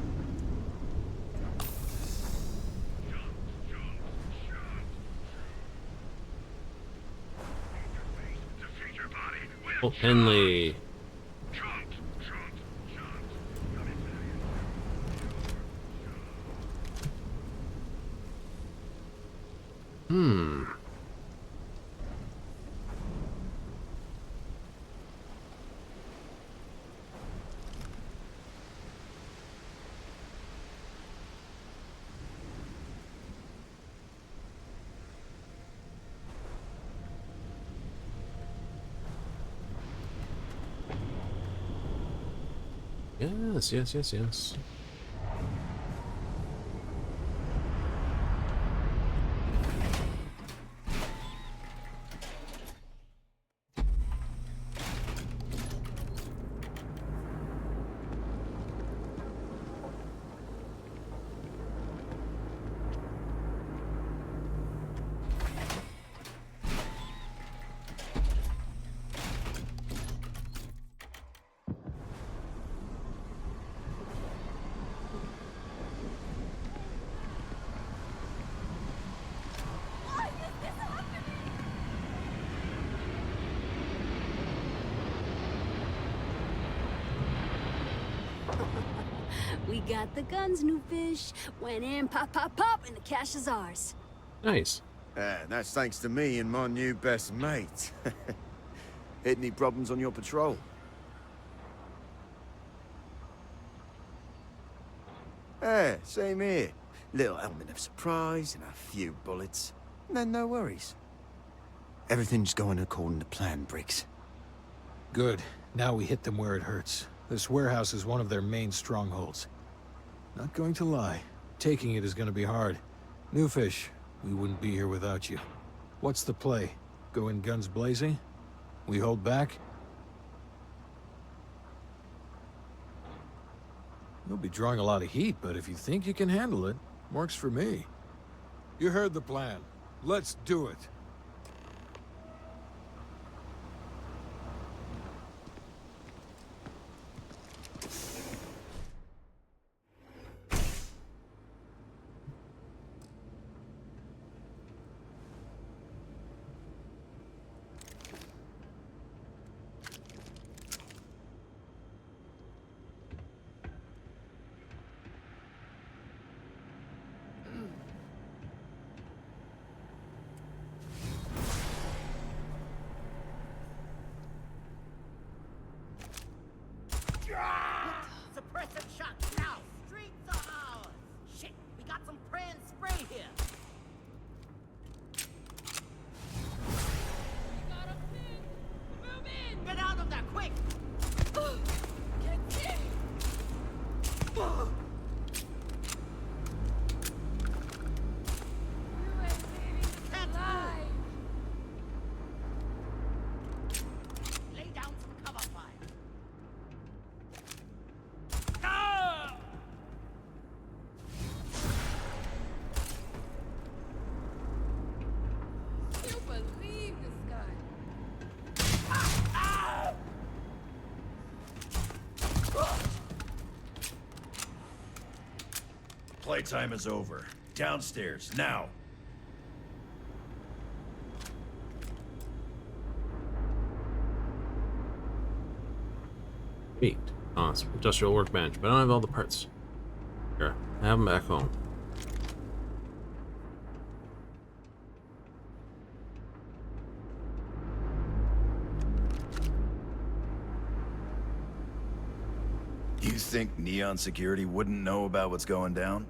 Oh, Henley. Hmm. Yes, yes, yes, yes. We got the guns, new fish. Went in, pop, pop, pop, and the cash is ours. Nice. That's thanks to me and my new best mate. Hit any problems on your patrol? Same here. Little element of surprise and a few bullets. And then no worries. Everything's going according to plan, Briggs. Good. Now we hit them where it hurts. This warehouse is one of their main strongholds. Not going to lie, taking it is going to be hard. New fish, we wouldn't be here without you. What's the play? Go in guns blazing? We hold back? You'll be drawing a lot of heat, but if you think you can handle it, works for me. You heard the plan. Let's do it. Suppressive shots now! Streets are ours! Shit, we got some praying spray here! We got him pinned. Move in. Get out of there, quick! Get in. You ain't leaving this alive. Lay down some cover fire! You believe this guy. Playtime is over. Downstairs, now. Neat. Awesome. Industrial workbench, but I don't have all the parts. Here, I have them back home. You think Neon Security wouldn't know about what's going down?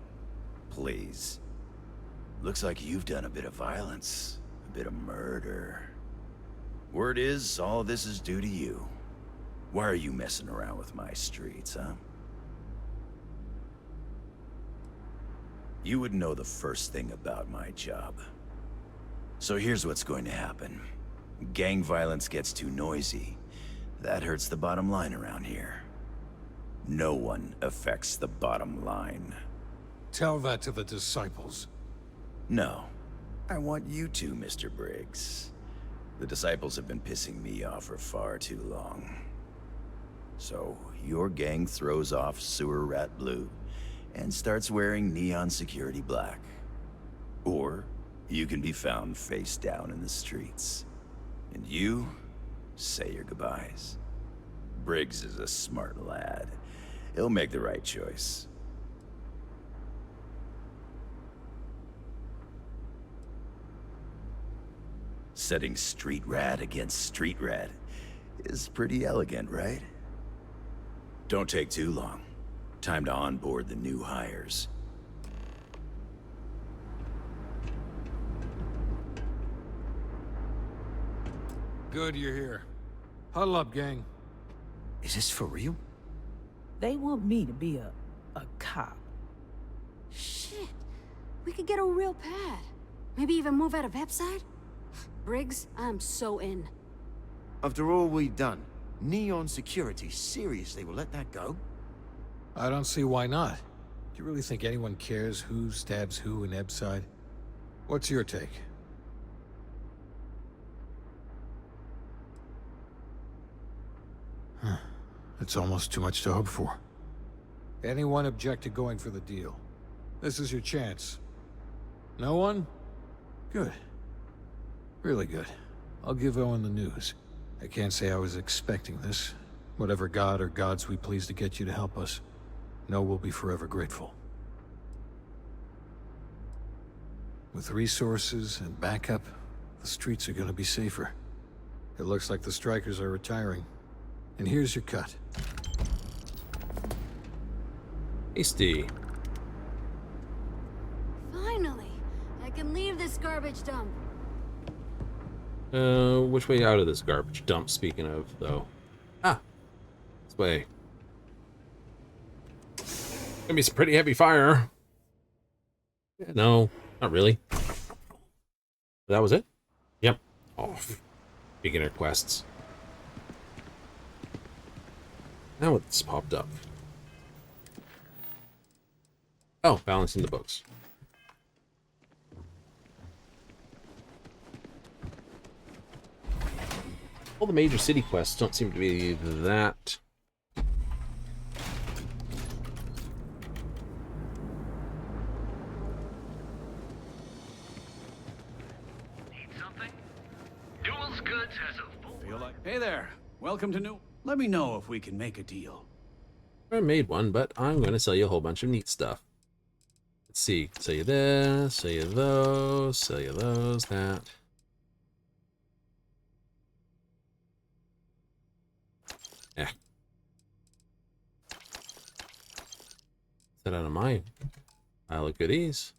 Please. Looks like you've done a bit of violence, a bit of murder. Word is, all of this is due to you. Why are you messing around with my streets, huh? You would know the first thing about my job. So here's what's going to happen. Gang violence gets too noisy. That hurts the bottom line around here. No one affects the bottom line. Tell that to the disciples. No. I want you to, Mr. Briggs. The disciples have been pissing me off for far too long. So, your gang throws off sewer rat blue and starts wearing neon security black. Or, you can be found face down in the streets. And you say your goodbyes. Briggs is a smart lad. He'll make the right choice. Setting street rat against street rat is pretty elegant, right? Don't take too long. Time to onboard the new hires. Good you're here. Huddle up, gang. Is this for real? They want me to be a cop. Shit. We could get a real pad. Maybe even move out of Epside? Briggs, I'm so in. After all we've done, Neon Security seriously will let that go? I don't see why not. Do you really think anyone cares who stabs who in Ebside? What's your take? It's almost too much to hope for. Anyone object to going for the deal? This is your chance. No one? Good. Really good. I'll give Owen the news. I can't say I was expecting this. Whatever god or gods we please to get you to help us, know we'll be forever grateful. With resources and backup, the streets are gonna be safer. It looks like the strikers are retiring. And here's your cut. Tasty. Finally, I can leave this garbage dump. Which way out of this garbage dump, speaking of, though? Ah, this way. Gonna be some pretty heavy fire. Yeah, no, not really. That was it? Yep. Oh, beginner quests. Now it's popped up. Oh, balancing the books. All the major city quests don't seem to be that... Need something? Duels Goods has a full... Feel like... Hey there. Welcome to New... Let me know if we can make a deal. I made one, but I'm going to sell you a whole bunch of neat stuff. Let's see. Sell you this, sell you those, that. Yeah. Set out of my pile of goodies.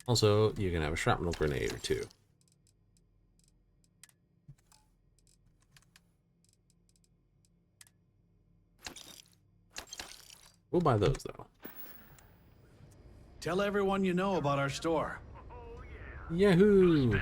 Also, you can have a shrapnel grenade or two. We'll buy those, though. Tell everyone you know about our store. Yahoo!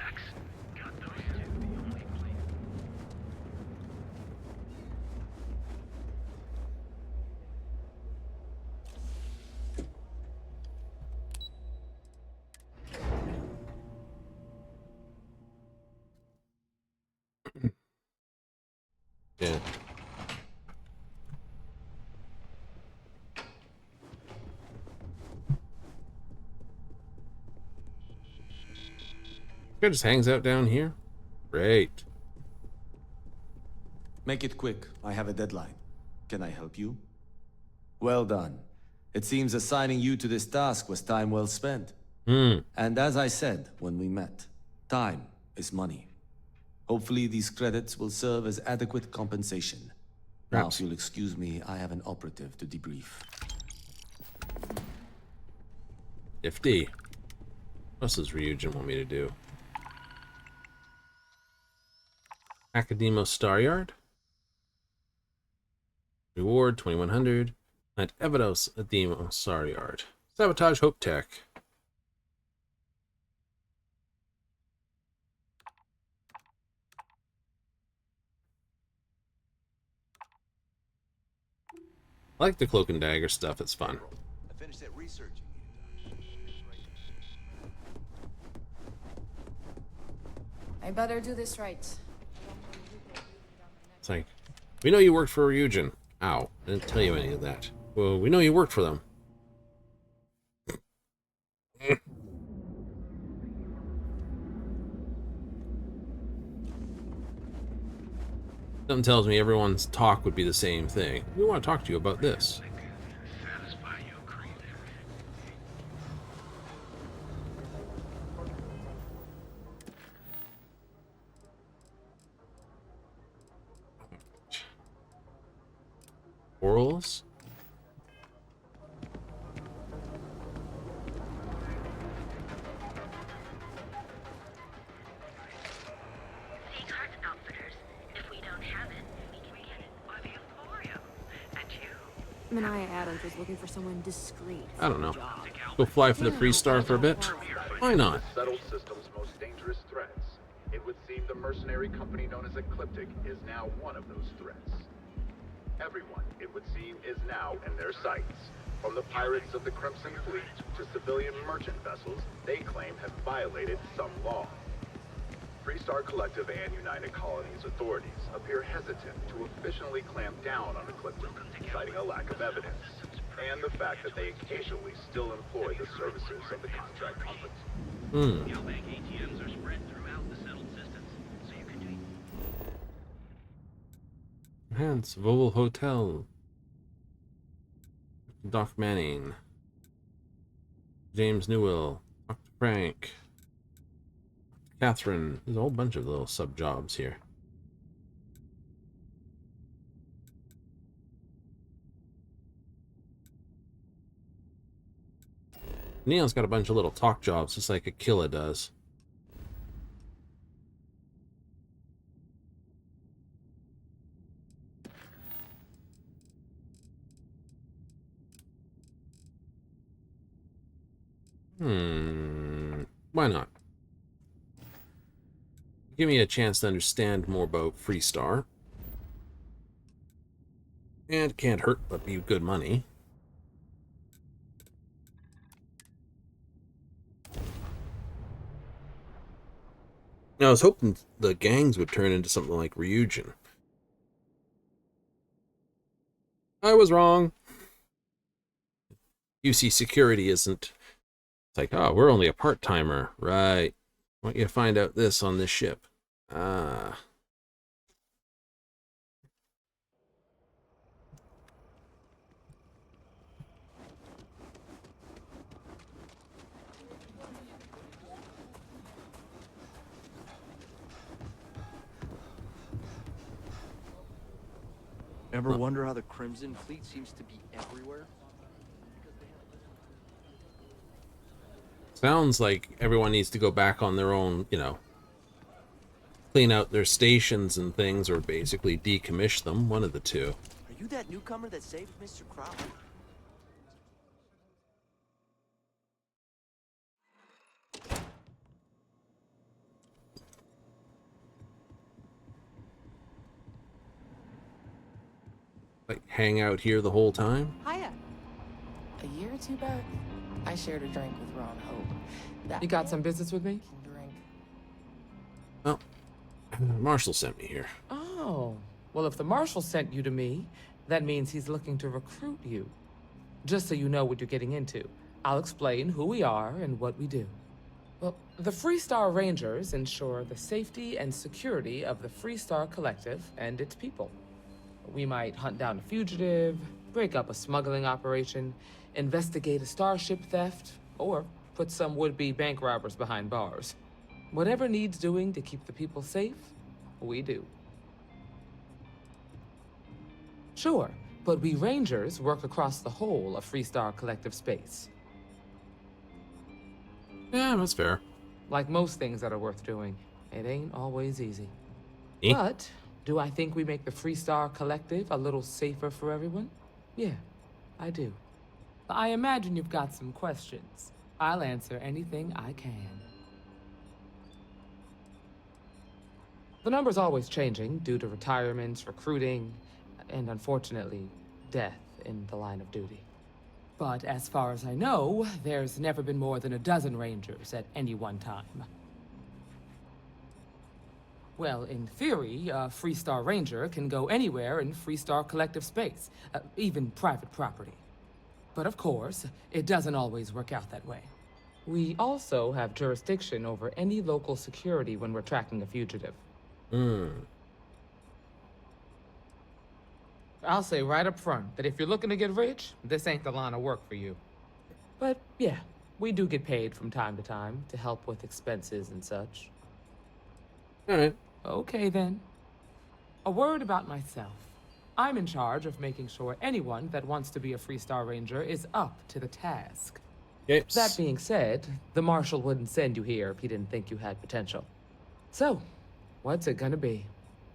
Yeah. It just hangs out down here. Great. Make it quick. I have a deadline. Can I help you? Well done. It seems assigning you to this task was time well spent. And as I said when we met, time is money. Hopefully these credits will serve as adequate compensation. Now, if you'll excuse me, I have an operative to debrief. Nifty. What else does Ryujin want me to do? Academo Star Yard. Reward 2100. And Evados Ademo Star Yard. Sabotage Hope Tech. I like the cloak and dagger stuff. It's fun. I finished that research. I better do this right. It's like, we know you worked for Ryujin. Ow, I didn't tell you any of that. Well, we know you worked for them. Something tells me everyone's talk would be the same thing. We want to talk to you about this. Orals? Manaya Adams was looking for someone discreet. I don't know. Go fly for the Freestar for a bit? Why not? Settled system's most dangerous threats. It would seem the mercenary company known as Ecliptic is now one of those threats. Everyone, it would seem, is now in their sights. From the pirates of the Crimson Fleet to civilian merchant vessels they claim have violated some law. Freestar Collective and United Colonies authorities appear hesitant to officially clamp down on Ecliptic, citing a lack of evidence, and the fact that they occasionally still employ the services of the contract company. Galbank ATMs are spread throughout the settled systems, so you can do Hence, Vogel Hotel. Doc Manning. James Newell. Dr. Frank. Catherine. There's a whole bunch of little sub jobs here. Neon's got a bunch of little talk jobs, just like Aquila does. Why not? Give me a chance to understand more about Freestar. And can't hurt but be good money. Now, I was hoping the gangs would turn into something like Ryujin. I was wrong. UC security isn't. It's like, oh, we're only a part-timer. Right. I want you to find out this on this ship. Ah. Ever wonder how the Crimson Fleet seems to be everywhere? Sounds like everyone needs to go back on their own, you know, clean out their stations and things, or basically decommission them, one of the two. Are you that newcomer that saved Mr. Crowley? Like, hang out here the whole time? Hiya. A year or two back, I shared a drink with Ron Hope. You got some business with me? Well, Marshall sent me here. Oh, well, if the Marshal sent you to me, that means he's looking to recruit you. Just so you know what you're getting into, I'll explain who we are and what we do. Well, the Freestar Rangers ensure the safety and security of the Freestar Collective and its people. We might hunt down a fugitive, break up a smuggling operation, investigate a starship theft, or put some would-be bank robbers behind bars. Whatever needs doing to keep the people safe, we do. Sure, but we Rangers work across the whole of Freestar Collective space. Yeah, that's fair. Like most things that are worth doing, it ain't always easy. Eh? But do I think we make the Freestar Collective a little safer for everyone? Yeah, I do. I imagine you've got some questions. I'll answer anything I can. The number's always changing due to retirements, recruiting, and unfortunately, death in the line of duty. But as far as I know, there's never been more than a dozen Rangers at any one time. Well, in theory, a Freestar Ranger can go anywhere in Freestar collective space, even private property. But of course, it doesn't always work out that way. We also have jurisdiction over any local security when we're tracking a fugitive. I'll say right up front that if you're looking to get rich, this ain't the line of work for you. But yeah, we do get paid from time to time to help with expenses and such. Alright. Okay then. A word about myself. I'm in charge of making sure anyone that wants to be a Freestar Ranger is up to the task. Yep. That being said, the Marshal wouldn't send you here if he didn't think you had potential. So, what's it gonna be?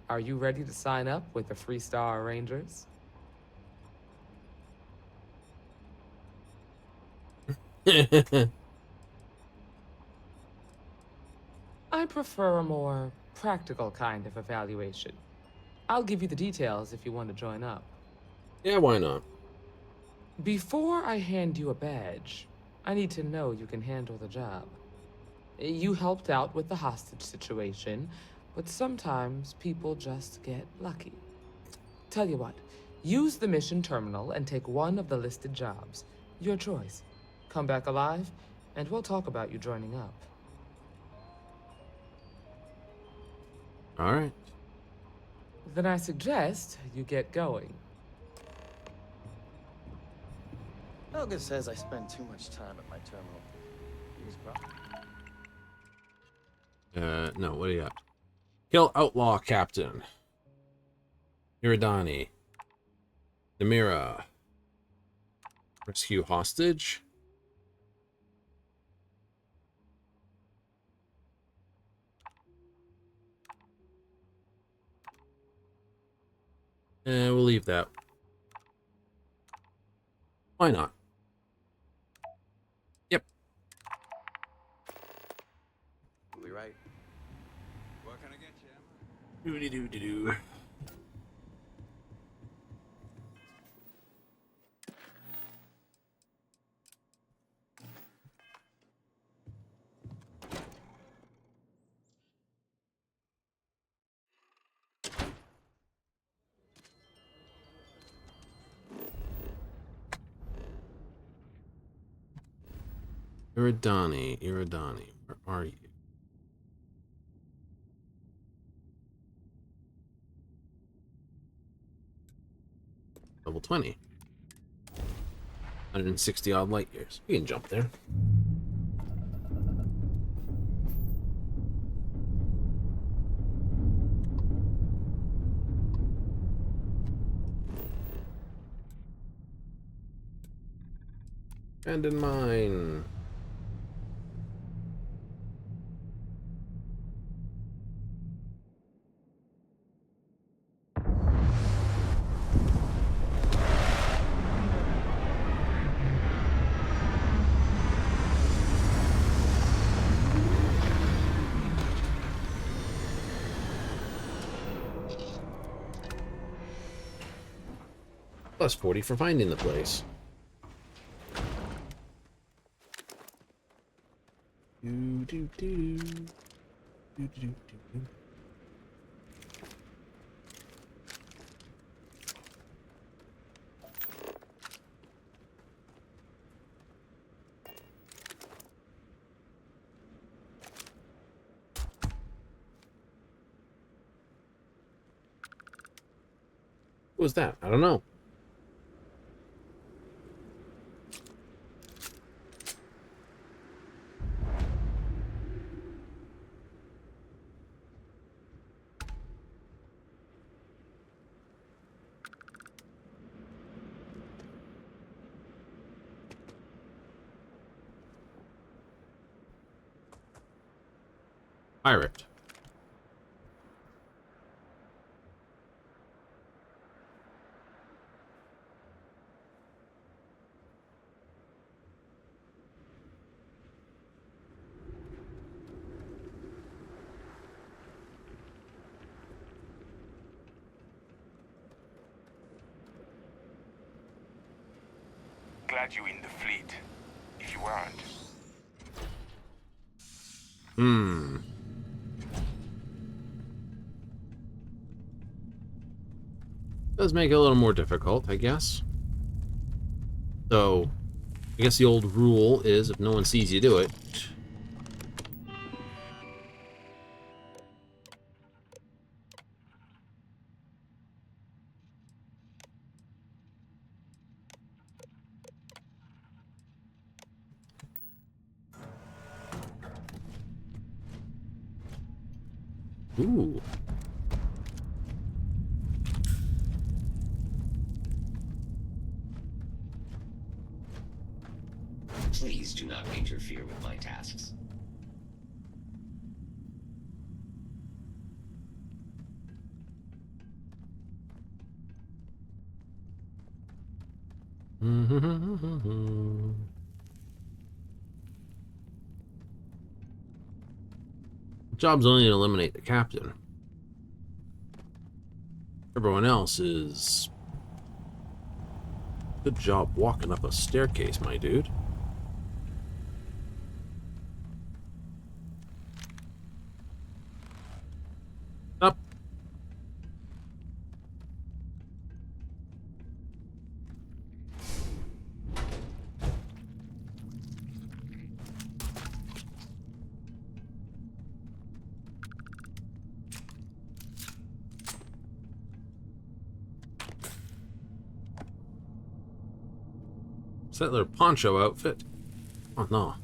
Are you ready to sign up with the Freestar Rangers? I prefer a more practical kind of evaluation. I'll give you the details if you want to join up. Yeah, why not? Before I hand you a badge, I need to know you can handle the job. You helped out with the hostage situation, but sometimes people just get lucky. Tell you what, use the mission terminal and take one of the listed jobs. Your choice. Come back alive, and we'll talk about you joining up. Alright. Then I suggest you get going. Helga says I spend too much time at my terminal. He's probably... No, what do you got? Kill Outlaw Captain. Iridani. Namira. Rescue Hostage. We'll leave that. Why not? Yep. You'll be right. What can I get you, Emma? Doo-dee-doo-dee-doo. Iridani, where are you? Level 20. 160 odd light years. We can jump there. Abandoned mine. Plus 40 for finding the place. What was that? I don't know. Pirate. glad you in the fleet, if you weren't. Does make it a little more difficult, I guess. So, I guess the old rule is if no one sees you do it. Ooh. Please do not interfere with my tasks. Job's only to eliminate the captain. Everyone else is... Good job walking up a staircase, my dude. Up. Is that their poncho outfit? Oh no.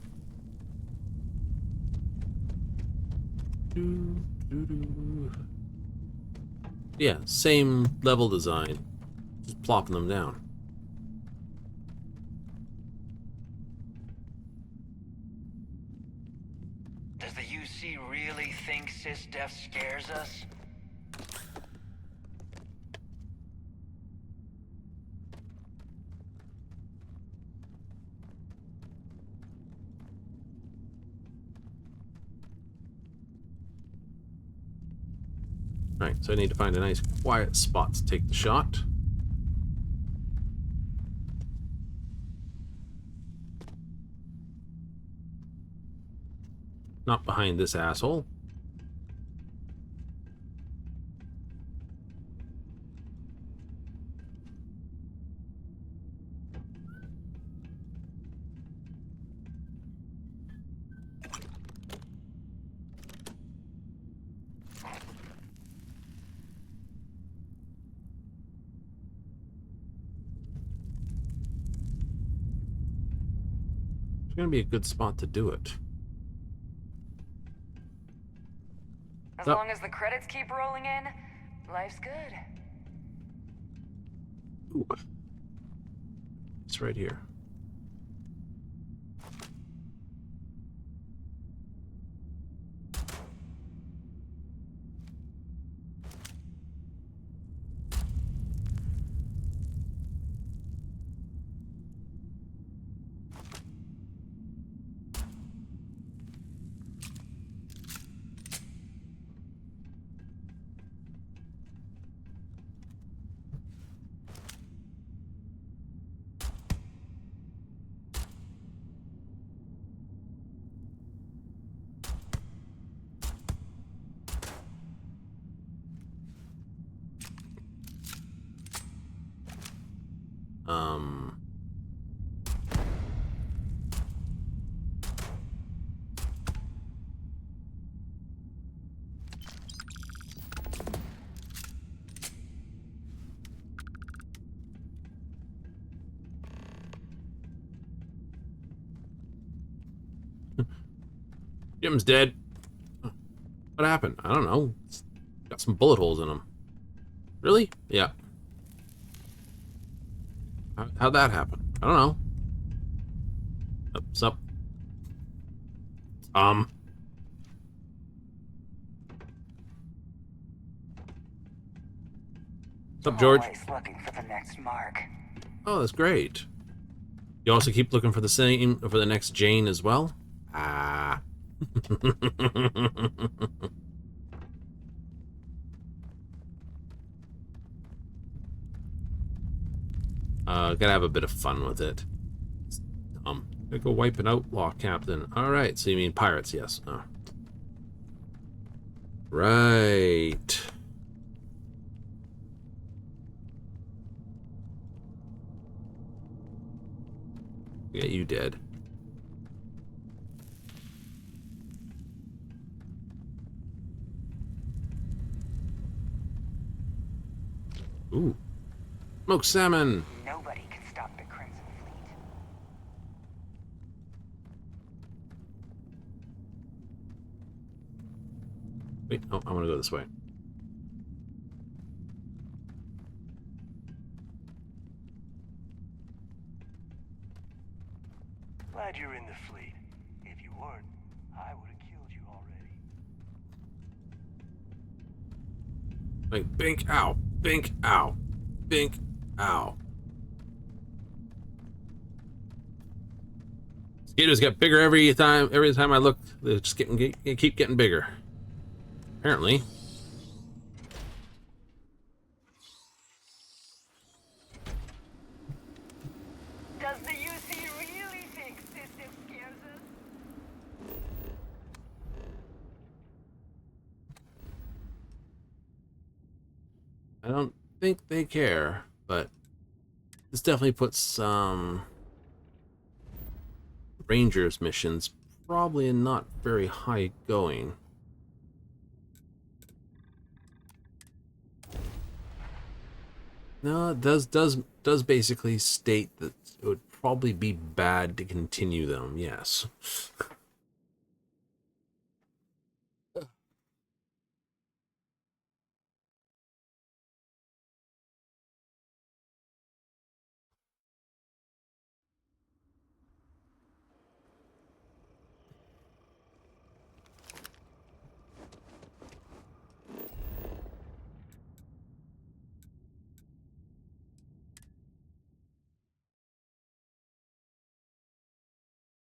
Yeah, same level design. Just plopping them down. Does the UC really think sysdef scares us? Alright, so I need to find a nice quiet spot to take the shot. Not behind this asshole. It's gonna be a good spot to do it. As long as the credits keep rolling in, life's good. Ooh. It's right here. Jim's dead. What happened? I don't know. It's got some bullet holes in him. Really? Yeah. How'd that happen? I don't know. What's up? What's up, George? Always looking for the next mark. Oh, that's great. You also keep looking for the same for the next Jane as well? Ah. Gotta have a bit of fun with it. Gotta go wipe an outlaw captain. Alright, so you mean pirates, yes. Oh. Right. Yeah, you did. Ooh. Smoked salmon! Nobody can stop the Crimson Fleet. Wait, oh, I want to go this way. Glad you're in the fleet. If you weren't, I would have killed you already. Like, bink, ow, bink, ow, bink, ow. Mosquitoes get bigger every time I look. They're just keep getting bigger. Apparently. Does the UC really think system scares us? I don't think they care, but this definitely puts some Rangers missions probably in not very high going. No, it does basically state that it would probably be bad to continue them, yes.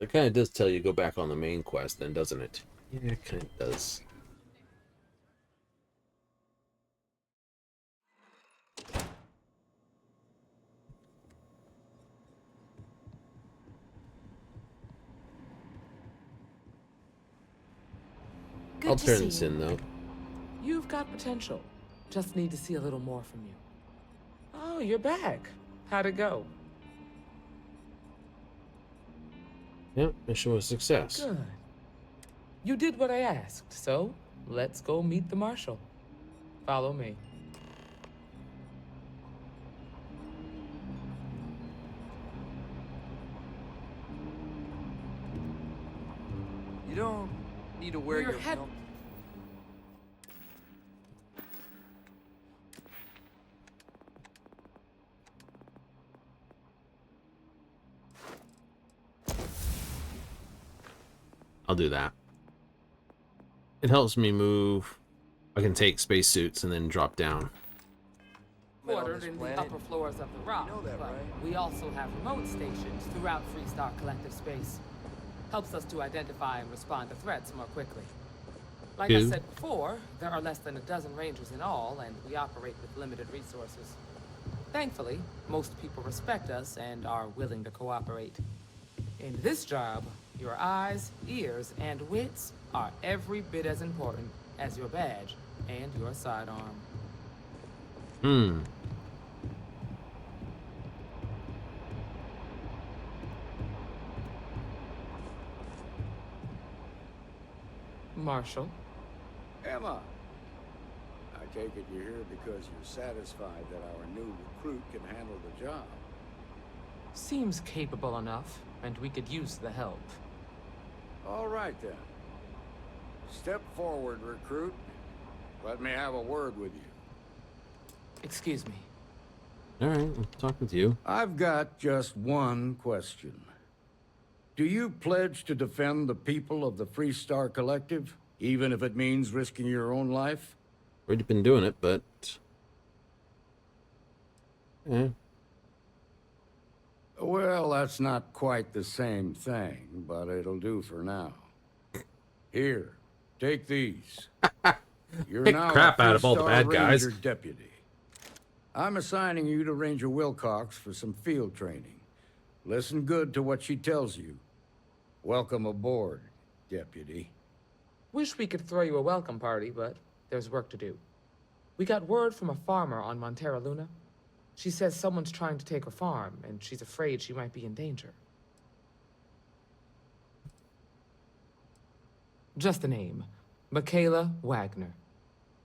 It kind of does tell you to go back on the main quest then, doesn't it? Yeah, it kind of does. Good I'll to turn see this you. in, though. You've got potential. Just need to see a little more from you. Oh, you're back. How'd it go? Yep, mission was a success. Good. You did what I asked, so let's go meet the Marshal. Follow me. You don't need to wear your helmet. I'll do that. It helps me move. I can take spacesuits and then drop down. Quartered in the upper floors of the rock, but we also have remote stations throughout Freestar Collective space. Helps us to identify and respond to threats more quickly. Like I said before, there are less than a dozen rangers in all, and we operate with limited resources. Thankfully, most people respect us and are willing to cooperate. In this job, your eyes, ears, and wits are every bit as important as your badge and your sidearm. Marshal? Emma, I take it you're here because you're satisfied that our new recruit can handle the job. Seems capable enough, and we could use the help. All right, then. Step forward, recruit. Let me have a word with you. Excuse me. All right, I'll talk with you. I've got just one question. Do you pledge to defend the people of the Freestar Collective, even if it means risking your own life? Already been doing it, but... yeah. Well, that's not quite the same thing, but it'll do for now. Here, take these. You're Pick now crap a out of all the Freestar bad guys. Ranger deputy. I'm assigning you to Ranger Wilcox for some field training. Listen good to what she tells you. Welcome aboard, Deputy. Wish we could throw you a welcome party, but there's work to do. We got word from a farmer on Montera Luna. She says someone's trying to take her farm, and she's afraid she might be in danger. Just the name. Michaela Wagner.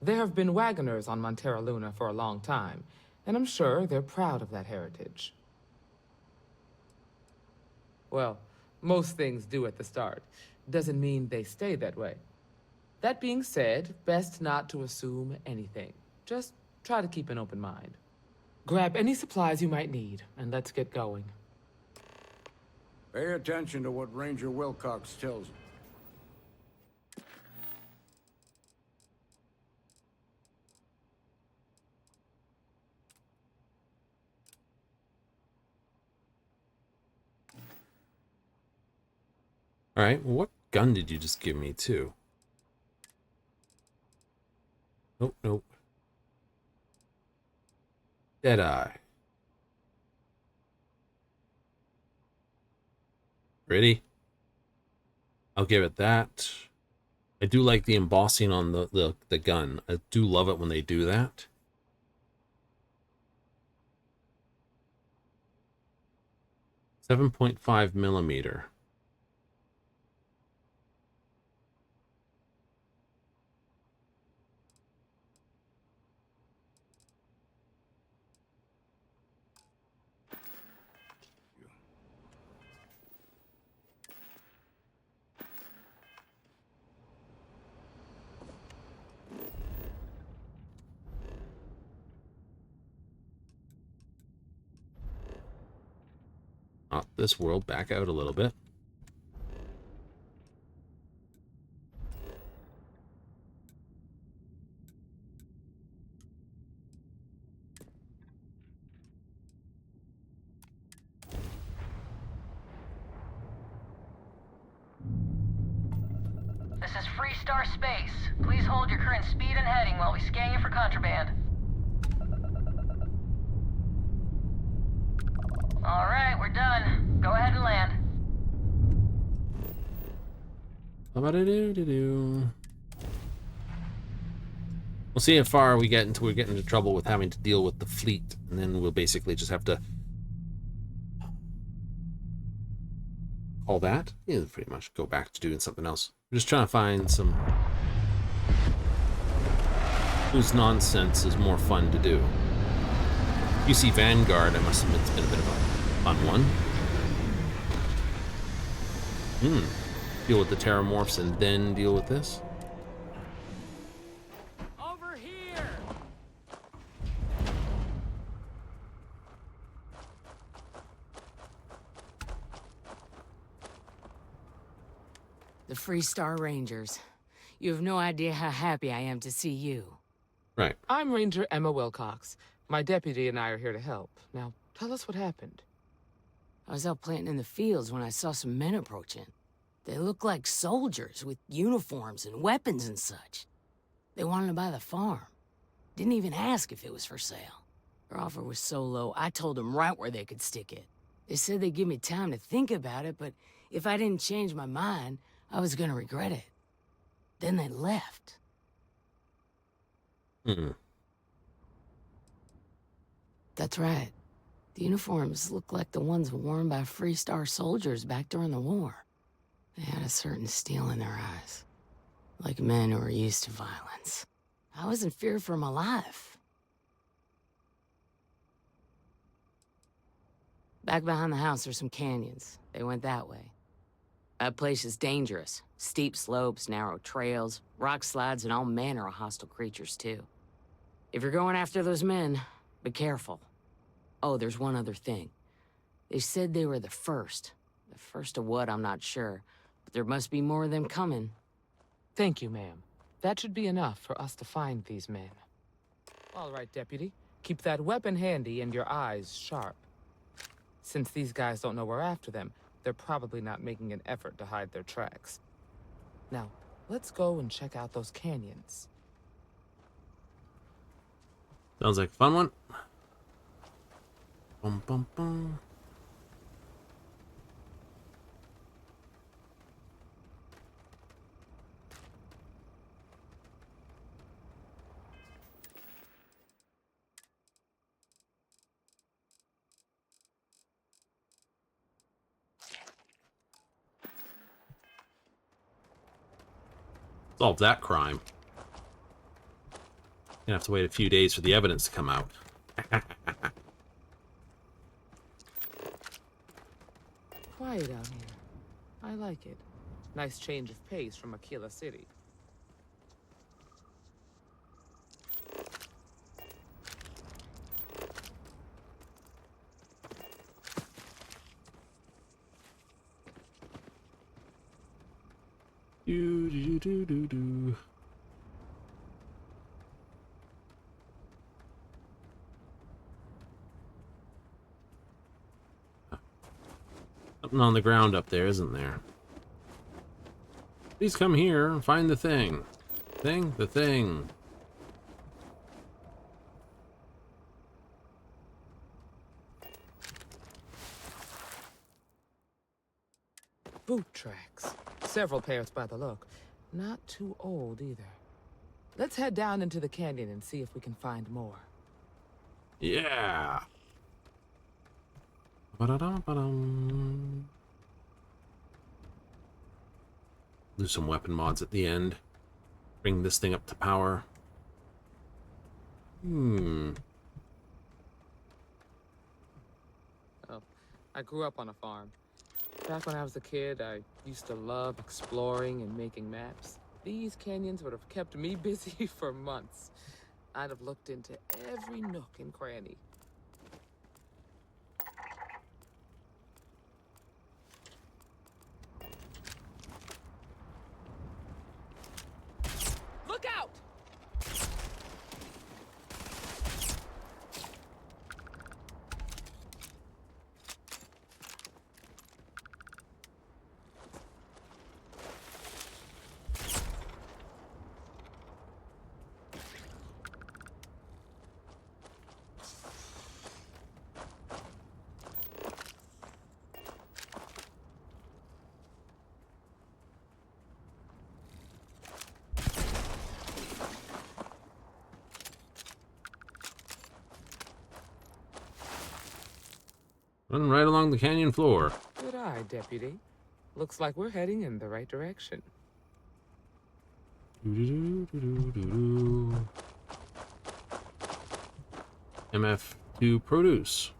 There have been Wagoners on Montera Luna for a long time, and I'm sure they're proud of that heritage. Well, most things do at the start. Doesn't mean they stay that way. That being said, best not to assume anything. Just try to keep an open mind. Grab any supplies you might need, and let's get going. Pay attention to what Ranger Wilcox tells you. Alright, well, what gun did you just give me, too? Nope, nope. Deadeye. Ready? I'll give it that. I do like the embossing on the gun. I do love it when they do that. .5mm. Not this world, back out a little bit. This is Free Star Space. Please hold your current speed and heading while we scan you for contraband. All right, we're done. Go ahead and land. We'll see how far we get until we get into trouble with having to deal with the fleet, and then we'll basically just have to call that. Yeah, pretty much go back to doing something else. We're just trying to find some whose nonsense is more fun to do. You see Vanguard, I must admit it's been a bit of a fun one. Deal with the Terramorphs and then deal with this. Over here! The Free Star Rangers. You have no idea how happy I am to see you. Right. I'm Ranger Emma Wilcox. My deputy and I are here to help. Now, tell us what happened. I was out planting in the fields when I saw some men approaching. They looked like soldiers with uniforms and weapons and such. They wanted to buy the farm. Didn't even ask if it was for sale. Their offer was so low, I told them right where they could stick it. They said they'd give me time to think about it, but if I didn't change my mind, I was gonna regret it. Then they left. That's right. The uniforms looked like the ones worn by Free Star soldiers back during the war. They had a certain steel in their eyes. Like men who were used to violence. I was in fear for my life. Back behind the house are some canyons. They went that way. That place is dangerous. Steep slopes, narrow trails, rock slides, and all manner of hostile creatures, too. If you're going after those men, be careful. Oh, there's one other thing. They said they were the first. The first of what, I'm not sure. But there must be more of them coming. Thank you, ma'am. That should be enough for us to find these men. All right, Deputy. Keep that weapon handy and your eyes sharp. Since these guys don't know we're after them, they're probably not making an effort to hide their tracks. Now, let's go and check out those canyons. Sounds like a fun one. Bum, bum, bum. Solve that crime. Gonna have to wait a few days for the evidence to come out. Quiet out here. I like it. Nice change of pace from Aquila City. Do. Something on the ground up there, isn't there? Please come here and find the thing. The thing. Boot tracks. Several pairs by the look. Not too old either. Let's head down into the canyon and see if we can find more. Yeah. Ba-da-dum-ba-dum. Do some weapon mods at the end. Bring this thing up to power. Oh, I grew up on a farm. Back when I was a kid, I used to love exploring and making maps. These canyons would have kept me busy for months. I'd have looked into every nook and cranny. Look out! Run right along the canyon floor. Good eye, Deputy. Looks like we're heading in the right direction. MF2 produce.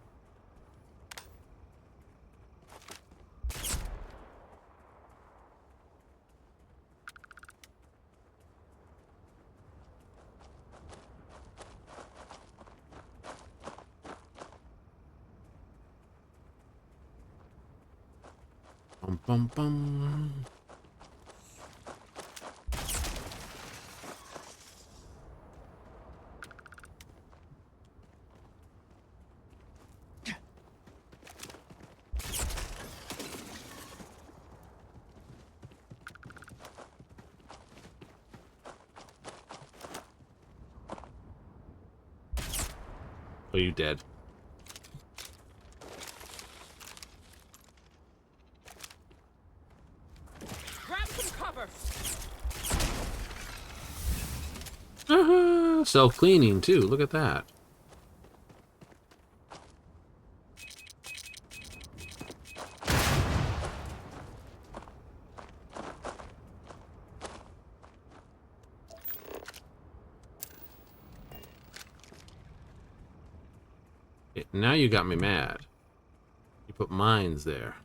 Bum bum bum. Oh, you dead. Grab some cover! Self-cleaning, too. Look at that. Now you got me mad. You put mines there.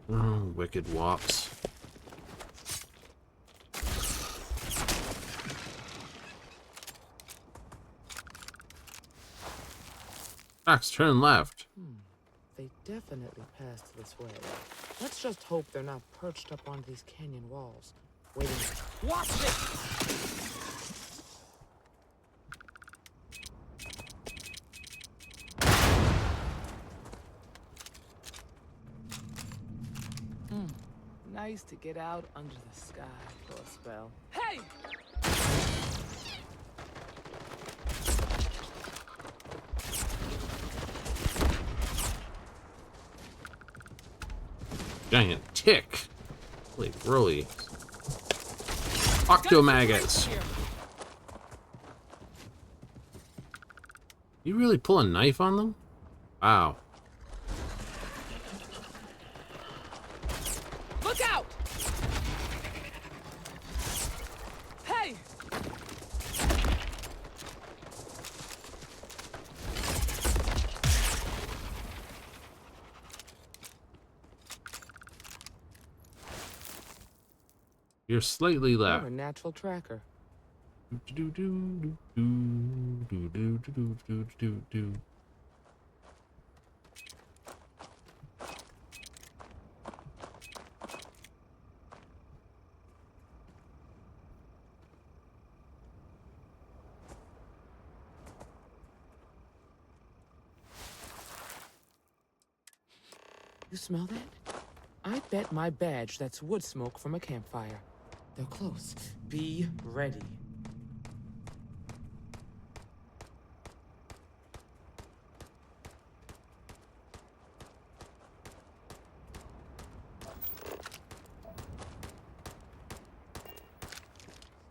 Oh, wicked wops. Max, turn left. They definitely passed this way. Let's just hope they're not perched up on these canyon walls, waiting. Watch it! Nice to get out under the sky for a spell. Hey! Hey! Giant tick. Holy roly. Octomaggots. You really pull a knife on them? Wow. Look out! Hey! You're slightly left. You're a natural tracker. You smell that? I bet my badge that's wood smoke from a campfire. They're close. Be ready.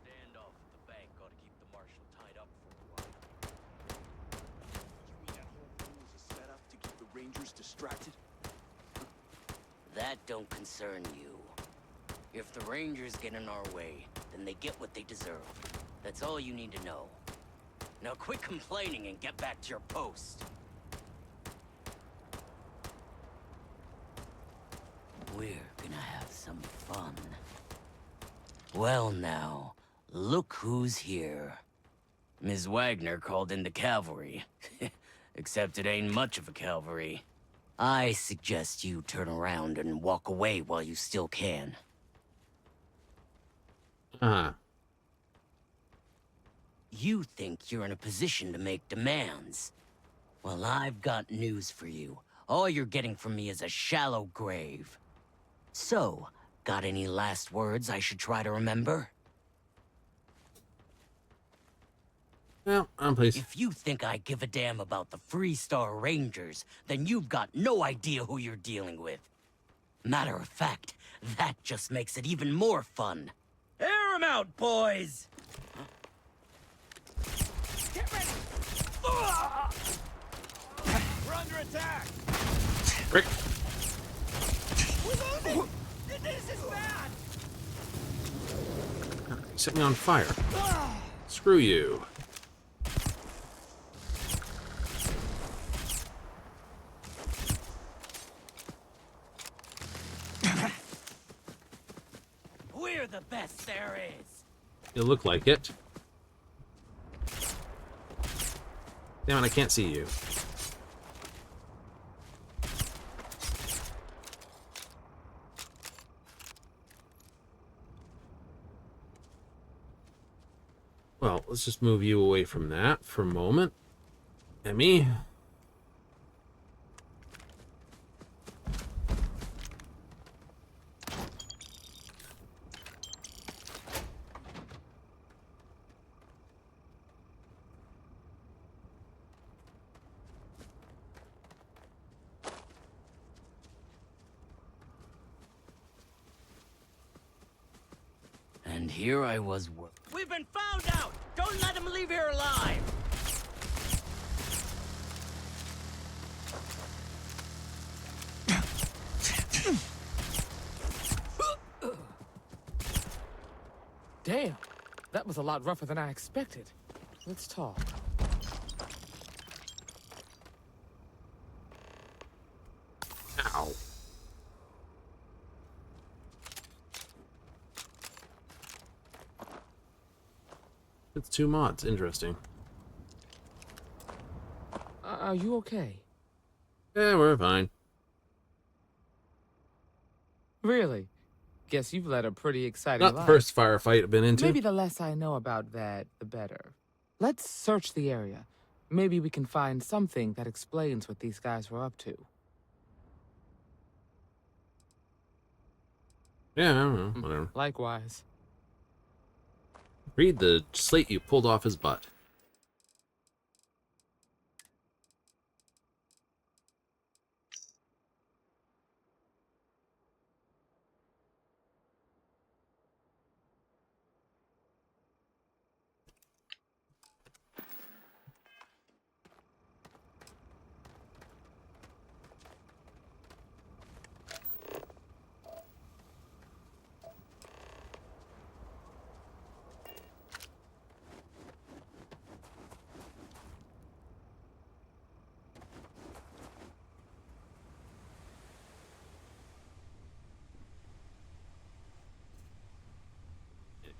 Standoff at the bank ought to keep the marshal tied up for a while. You mean that whole thing was a setup to keep the Rangers distracted? That don't concern you. If the Rangers get in our way, then they get what they deserve. That's all you need to know. Now quit complaining and get back to your post. We're gonna have some fun. Well now, look who's here. Ms. Wagner called in the cavalry. Except it ain't much of a cavalry. I suggest you turn around and walk away while you still can. You think you're in a position to make demands. Well, I've got news for you. All you're getting from me is a shallow grave. So, got any last words I should try to remember? Well, I'm pleased. If you think I give a damn about the Freestar Rangers, then you've got no idea who you're dealing with. Matter of fact, that just makes it even more fun. Air 'em out, boys! Get ready! We're under attack! Rick. We're losing! This is bad! You set me on fire. Screw you. We're the best there is. You look like it. Damn it, I can't see you. Well, let's just move you away from that for a moment. Emmy. And here I was. We've been found out! Don't let him leave here alive! Damn, that was a lot rougher than I expected. Let's talk. Ow. It's 2 mods. Interesting. Are you okay? Yeah, we're fine. Really? Guess you've led a pretty exciting Not life. the first firefight I've been into. Maybe the less I know about that, the better. Let's search the area. Maybe we can find something that explains what these guys were up to. Yeah, I don't know. Whatever. Likewise. Read the slate you pulled off his butt.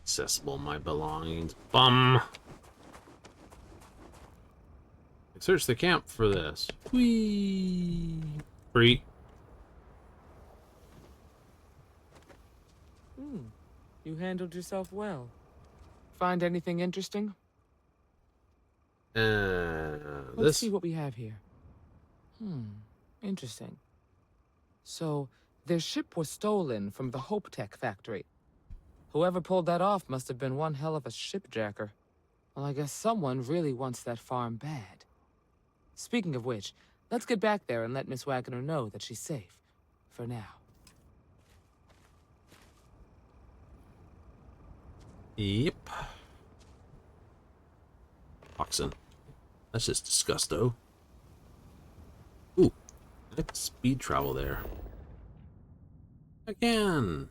Accessible my belongings. Bum. Search the camp for this. Whee! Free. You handled yourself well. Find anything interesting? Let's This. see what we have here. Interesting. So, their ship was stolen from the Hope Tech factory. Whoever pulled that off must have been one hell of a shipjacker. Well, I guess someone really wants that farm bad. Speaking of which, let's get back there and let Miss Wagner know that she's safe. For now. Yep. Oxen. That's just disgusto. Ooh. Let's speed travel there. Again.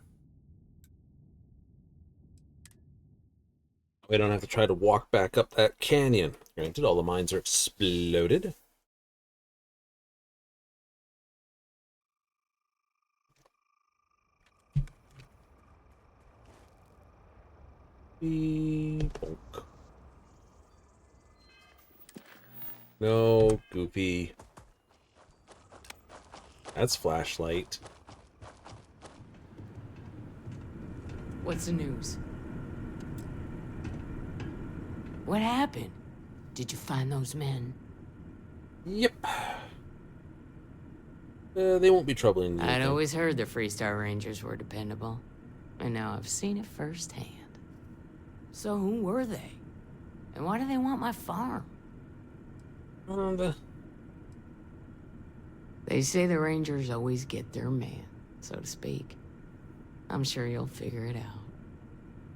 We don't have to try to walk back up that canyon. Granted, all the mines are exploded. Bonk. No, Goopy. That's flashlight. What's the news? What happened? Did you find those men? Yep. They won't be troubling you. I'd always heard the Freestar Rangers were dependable. And now I've seen it firsthand. So who were they? And why do they want my farm? They say the Rangers always get their man, so to speak. I'm sure you'll figure it out.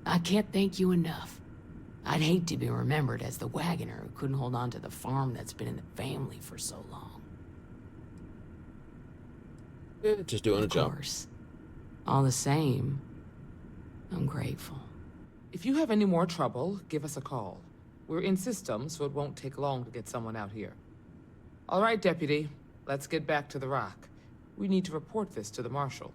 I can't thank you enough. I'd hate to be remembered as the wagoner who couldn't hold on to the farm that's been in the family for so long. Just doing a job. Of course. All the same, I'm grateful. If you have any more trouble, give us a call. We're in system, so it won't take long to get someone out here. All right, Deputy. Let's get back to the rock. We need to report this to the Marshal.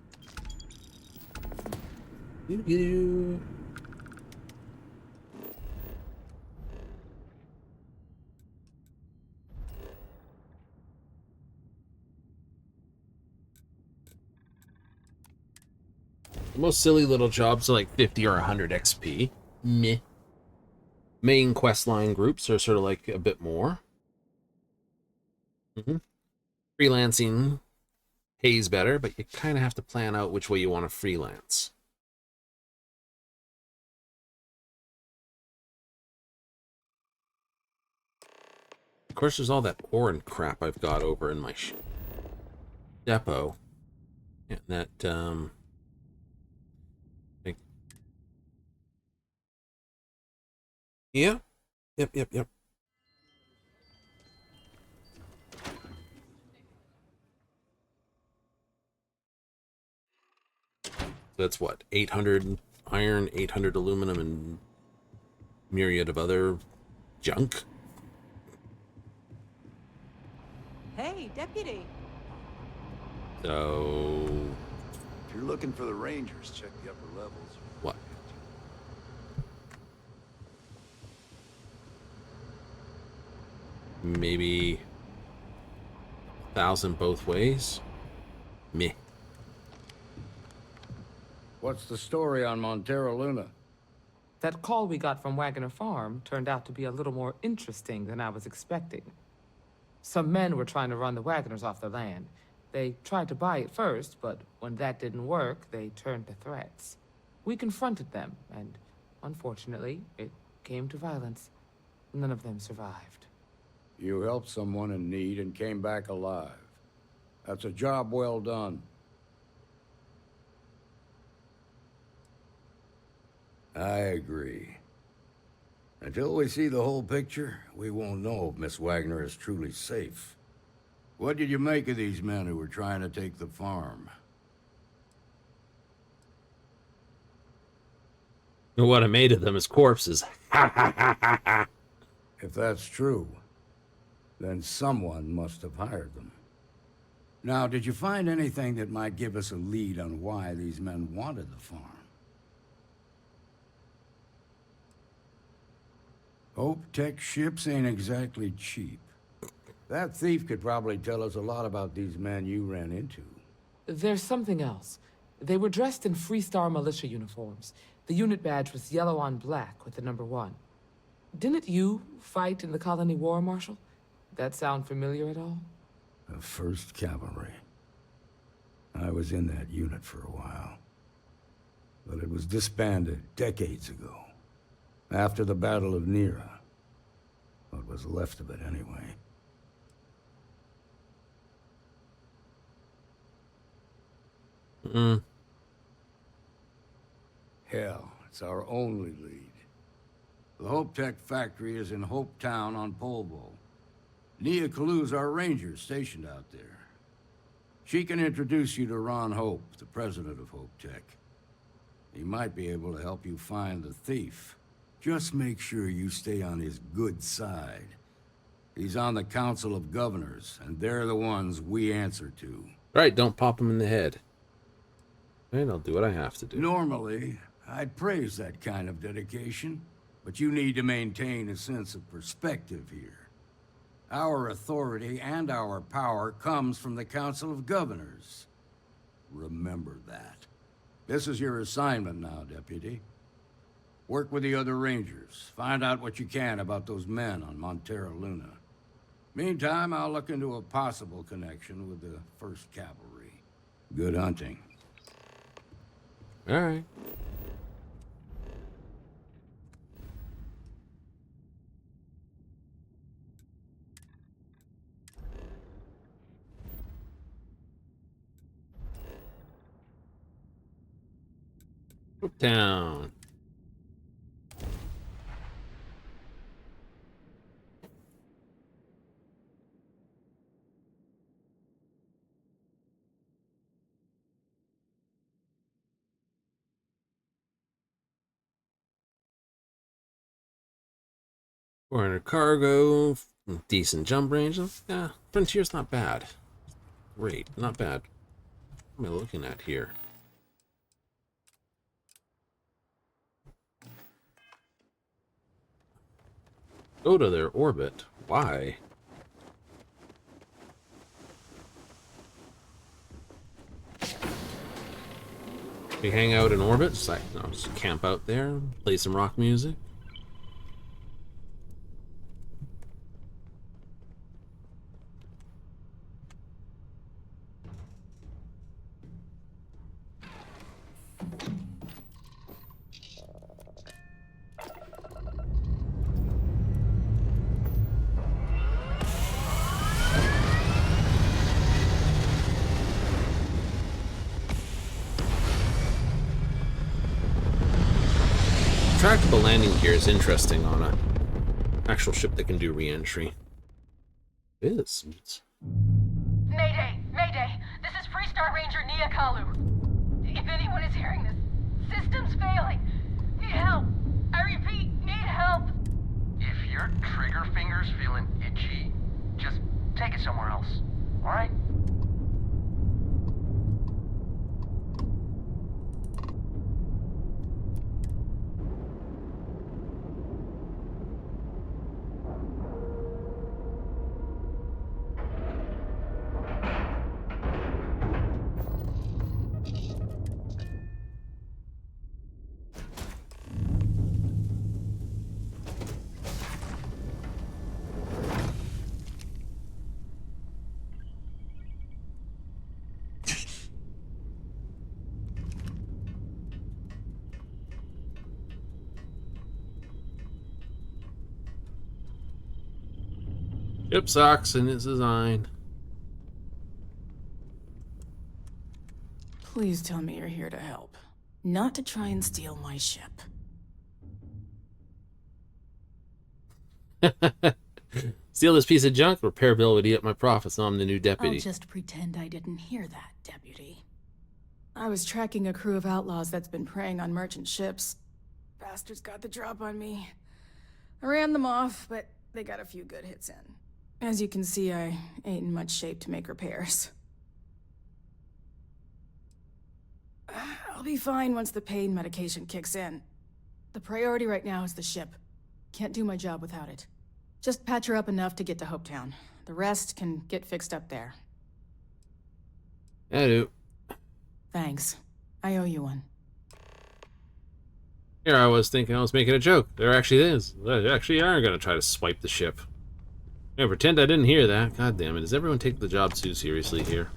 Most silly little jobs are like 50 or 100 XP. Meh. Main questline groups are sort of like a bit more. Freelancing pays better, but you kind of have to plan out which way you want to freelance. Of course, there's all that ore and crap I've got over in my depot. And that, yeah. Yep. That's what, 800 iron, 800 aluminum, and myriad of other junk. Hey, Deputy. So... If you're looking for the Rangers, check the upper levels. What? Maybe 1,000 both ways? Meh. What's the story on Montero Luna? That call we got from Wagner Farm turned out to be a little more interesting than I was expecting. Some men were trying to run the Wagners off their land. They tried to buy it first, but when that didn't work, they turned to threats. We confronted them, and unfortunately, it came to violence. None of them survived. You helped someone in need and came back alive. That's a job well done. I agree. Until we see the whole picture, we won't know if Miss Wagner is truly safe. What did you make of these men who were trying to take the farm? What I made of them is corpses. If that's true, then someone must have hired them. Now, did you find anything that might give us a lead on why these men wanted the farm? Hope Tech ships ain't exactly cheap. That thief could probably tell us a lot about these men you ran into. There's something else. They were dressed in Freestar militia uniforms. The unit badge was yellow on black with the number 1. Didn't you fight in the Colony War, Marshal? That sound familiar at all? The 1st Cavalry. I was in that unit for a while. But it was disbanded decades ago. After the Battle of Nira. What was left of it, anyway. Hell, it's our only lead. The Hope Tech factory is in Hope Town on Polvo. Nia Kalu's our ranger stationed out there. She can introduce you to Ron Hope, the president of Hope Tech. He might be able to help you find the thief. Just make sure you stay on his good side. He's on the Council of Governors, and they're the ones we answer to. Right, don't pop him in the head. And I'll do what I have to do. Normally, I'd praise that kind of dedication, but you need to maintain a sense of perspective here. Our authority and our power comes from the Council of Governors. Remember that. This is your assignment now, Deputy. Work with the other Rangers. Find out what you can about those men on Montera Luna. Meantime, I'll look into a possible connection with the 1st Cavalry. Good hunting. All right. Down. We're in a cargo, decent jump range. Yeah, Frontier's not bad. Great, not bad. What am I looking at here? Go to their orbit. Why? We hang out in orbit. Just like, no, just camp out there, play some rock music. Retractable landing gear is interesting on a actual ship that can do re-entry. It is. Mayday! Mayday! This is Freestar Ranger Nia Kalu. If anyone is hearing this, system's failing. Need help. I repeat, need help. If your trigger finger's feeling itchy, just take it somewhere else. Alright? Ship sucks in its design. Please tell me you're here to help. Not to try and steal my ship. Steal this piece of junk? Repairbill would eat up my profits. Now I'm the new deputy. I'll just pretend I didn't hear that, Deputy. I was tracking a crew of outlaws that's been preying on merchant ships. Bastards got the drop on me. I ran them off, but they got a few good hits in. As you can see, I ain't in much shape to make repairs. I'll be fine once the pain medication kicks in. The priority right now is the ship. Can't do my job without it. Just patch her up enough to get to Hopetown. The rest can get fixed up there. I do. Thanks. I owe you one. Here I was thinking I was making a joke. There actually is. They actually are going to try to swipe the ship. Yeah, pretend I didn't hear that. God damn it. Does everyone take the job too seriously here?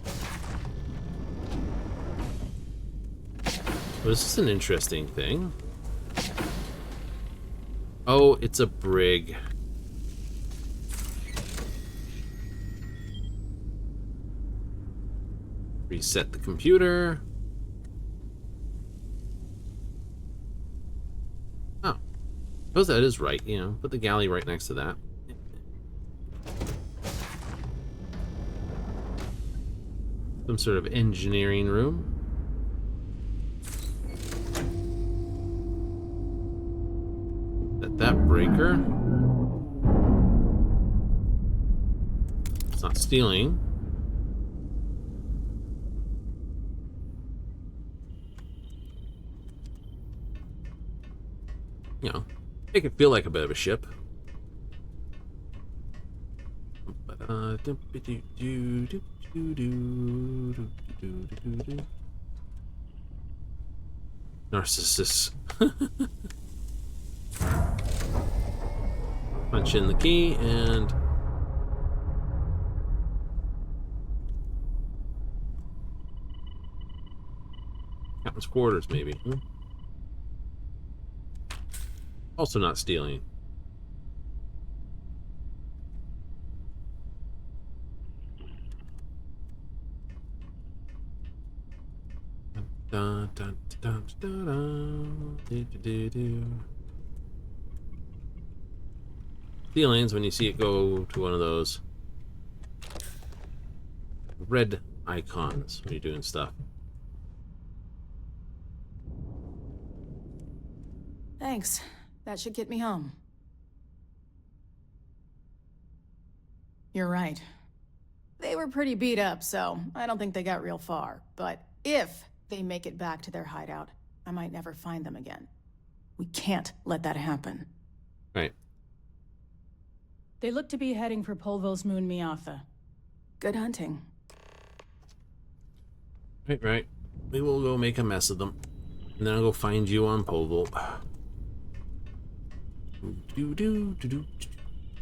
Well, this is an interesting thing. Oh, it's a brig. Reset the computer. Oh. Suppose that is right, you know. Put the galley right next to that. Some sort of engineering room. That breaker. It's not stealing. You know, make it feel like a bit of a ship. Narcissus. Punch in the key and captain's quarters, maybe. Also not stealing. Dun, dun, dun, dun, dun, dun. Feelings when you see it go to one of those red icons when you're doing stuff. Thanks. That should get me home. You're right. They were pretty beat up, so I don't think they got real far. But if they make it back to their hideout, I might never find them again. We can't let that happen. Right. They look to be heading for Polvo's moon Miatha. Good hunting. Right. We will go make a mess of them. And then I'll go find you on Polvo.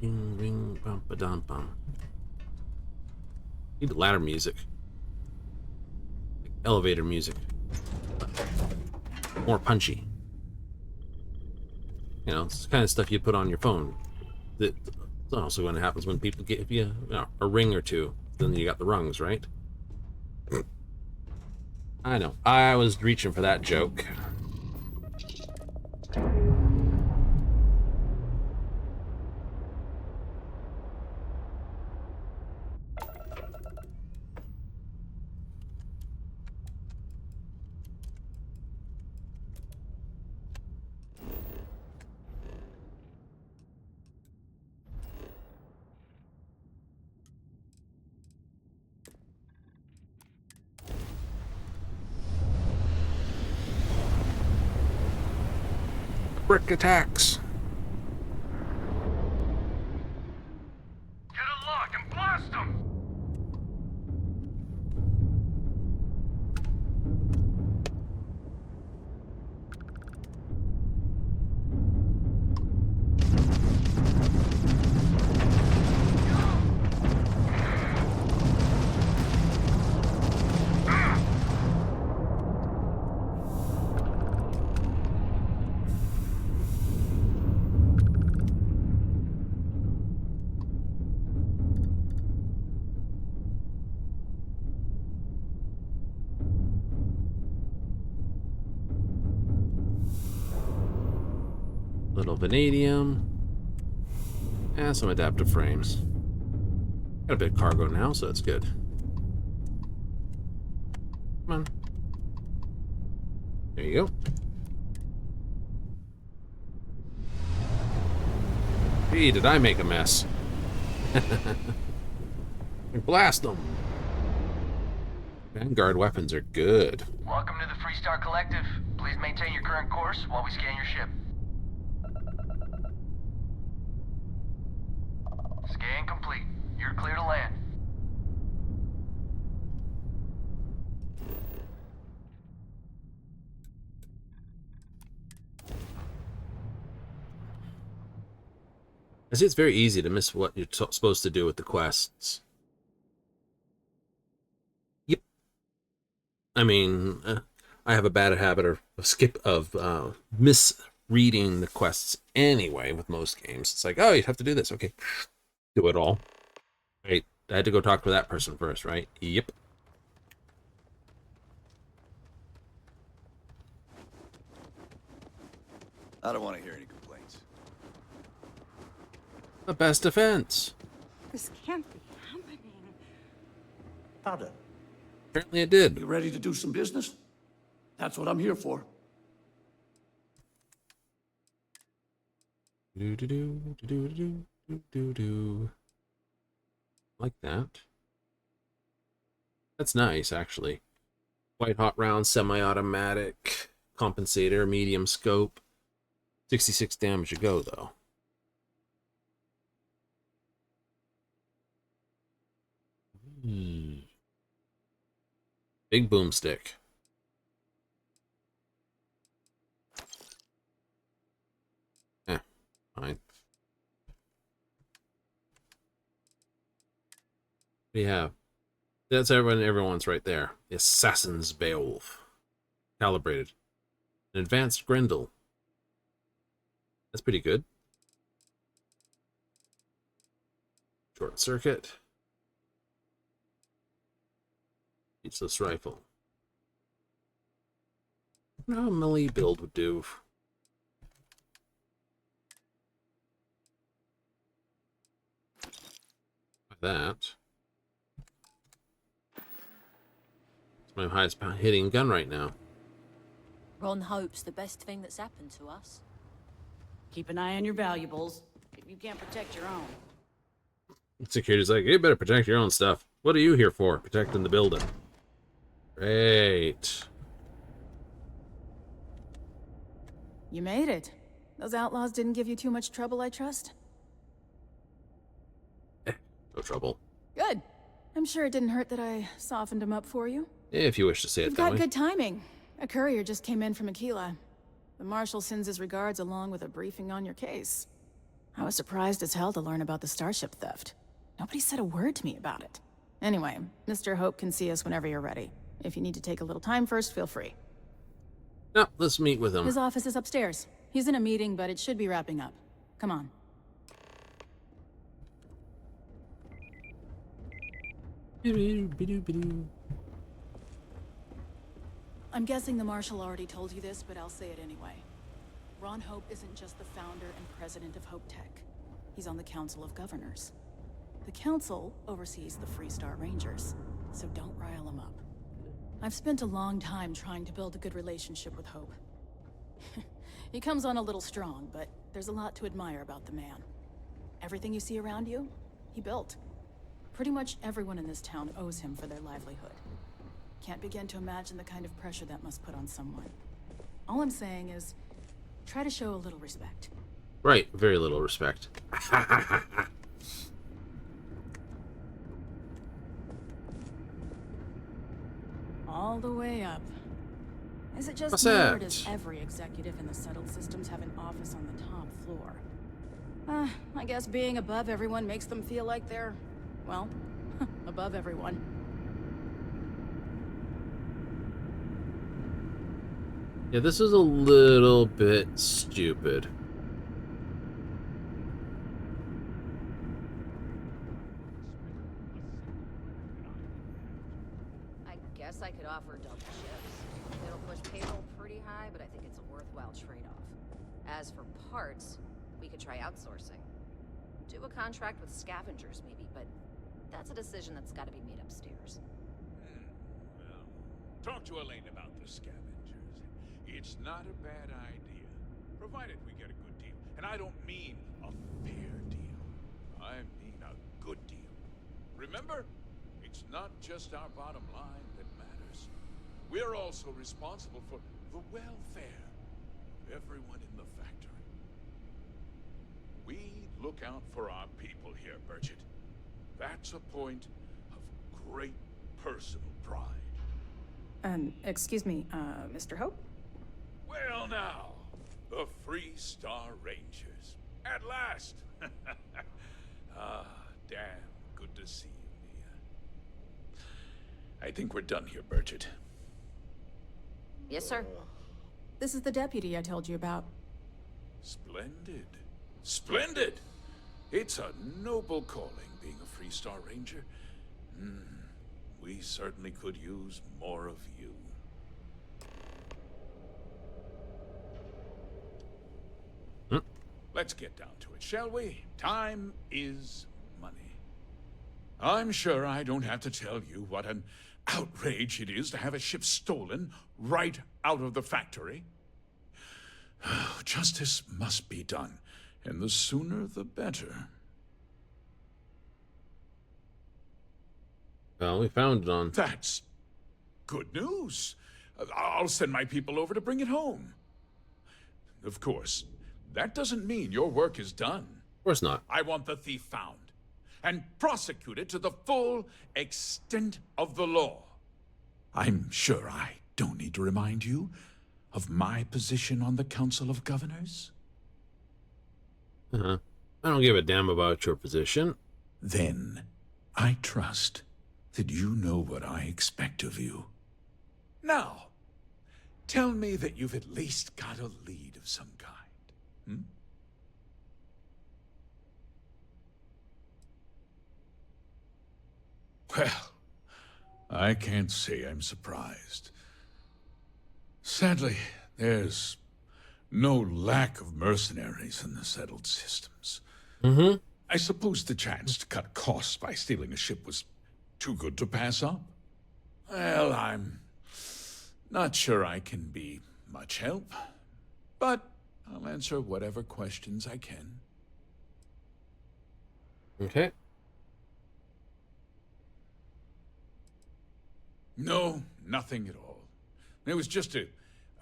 Ring, bum, ba-dum, bum. Need ladder music. Like elevator music. More punchy. You know, it's the kind of stuff you put on your phone. That's also when it happens when people give you a ring or two. Then you got the rungs, right? I know. I was reaching for that joke. Brick attacks. Get a lock and blast them! Little vanadium. And some adaptive frames. Got a bit of cargo now, so that's good. Come on. There you go. Gee, did I make a mess? Blast them. Vanguard weapons are good. Welcome to the Freestar Collective. Please maintain your current course while we scan your ship. Scan complete. You're clear to land. I see it's very easy to miss what you're supposed to do with the quests. Yep. I mean, I have a bad habit of misreading the quests anyway with most games. It's like, oh, you have to do this. Okay. Do it all. Right. I had to go talk to that person first, right? Yep. I don't want to hear any complaints. The best defense. This can't be happening. Pardon? Apparently it did. You ready to do some business? That's what I'm here for. Do. Like that. That's nice, actually. White hot round, semi-automatic, compensator, medium scope. 66 damage to go, though. Big boomstick. Fine. What do you have? That's everyone's right there. The Assassin's Beowulf. Calibrated. An advanced Grendel. That's pretty good. Short circuit. Useless rifle. No, melee build would do. That. It's my highest hitting gun right now. Ron hopes the best thing that's happened to us. Keep an eye on your valuables. If you can't protect your own. Security's like, you better protect your own stuff. What are you here for? Protecting the building. Great. You made it. Those outlaws didn't give you too much trouble, I trust? No trouble. Good. I'm sure it didn't hurt that I softened them up for you. If you wish to say it You've that got way. good timing. A courier just came in from Aquila. The Marshal sends his regards along with a briefing on your case. I was surprised as hell to learn about the starship theft. Nobody said a word to me about it. Anyway, Mr. Hope can see us whenever you're ready. If you need to take a little time first, feel free. No, let's meet with him. His office is upstairs. He's in a meeting, but it should be wrapping up. Come on. I'm guessing the Marshal already told you this, but I'll say it anyway. Ron Hope isn't just the founder and president of Hope Tech. He's on the Council of Governors. The Council oversees the Freestar Rangers, so don't rile him up. I've spent a long time trying to build a good relationship with Hope. He comes on a little strong, but there's a lot to admire about the man. Everything you see around you, he built. Pretty much everyone in this town owes him for their livelihood. Can't begin to imagine the kind of pressure that must put on someone. All I'm saying is, try to show a little respect. Right, very little respect. All the way up. Is it just What's me, that? or does every executive in the settled systems have an office on the top floor? I guess being above everyone makes them feel like they're, well, above everyone. Yeah, this is a little bit stupid. I guess I could offer double shifts. It'll push payroll pretty high, but I think it's a worthwhile trade-off. As for parts, we could try outsourcing. Do a contract with scavengers, maybe, but that's a decision that's got to be made upstairs. Well, talk to Elaine about the scavengers. It's not a bad idea, provided we get a good deal. And I don't mean a fair deal. I mean a good deal. Remember, it's not just our bottom line that matters. We're also responsible for the welfare of everyone in the factory. We look out for our people here, Burchett. That's a point of great personal pride. Excuse me, Mr. Hope? Well now, the Free Star Rangers. At last! Ah, damn good to see you, Mia. I think we're done here, Burchett. Yes, sir. This is the deputy I told you about. Splendid. Splendid! It's a noble calling, being a Free Star Ranger. We certainly could use more of you. Let's get down to it, shall we? Time is money. I'm sure I don't have to tell you what an outrage it is to have a ship stolen right out of the factory. Justice must be done, and the sooner the better. Well, we found it on. That's good news. I'll send my people over to bring it home. Of course, that doesn't mean your work is done. Of course not. I want the thief found and prosecuted to the full extent of the law. I'm sure I don't need to remind you of my position on the Council of Governors. I don't give a damn about your position. Then I trust that you know what I expect of you. Now, tell me that you've at least got a lead of some kind. Well, I can't say I'm surprised. Sadly, there's no lack of mercenaries in the settled systems. I suppose the chance to cut costs by stealing a ship was too good to pass up. Well, I'm not sure I can be much help, but I'll answer whatever questions I can. Okay. No, nothing at all. It was just a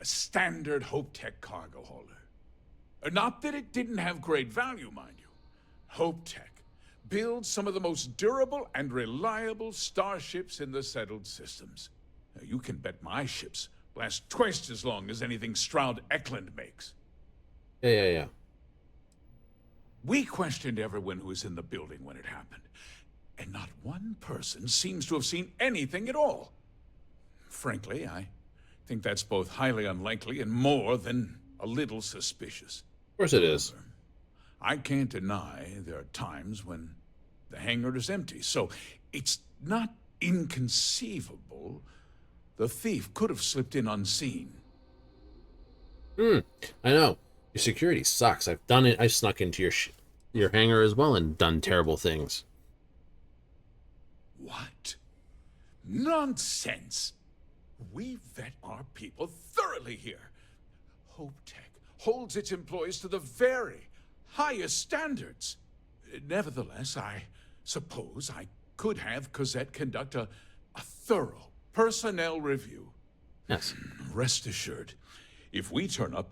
standard Hope Tech cargo hauler. Not that it didn't have great value, mind you. Hope Tech builds some of the most durable and reliable starships in the settled systems. Now, you can bet my ships last twice as long as anything Stroud Eklund makes. Yeah. We questioned everyone who was in the building when it happened, and not one person seems to have seen anything at all. Frankly, I think that's both highly unlikely and more than a little suspicious. Of course it is. I can't deny there are times when the hangar is empty, so it's not inconceivable the thief could have slipped in unseen. I know. Your security sucks. I've done it. I've snuck into your hangar as well and done terrible things. What? Nonsense! We vet our people thoroughly here. Hope Tech holds its employees to the very highest standards. Nevertheless, I suppose I could have Cosette conduct a thorough personnel review. Yes. Rest assured, if we turn up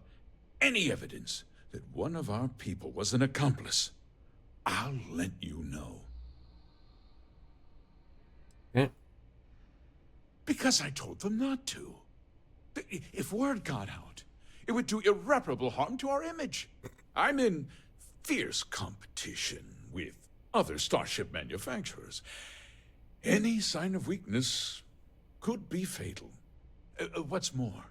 any evidence that one of our people was an accomplice, I'll let you know. Because I told them not to. If word got out, it would do irreparable harm to our image. I'm in fierce competition with other starship manufacturers. Any sign of weakness could be fatal. What's more,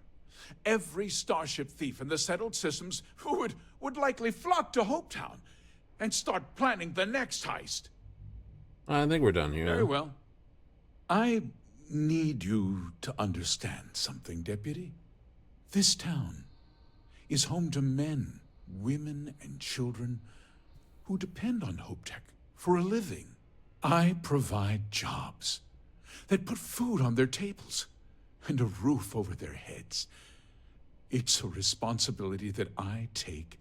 every starship thief in the settled systems would likely flock to Hopetown and start planning the next heist. I think we're done here. Very well. I need you to understand something, Deputy. This town is home to men women and children who depend on HopeTech for a living. I provide jobs that put food on their tables and a roof over their heads. It's a responsibility that I take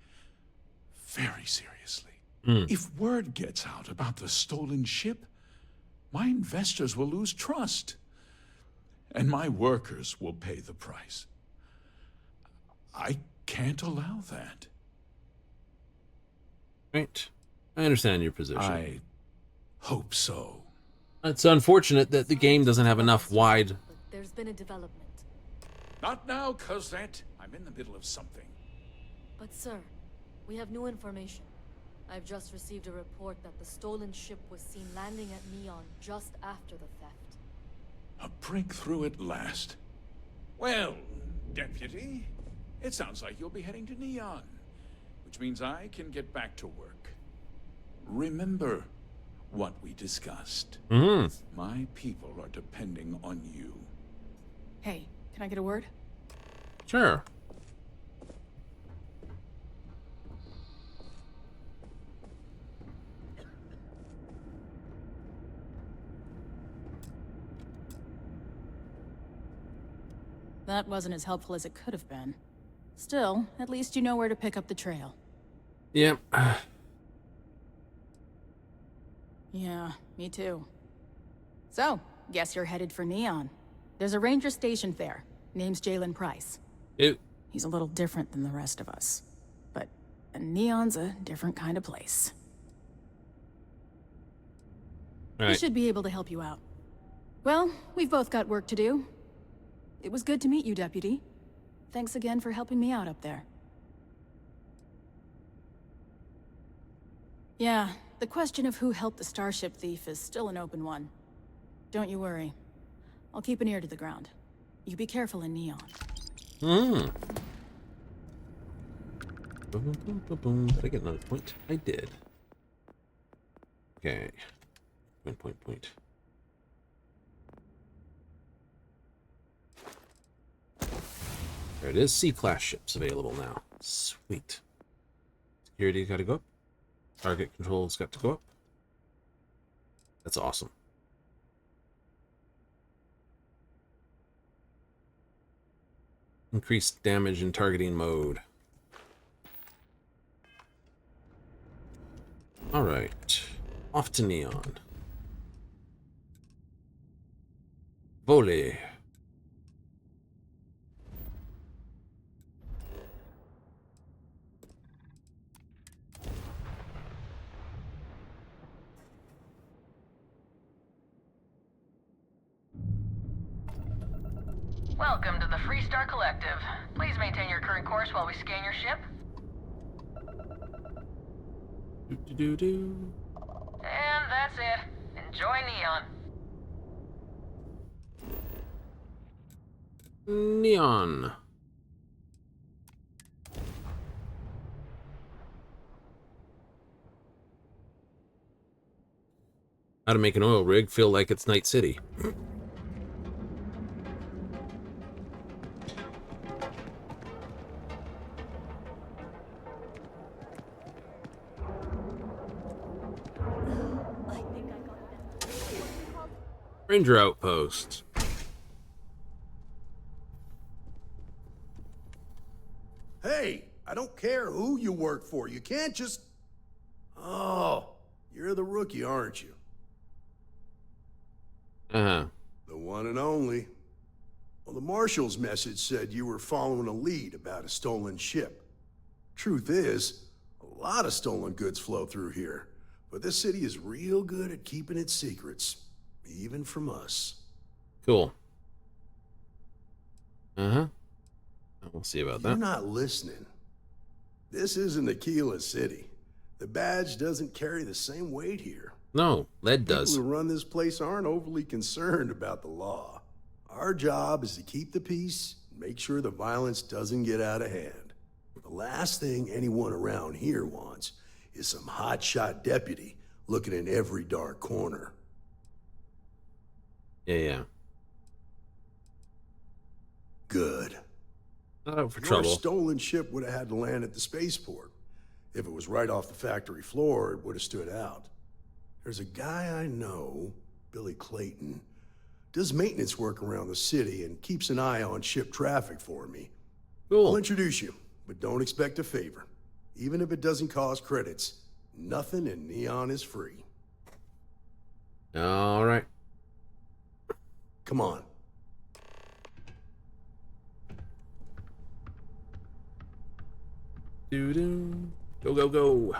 very seriously. If word gets out about the stolen ship, my investors will lose trust, and my workers will pay the price. I can't allow that. Right. I understand your position. I hope so. It's unfortunate that the game doesn't have enough wide... There's been a development. Not now, Cosette. I'm in the middle of something. But sir, we have new information. I've just received a report that the stolen ship was seen landing at Neon just after the theft. A breakthrough at last. Well, Deputy, it sounds like you'll be heading to Neon, which means I can get back to work. Remember what we discussed. My people are depending on you. Hey, can I get a word? Sure. That wasn't as helpful as it could have been. Still, at least you know where to pick up the trail. Yep. Yeah, me too. So, guess you're headed for Neon. There's a ranger stationed there. Name's Jalen Price. Ew. He's a little different than the rest of us. But Neon's a different kind of place. Right. He should be able to help you out. Well, we've both got work to do. It was good to meet you, Deputy. Thanks again for helping me out up there. Yeah, the question of who helped the Starship thief is still an open one. Don't you worry. I'll keep an ear to the ground. You be careful in Neon. Boom, boom, boom, boom. Did I get another point? I did. Okay. Point. There it is. C-class ships available now. Sweet. Security got to go up. Target controls got to go up. That's awesome. Increased damage in targeting mode. Alright. Off to Neon. Volley. Welcome to the Freestar Collective. Please maintain your current course while we scan your ship. Do. And that's it. Enjoy Neon. Neon. How to make an oil rig feel like it's Night City. Ranger outpost. Hey, I don't care who you work for. You can't just... Oh, you're the rookie, aren't you? Uh-huh. The one and only. Well, the Marshal's message said you were following a lead about a stolen ship. Truth is, a lot of stolen goods flow through here, but this city is real good at keeping its secrets, even from us. Cool. Uh-huh. We'll see about that. You're not listening. This isn't Aquila City. The badge doesn't carry the same weight here. No, lead does. People who run this place aren't overly concerned about the law. Our job is to keep the peace and make sure the violence doesn't get out of hand. The last thing anyone around here wants is some hotshot deputy looking in every dark corner. Yeah. Good. Not out for Your trouble. stolen ship would have had to land at the spaceport. If it was right off the factory floor, it would have stood out. There's a guy I know, Billy Clayton, does maintenance work around the city and keeps an eye on ship traffic for me. Cool. I'll introduce you, but don't expect a favor. Even if it doesn't cost credits, nothing in Neon is free. All right. Come on. Doo-doo. Go, go, go.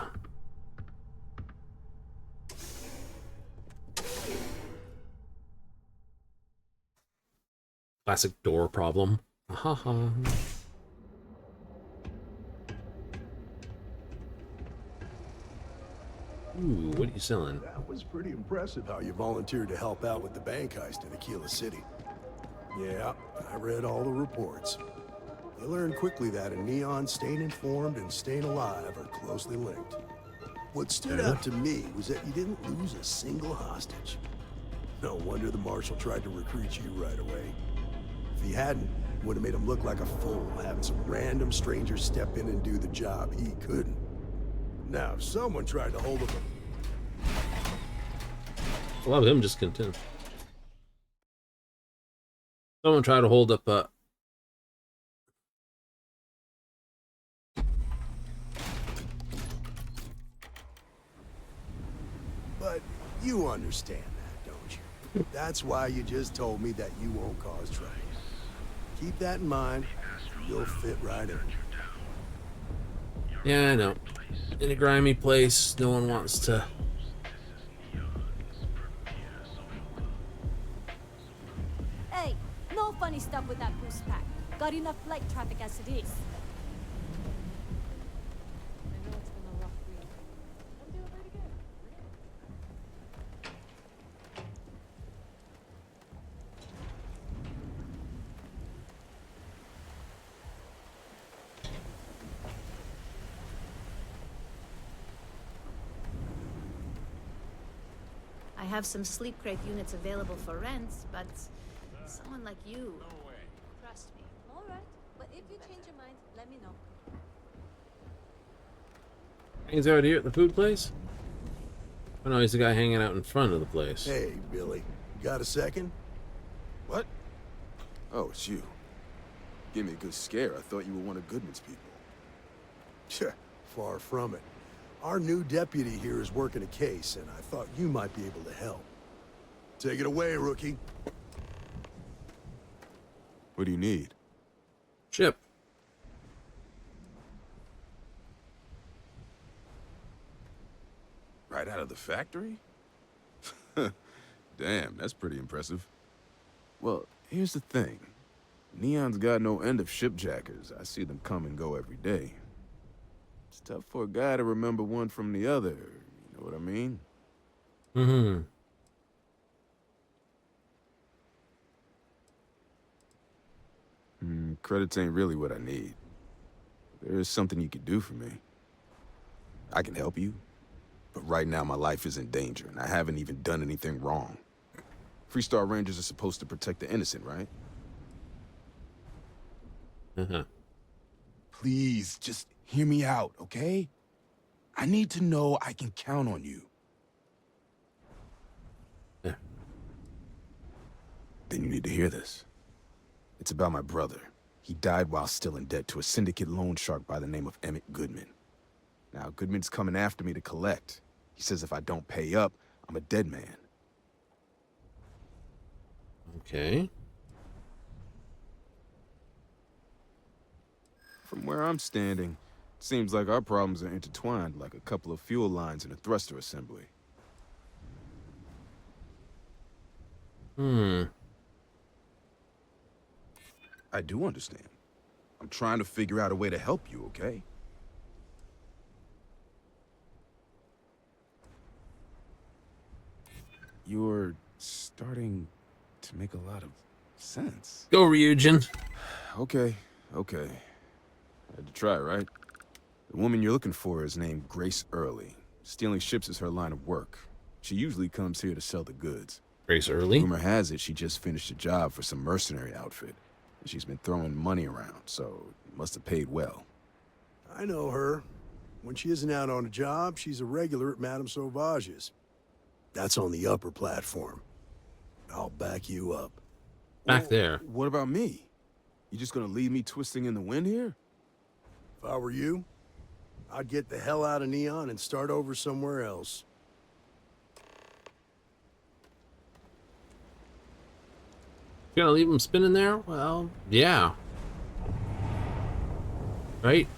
Classic door problem. Ha ha. Ooh, what are you selling? That was pretty impressive how you volunteered to help out with the bank heist in Aquila City. Yeah, I read all the reports. You learned quickly that in Neon, staying informed and staying alive are closely linked. What stood out to me was that you didn't lose a single hostage. No wonder the Marshal tried to recruit you right away. If he hadn't, it would have made him look like a fool, having some random stranger step in and do the job he couldn't. Now, if someone tried to hold him... A lot of him just content. Someone tried to hold up But you understand that, don't you? That's why you just told me that you won't cause trouble. Keep that in mind, you'll fit right in. Yeah, I know. In a grimy place, no one wants to... Hey, no funny stuff with that boost pack. Got enough flight traffic as it is. I have some sleep crate units available for rent, but someone like you... Trust me. All right, but if you change your mind, let me know. Hangs out here at the food place? Oh no, he's the guy hanging out in front of the place. Hey, Billy, got a second? What? Oh, it's you. Gave me a good scare. I thought you were one of Goodman's people. Far from it. Our new deputy here is working a case, and I thought you might be able to help. Take it away, rookie. What do you need? Ship. Right out of the factory? Damn, that's pretty impressive. Well, here's the thing. Neon's got no end of shipjackers. I see them come and go every day. It's tough for a guy to remember one from the other. You know what I mean? Mm-hmm. Credits ain't really what I need. There is something you could do for me. I can help you, but right now my life is in danger, and I haven't even done anything wrong. Freestar Rangers are supposed to protect the innocent, right? Uh-huh. Please, just hear me out, okay? I need to know I can count on you. Yeah. Then you need to hear this. It's about my brother. He died while still in debt to a syndicate loan shark by the name of Emmett Goodman. Now, Goodman's coming after me to collect. He says if I don't pay up, I'm a dead man. Okay. From where I'm standing, it seems like our problems are intertwined like a couple of fuel lines in a thruster assembly. I do understand. I'm trying to figure out a way to help you, okay? You're starting to make a lot of sense. Go, Ryujin. Okay. Had to try, right? The woman you're looking for is named Grace Early. Stealing ships is her line of work. She usually comes here to sell the goods. Grace Early? Rumor has it she just finished a job for some mercenary outfit. She's been throwing money around, so it must have paid well. I know her. When she isn't out on a job, she's a regular at Madame Sauvage's. That's on the upper platform. I'll back you up. Back there. What about me? You just gonna leave me twisting in the wind here? If I were you, I'd get the hell out of Neon and start over somewhere else. You're gonna leave him spinning there? Well, yeah. Right?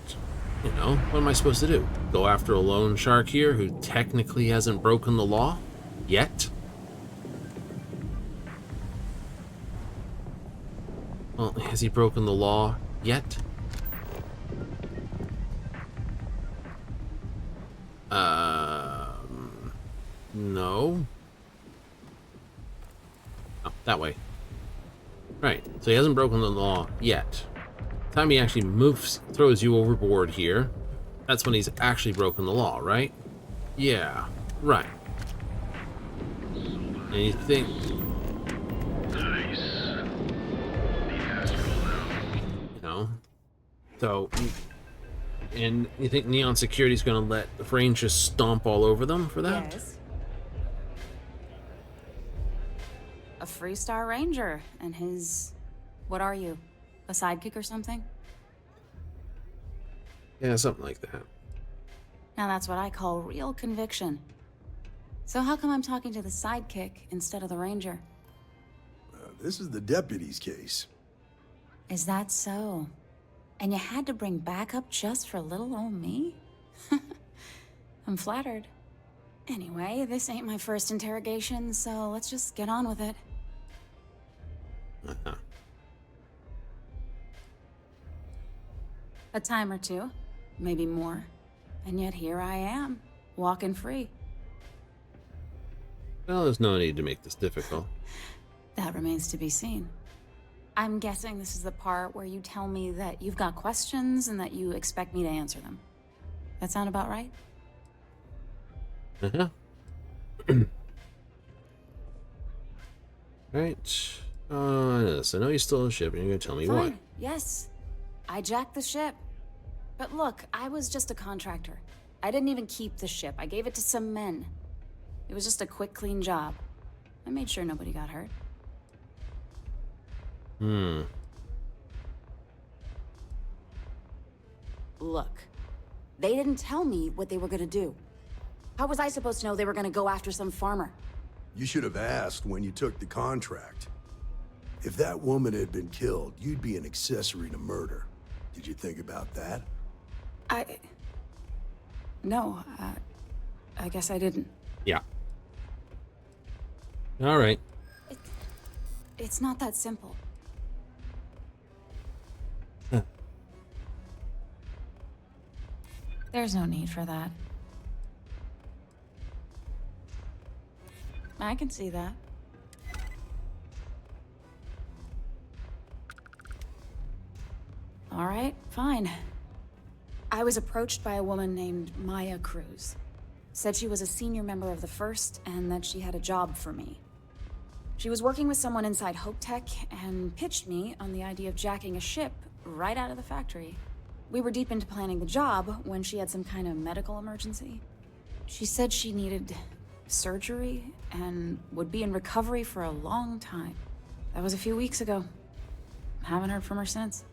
You know, what am I supposed to do? Go after a loan shark here who technically hasn't broken the law? Yet? Well, has he broken the law yet? No. Oh, that way. Right, so he hasn't broken the law yet. The time he actually throws you overboard here, that's when he's actually broken the law, right? Yeah, right. And you think... You know? So... And you think Neon Security's gonna let the Range just stomp all over them for that? Yes. A Freestar Ranger and his... What are you? A sidekick or something? Yeah, something like that. Now that's what I call real conviction. So how come I'm talking to the sidekick instead of the Ranger? This is the deputy's case. Is that so? And you had to bring backup just for little old me? I'm flattered. Anyway, this ain't my first interrogation, so let's just get on with it. A time or two, maybe more. And yet here I am, walking free. Well, there's no need to make this difficult. That remains to be seen. I'm guessing this is the part where you tell me that you've got questions and that you expect me to answer them. That sound about right? Uh-huh. Right. Yes, I know you stole a ship and you're gonna tell me Fine. why. Yes. I jacked the ship. But look, I was just a contractor. I didn't even keep the ship. I gave it to some men. It was just a quick, clean job. I made sure nobody got hurt. Look, they didn't tell me what they were gonna do. How was I supposed to know they were gonna go after some farmer? You should have asked when you took the contract. If that woman had been killed, you'd be an accessory to murder. Did you think about that? No, I guess I didn't. Yeah. All right. It's not that simple. There's no need for that. I can see that. All right, fine. I was approached by a woman named Maya Cruz. Said she was a senior member of the First and that she had a job for me. She was working with someone inside Hope Tech and pitched me on the idea of jacking a ship right out of the factory. We were deep into planning the job when she had some kind of medical emergency. She said she needed surgery and would be in recovery for a long time. That was a few weeks ago. Haven't heard from her since.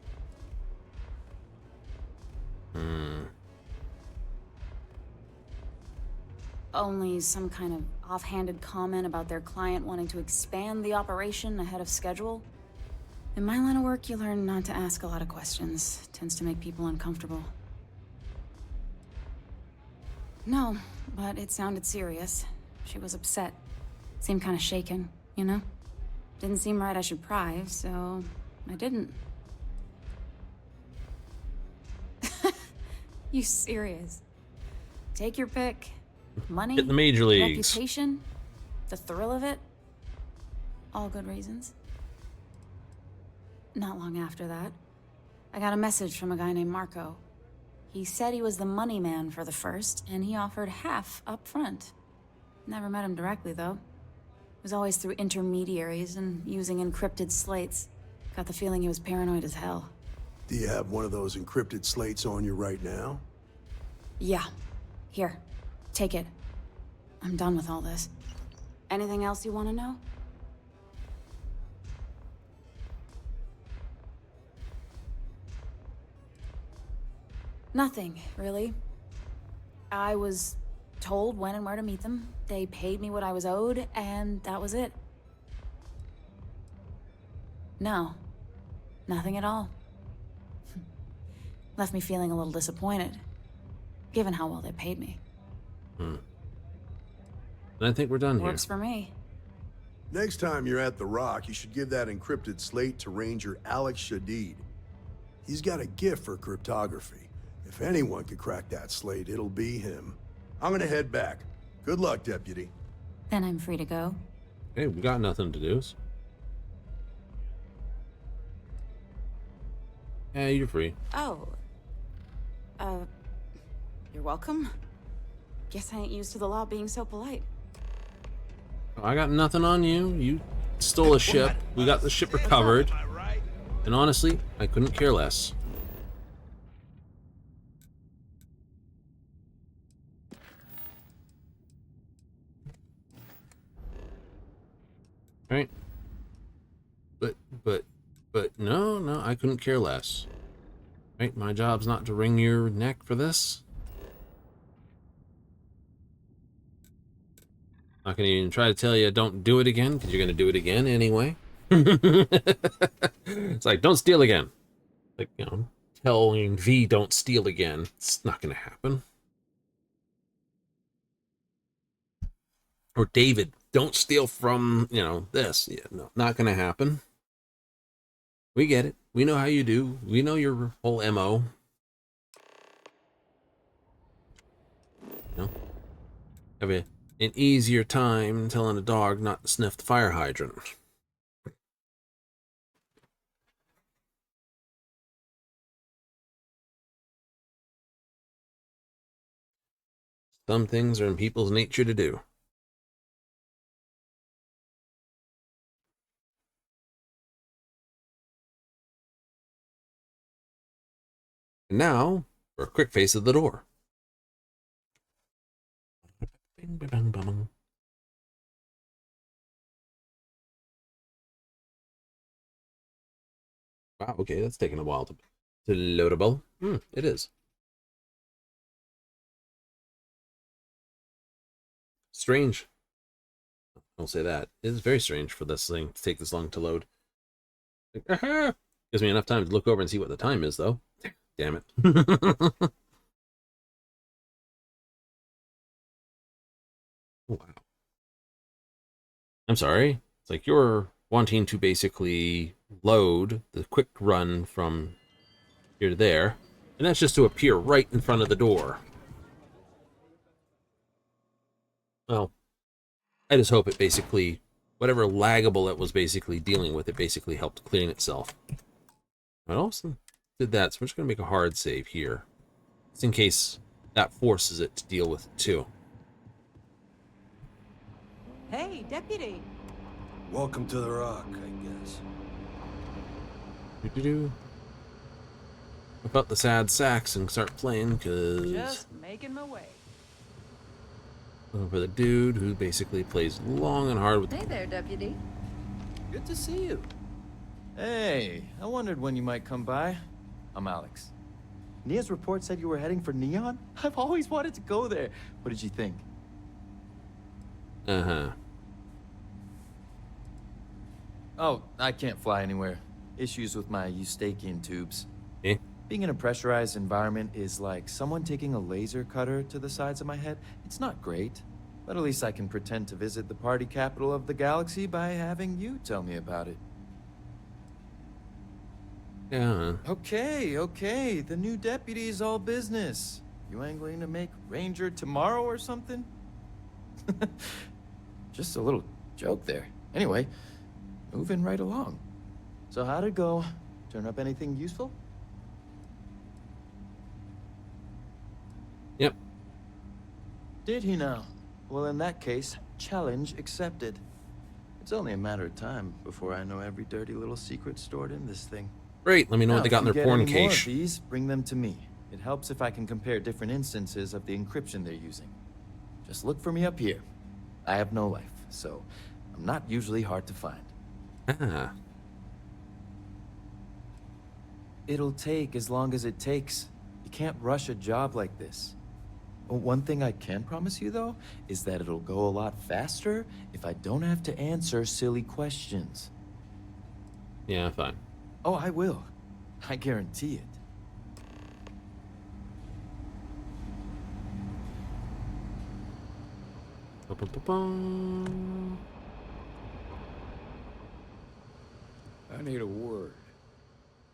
Only some kind of offhanded comment about their client wanting to expand the operation ahead of schedule. In my line of work, you learn not to ask a lot of questions. Tends to make people uncomfortable. No, but it sounded serious. She was upset. Seemed kind of shaken, you know? Didn't seem right I should pry, so I didn't. You serious? Take your pick. Money, Get in the major leagues. reputation, the thrill of it. All good reasons. Not long after that, I got a message from a guy named Marco. He said he was the money man for the First, and he offered half up front. Never met him directly, though. It was always through intermediaries and using encrypted slates. Got the feeling he was paranoid as hell. Do you have one of those encrypted slates on you right now? Yeah. Here. Take it. I'm done with all this. Anything else you want to know? Nothing, really. I was told when and where to meet them. They paid me what I was owed, and that was it. No. Nothing at all. Left me feeling a little disappointed, given how well they paid me. And I think we're done here. Works for me. Next time you're at the Rock, you should give that encrypted slate to Ranger Alex Shadid. He's got a gift for cryptography. If anyone could crack that slate, it'll be him. I'm gonna head back. Good luck, Deputy. Then I'm free to go. Hey, we got nothing to do. Yeah, you're free. Oh. You're welcome. Guess I ain't used to the law being so polite. I got nothing on you. You stole a ship. We got the ship recovered. And honestly, I couldn't care less. Right? But no, I couldn't care less. Right? My job's not to wring your neck for this. Not gonna even try to tell you don't do it again, because you're gonna do it again anyway. It's like, don't steal again. Like, you know, telling V don't steal again. It's not gonna happen. Or David, don't steal from, you know, this. Yeah, no, not gonna happen. We get it. We know how you do. We know your whole MO. You know? Have an easier time telling a dog not to sniff the fire hydrant. Some things are in people's nature to do. And now, for a quick face of the door. Bing, bing, bing, bing. Wow, okay, that's taking a while to loadable. It is. Strange. I'll say that. It is very strange for this thing to take this long to load. Like, aha! Gives me enough time to look over and see what the time is, though. Damn it. Wow. I'm sorry. It's like you're wanting to basically load the quick run from here to there, and that's just to appear right in front of the door. Well, I just hope it basically, whatever laggable it was basically dealing with, it basically helped clean itself. I also did that, so we're just going to make a hard save here, just in case that forces it to deal with it too. Hey, Deputy. Welcome to the Rock, I guess. Whip out the sad sax and start playing, because Just making my way. looking for the dude who basically plays long and hard with. Hey there, Deputy. Good to see you. Hey, I wondered when you might come by. I'm Alex. Nia's report said you were heading for Neon? I've always wanted to go there. What did you think? Uh-huh. Oh, I can't fly anywhere. Issues with my eustachian tubes. Eh? Being in a pressurized environment is like someone taking a laser cutter to the sides of my head. It's not great, but at least I can pretend to visit the party capital of the galaxy by having you tell me about it. Yeah. Okay. The new deputy's all business. You angling to make Ranger tomorrow or something? Just a little joke there. Anyway, moving right along. So how'd it go? Turn up anything useful? Yep. Did he now? Well, in that case, challenge accepted. It's only a matter of time before I know every dirty little secret stored in this thing. Great, let me know what they got in their porn If you get any more of cache. these, bring them to me. It helps if I can compare different instances of the encryption they're using. Just look for me up here. I have no life, so I'm not usually hard to find. Ah. It'll take as long as it takes. You can't rush a job like this. One thing I can promise you, though, is that it'll go a lot faster if I don't have to answer silly questions. Yeah, fine. Oh, I will. I guarantee it. Ba-ba-ba-bum. I need a word.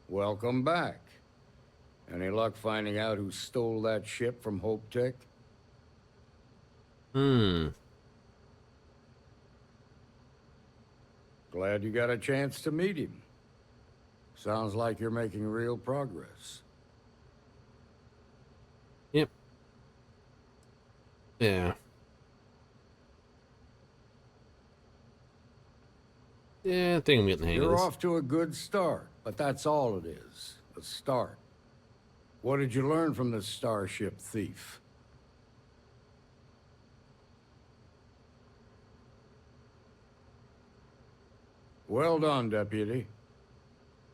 Welcome back. Any luck finding out who stole that ship from Hope Tech? Glad you got a chance to meet him. Sounds like you're making real progress. Yep. Yeah. Yeah, I think I'm getting the hang of You're this. off to a good start, but that's all it is. A start. What did you learn from this starship thief? Well done, Deputy.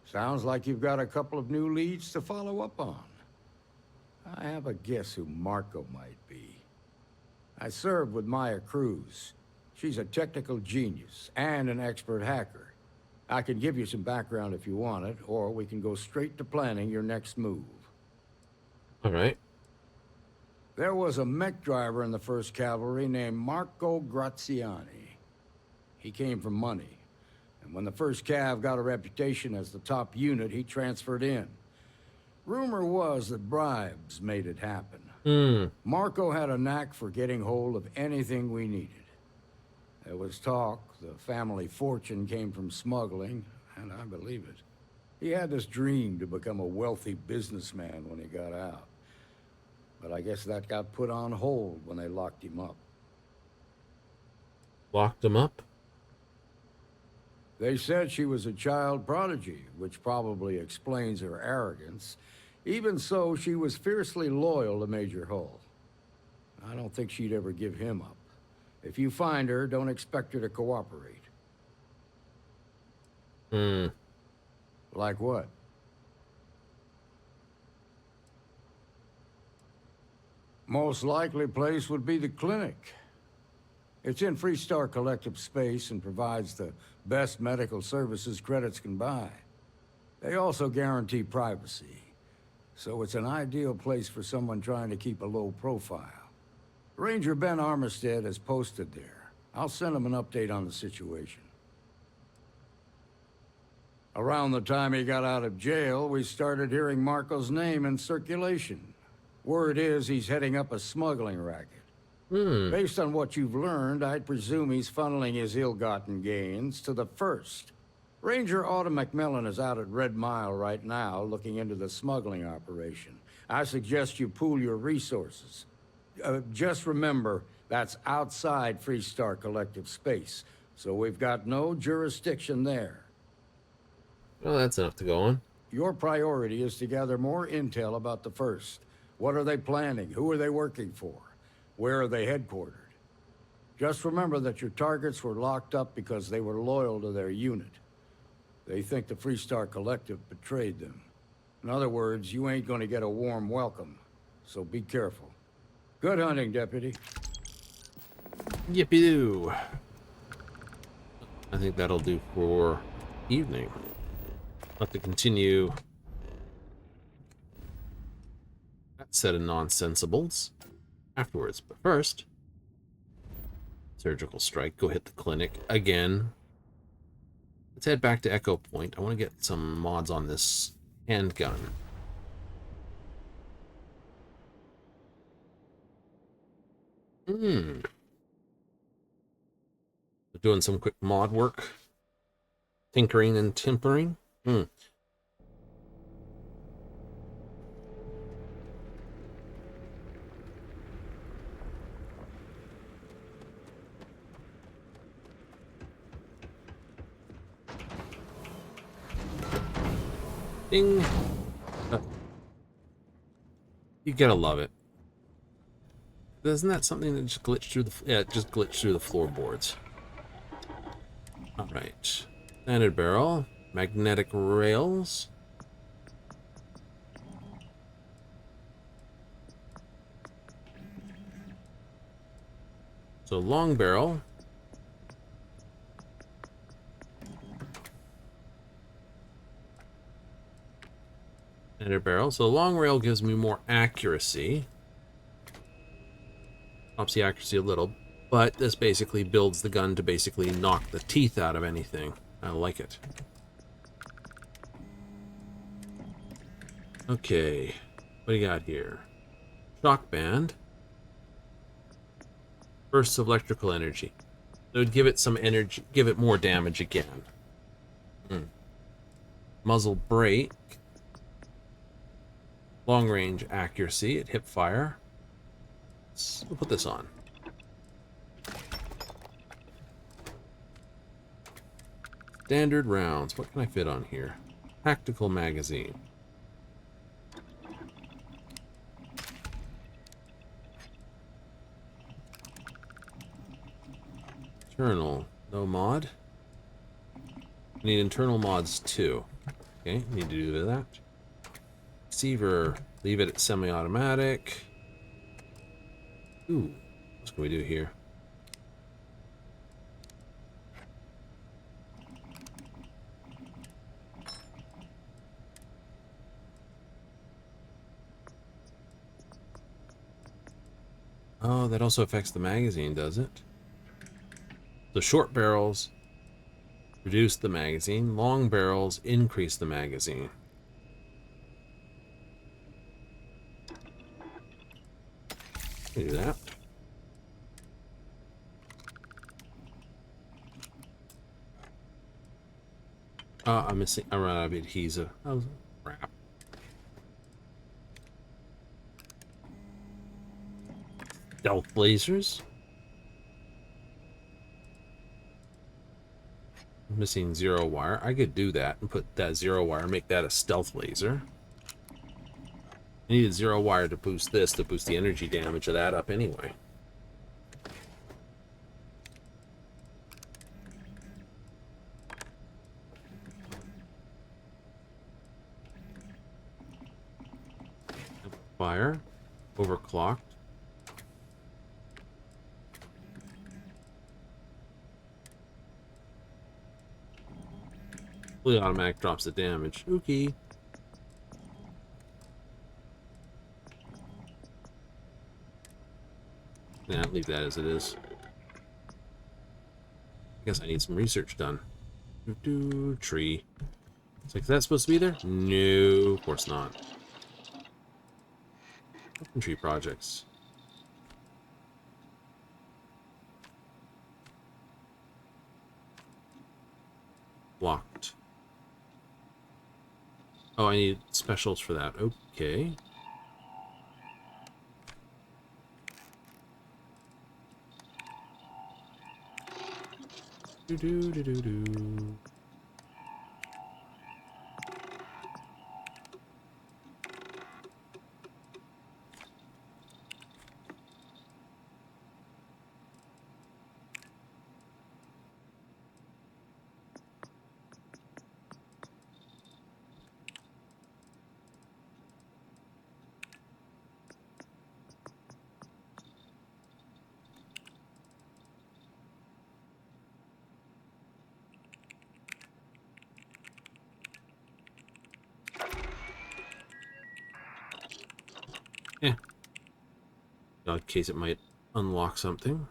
Sounds like you've got a couple of new leads to follow up on. I have a guess who Marco might be. I served with Maya Cruz. She's a technical genius and an expert hacker. I can give you some background if you want it, or we can go straight to planning your next move. All right. There was a mech driver in the 1st Cavalry named Marco Graziani. He came from money. And when the 1st Cav got a reputation as the top unit, he transferred in. Rumor was that bribes made it happen. Marco had a knack for getting hold of anything we needed. There was talk the family fortune came from smuggling, and I believe it. He had this dream to become a wealthy businessman when he got out. But I guess that got put on hold when they locked him up. Locked him up? They said she was a child prodigy, which probably explains her arrogance. Even so, she was fiercely loyal to Major Hull. I don't think she'd ever give him up. If you find her, don't expect her to cooperate. Like what? Most likely place would be the clinic. It's in Freestar Collective space and provides the best medical services credits can buy. They also guarantee privacy, so it's an ideal place for someone trying to keep a low profile. Ranger Ben Armistead is posted there. I'll send him an update on the situation. Around the time he got out of jail, we started hearing Marco's name in circulation. Word is he's heading up a smuggling racket. Based on what you've learned, I'd presume he's funneling his ill-gotten gains to the 1st. Ranger Autumn McMillan is out at Red Mile right now, looking into the smuggling operation. I suggest you pool your resources. Just remember, that's outside Freestar Collective space, so we've got no jurisdiction there. Well, that's enough to go on. Your priority is to gather more intel about the 1st. What are they planning? Who are they working for? Where are they headquartered? Just remember that your targets were locked up because they were loyal to their unit. They think the Freestar Collective betrayed them. In other words, you ain't gonna get a warm welcome, so be careful. Good hunting, Deputy. Yippee-doo. I think that'll do for evening. I'll have to continue that set of nonsensibles afterwards. But first, surgical strike. Go hit the clinic again. Let's head back to Echo Point. I want to get some mods on this handgun. Doing some quick mod work. Tinkering and timpering. Ding. You gotta love it. Isn't that something that just glitched through the... Yeah, it just glitched through the floorboards. Alright. Standard barrel. Magnetic rails. So long barrel. Standard barrel. So the long rail gives me more accuracy. Ups the accuracy a little. But this basically builds the gun to basically knock the teeth out of anything. I like it. Okay. What do you got here? Shock band. Bursts of electrical energy. So it would give it some energy, give it more damage again. Muzzle brake. Long range accuracy at hip fire. We'll put this on. Standard rounds. What can I fit on here? Tactical magazine. Internal. No mod. Need internal mods too. Okay, need to do that. Receiver. Leave it at semi-automatic. Ooh. What can we do here? Oh, that also affects the magazine, does it? So short barrels reduce the magazine. Long barrels increase the magazine. Do that. I'm missing. I ran out of adhesive. Oh, crap. Stealth lasers. Missing zero wire. I could do that and put that zero wire, make that a stealth laser. I needed zero wire to boost this, to boost the energy damage of that up anyway. Fire. Overclocked. Fully automatic drops the damage. Okay. Yeah, leave that as it is. I guess I need some research done. Tree. It's like, is that supposed to be there? No, of course not. Tree projects. Locked. Oh, I need specials for that. Okay. Do. Yeah. In case it might unlock something.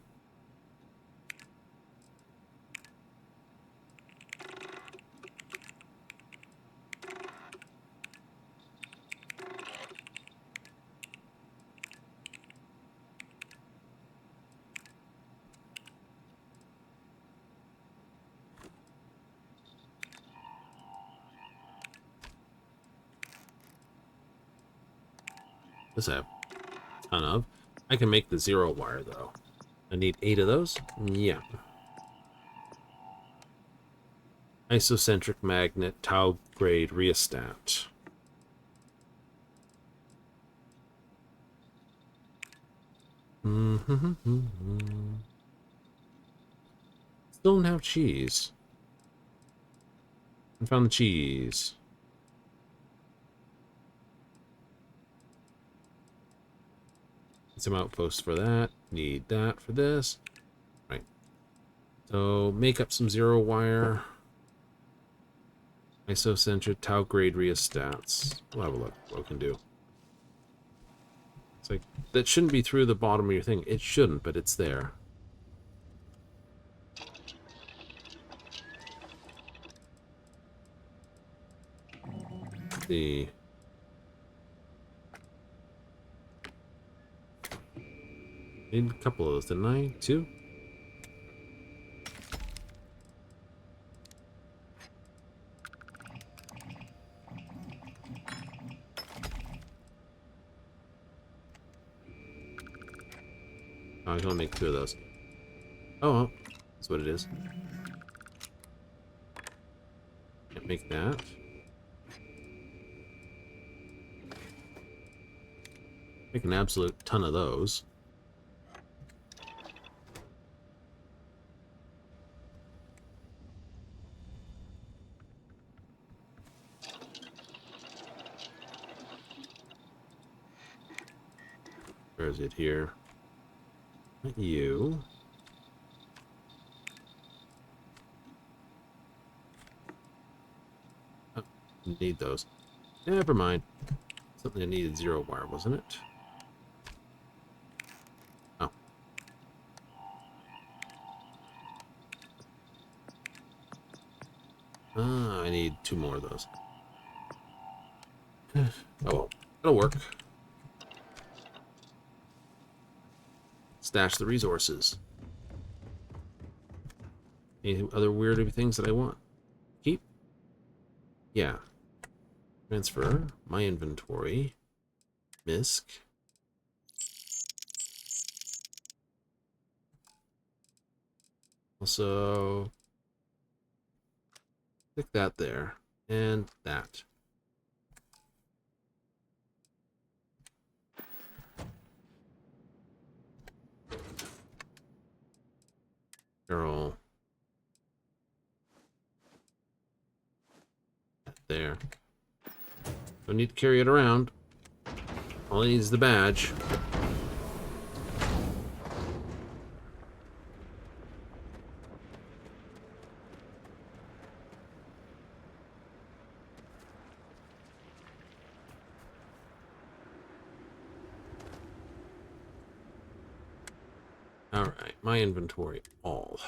This I have a ton of. I can make the zero wire though. I need 8 of those? Yeah. Isocentric magnet, tau grade rheostat. Still don't have cheese. I found the cheese. Need some outposts for that. Need that for this. Right. So make up some zero wire. Isocentric tau grade rheostats. We'll have a look what we can do. It's like, that shouldn't be through the bottom of your thing. It shouldn't, but it's there. See. Need a couple of those, didn't I? 2? Oh, I can only make 2 of those. Oh, well, that's what it is. Can't make that. Make an absolute ton of those. Where is it here? Not you. Oh, need those. Never mind. Something that needed zero wire, wasn't it? Oh. Ah, I need 2 more of those. Oh well, it'll work. Stash the resources. Any other weird things that I want? Keep? Yeah. Transfer. My inventory. MISC. Also, stick that there. And that. Carol. There. Don't need to carry it around. All I need is the badge. Alright, my inventory, all.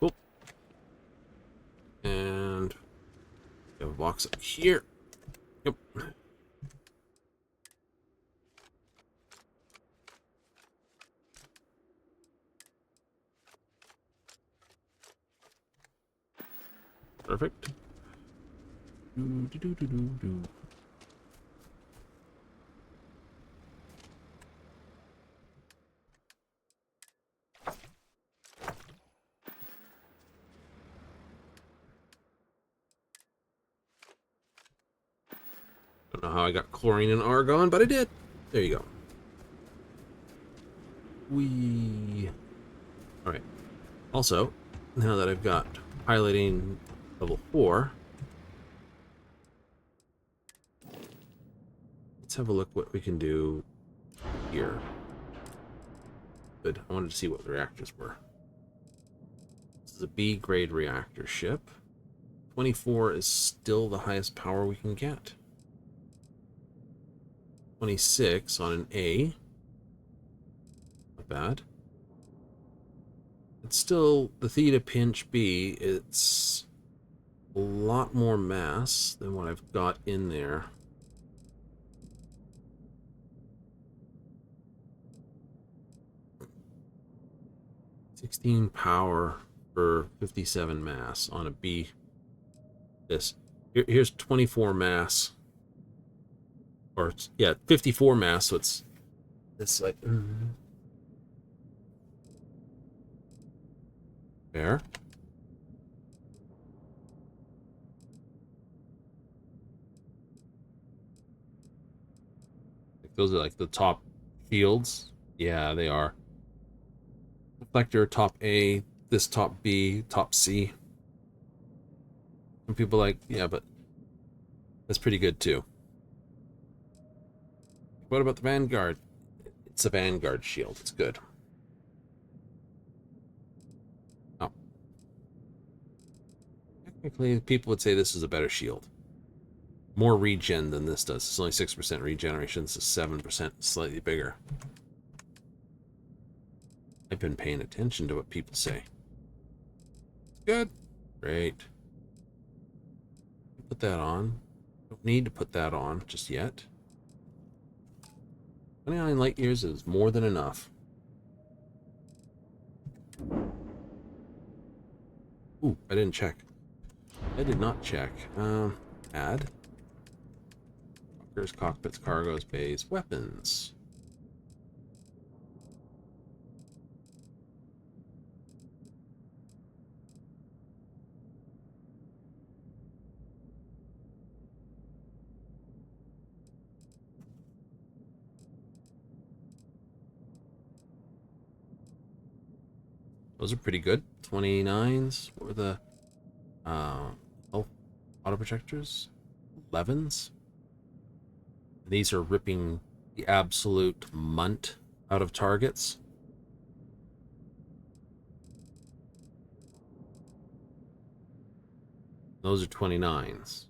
Cool. And we have a box up here. Yep. Perfect. Do. Don't know how I got chlorine and argon, but I did. There you go. Alright. Also, now that I've got piloting level 4, let's have a look what we can do here. Good. I wanted to see what the reactors were. This is a B grade reactor ship. 24 is still the highest power we can get. 26 on an A. Not bad. It's still the Theta Pinch B. It's a lot more mass than what I've got in there. $16 power for 57 mass on a B. Here's 24 mass. Or, yeah, 54 mass, so it's like... There. Those are like the top shields. Yeah, they are. Reflector, top A, this top B, top C. Some people like, yeah, but that's pretty good too. What about the Vanguard? It's a Vanguard shield. It's good. Oh. Technically, people would say this is a better shield. More regen than this does. It's only 6% regeneration. This is 7%, slightly bigger. I've been paying attention to what people say. Good. Great. Put that on. Don't need to put that on just yet. 29 light years is more than enough. Ooh, I didn't check. I did not check. Add. Bunkers, cockpits, cargoes, bays, weapons. Those are pretty good. 29s. What were the health auto projectors? 11s. These are ripping the absolute munt out of targets. Those are 29s.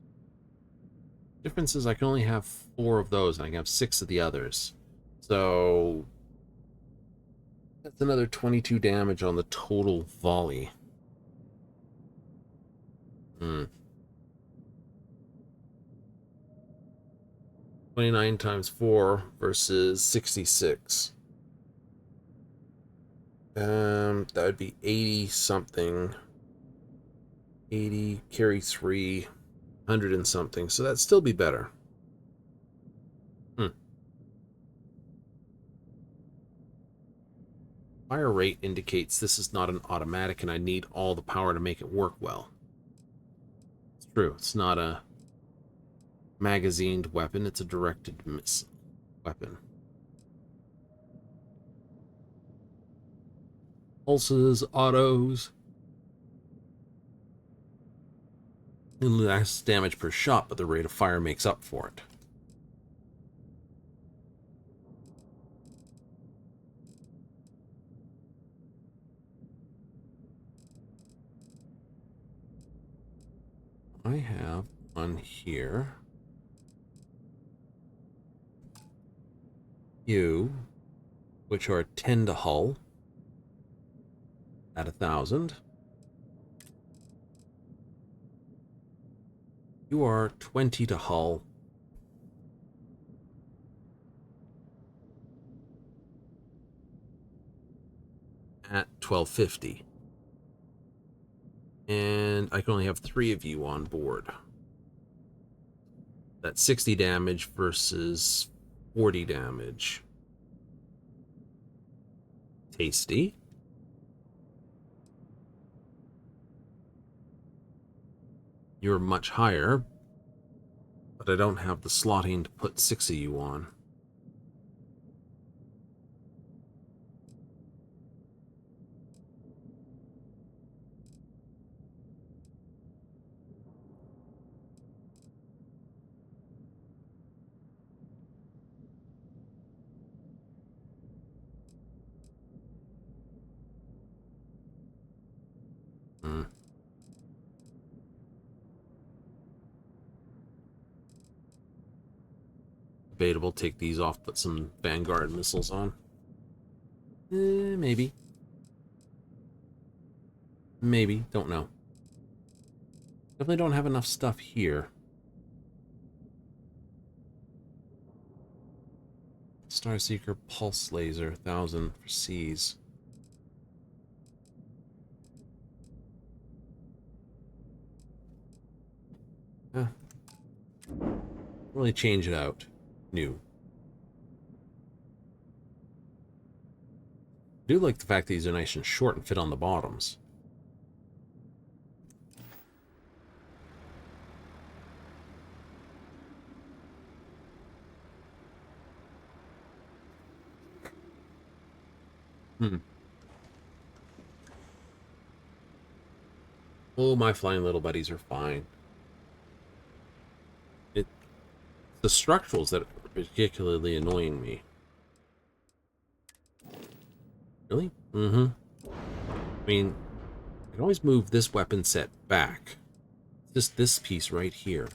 Difference is I can only have 4 of those, and I can have 6 of the others. So that's another 22 damage on the total volley. 29 times 4 versus 66. That would be 80 something. 80 carry 3, 100 and something. So that'd still be better. Fire rate indicates this is not an automatic and I need all the power to make it work well. It's true. It's not a magazined weapon. It's a directed missile weapon. Pulses, autos. Less damage per shot, but the rate of fire makes up for it. I have one here. You, which are 10 to hull at 1,000. You are 20 to hull at 1250. And I can only have 3 of you on board. That's 60 damage versus 40 damage. Tasty. You're much higher, but I don't have the slotting to put 6 of you on. Debatable. Take these off, put some Vanguard missiles on. Maybe. Maybe. Don't know. Definitely don't have enough stuff here. Starseeker Pulse Laser, 1,000 for C's. Really change it out. New. I do like the fact that these are nice and short and fit on the bottoms. Oh, my flying little buddies are fine. The structurals that are particularly annoying me. Really? Mm-hmm. I mean, I can always move this weapon set back. Just this piece right here.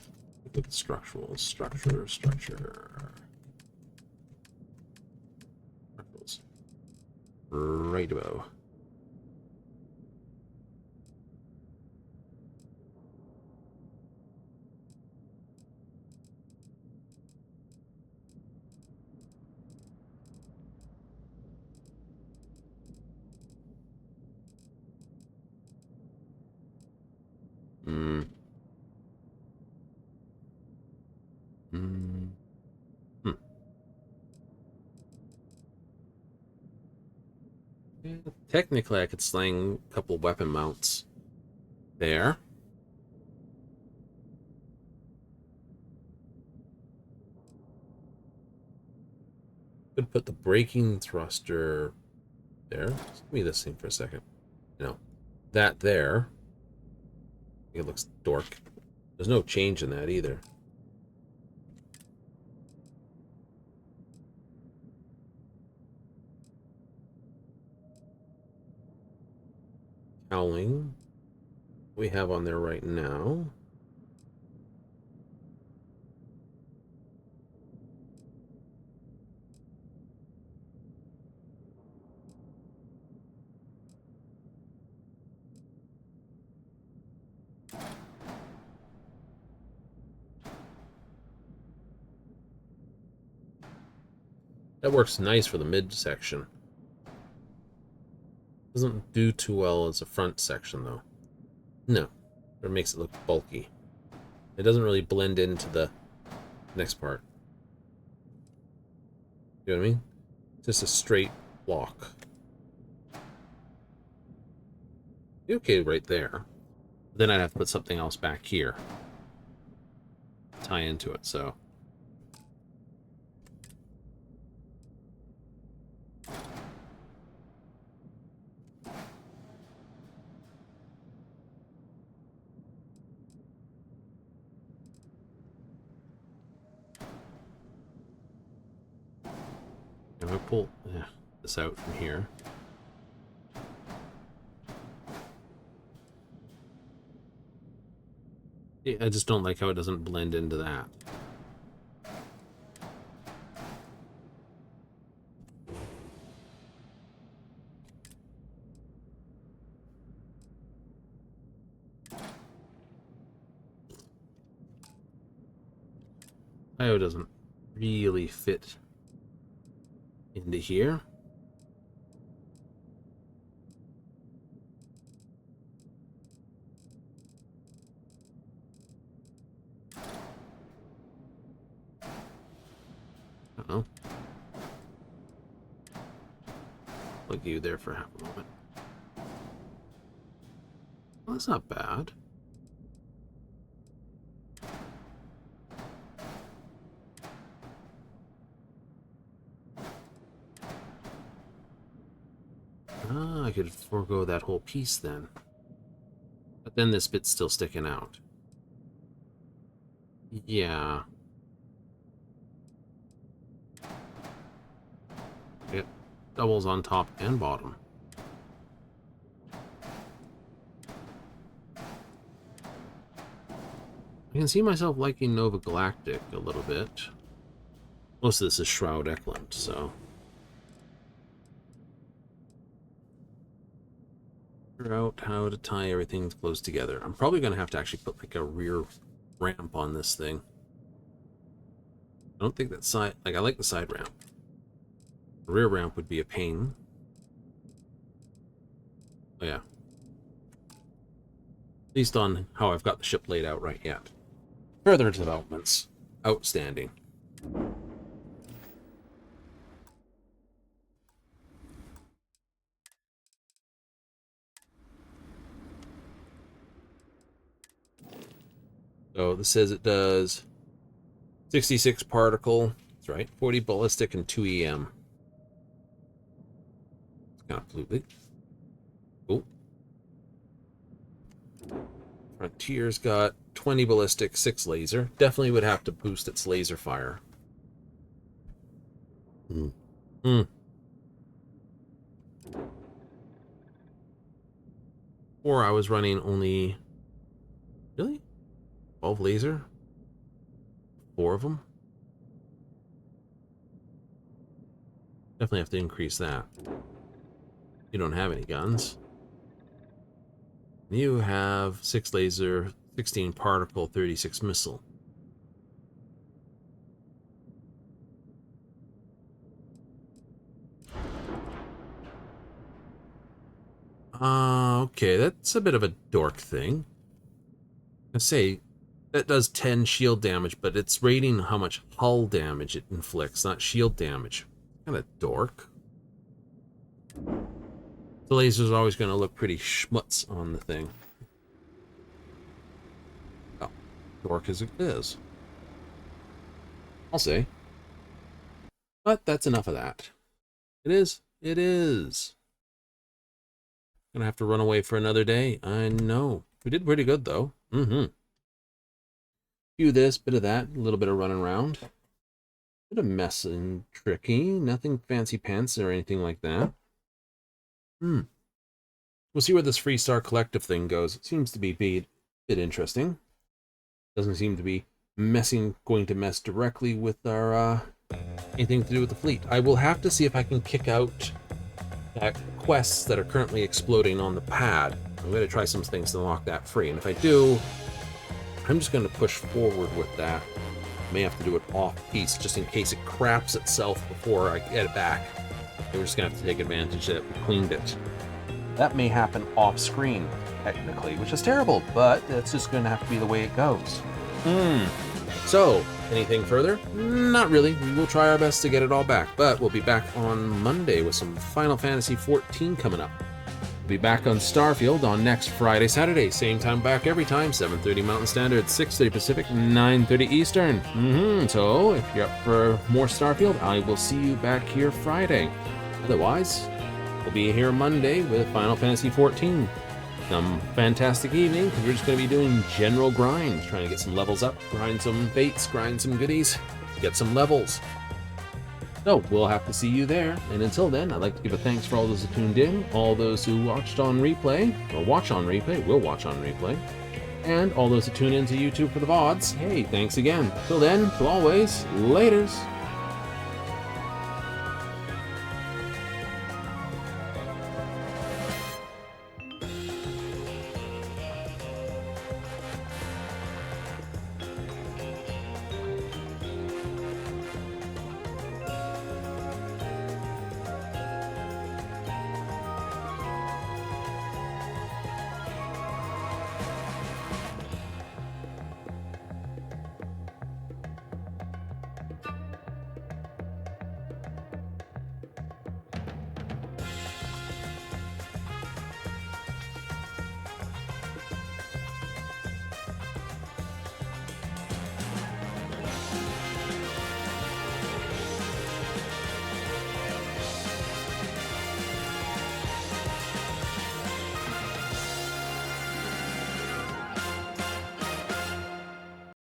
Look at the structural. Structure. Structurals. Right about. Hmm. Yeah, technically, I could sling a couple weapon mounts there. Could put the braking thruster there. Just give me this thing for a second. That there. It looks dork. There's no change in that either. Cowling. We have on there right now. That works nice for the midsection. Doesn't do too well as a front section, though. No. It makes it look bulky. It doesn't really blend into the next part. You know what I mean? Just a straight block. Okay, right there. Then I'd have to put something else back here. Tie into it, so... If I pull this out from here. I just don't like how it doesn't blend into that. IO doesn't really fit into here. Uh-oh. Look at you there for half a moment. Well, that's not bad. Ah, I could forego that whole piece then. But then this bit's still sticking out. Yeah. It doubles on top and bottom. I can see myself liking Nova Galactic a little bit. Most of this is Shroud Eklund, so... Figure out how to tie everything close together. I'm probably going to have to actually put like a rear ramp on this thing. I don't think that side... Like, I like the side ramp. The rear ramp would be a pain. Oh, yeah. At least on how I've got the ship laid out right yet. Further developments. Outstanding. So this says it does 66 particle. That's right. 40 ballistic and 2 EM. Absolutely. Cool. Frontier's got 20 ballistic, 6 laser. Definitely would have to boost its laser fire. Or I was running only... Really? 12 laser? 4 of them? Definitely have to increase that. You don't have any guns. You have 6 laser, 16 particle, 36 missile. Okay, that's a bit of a dork thing. I say, that does 10 shield damage, but it's rating how much hull damage it inflicts, not shield damage. Kind of dork. The laser's always going to look pretty schmutz on the thing. Oh, dork as it is. I'll say. But that's enough of that. It is. It is. Gonna have to run away for another day. I know. We did pretty good, though. Few this, bit of that, a little bit of running around. Bit of messing tricky. Nothing fancy pants or anything like that. We'll see where this Freestar Collective thing goes. It seems to be a bit interesting. Doesn't seem to be going to mess directly with our, anything to do with the fleet. I will have to see if I can kick out quests that are currently exploding on the pad. I'm going to try some things to unlock that free, and if I do, I'm just going to push forward with that. May have to do it off-piece, just in case it craps itself before I get it back. We're just going to have to take advantage that we cleaned it. That may happen off-screen, technically, which is terrible, but that's just going to have to be the way it goes. So, anything further? Not really. We will try our best to get it all back, but we'll be back on Monday with some Final Fantasy XIV coming up. We'll be back on Starfield on next Friday, Saturday. Same time back every time, 7:30 Mountain Standard, 6:30 Pacific, 9:30 Eastern. So, if you're up for more Starfield, I will see you back here Friday. Otherwise, we'll be here Monday with Final Fantasy XIV. Some fantastic evening, because we're just going to be doing general grinds, trying to get some levels up, grind some fates, grind some goodies, get some levels. So, we'll have to see you there, and until then, I'd like to give a thanks for all those who tuned in, all those who watched on replay, or watch on replay, will watch on replay, and all those who tune into YouTube for the VODs. Hey, thanks again. Till then, till always, laters.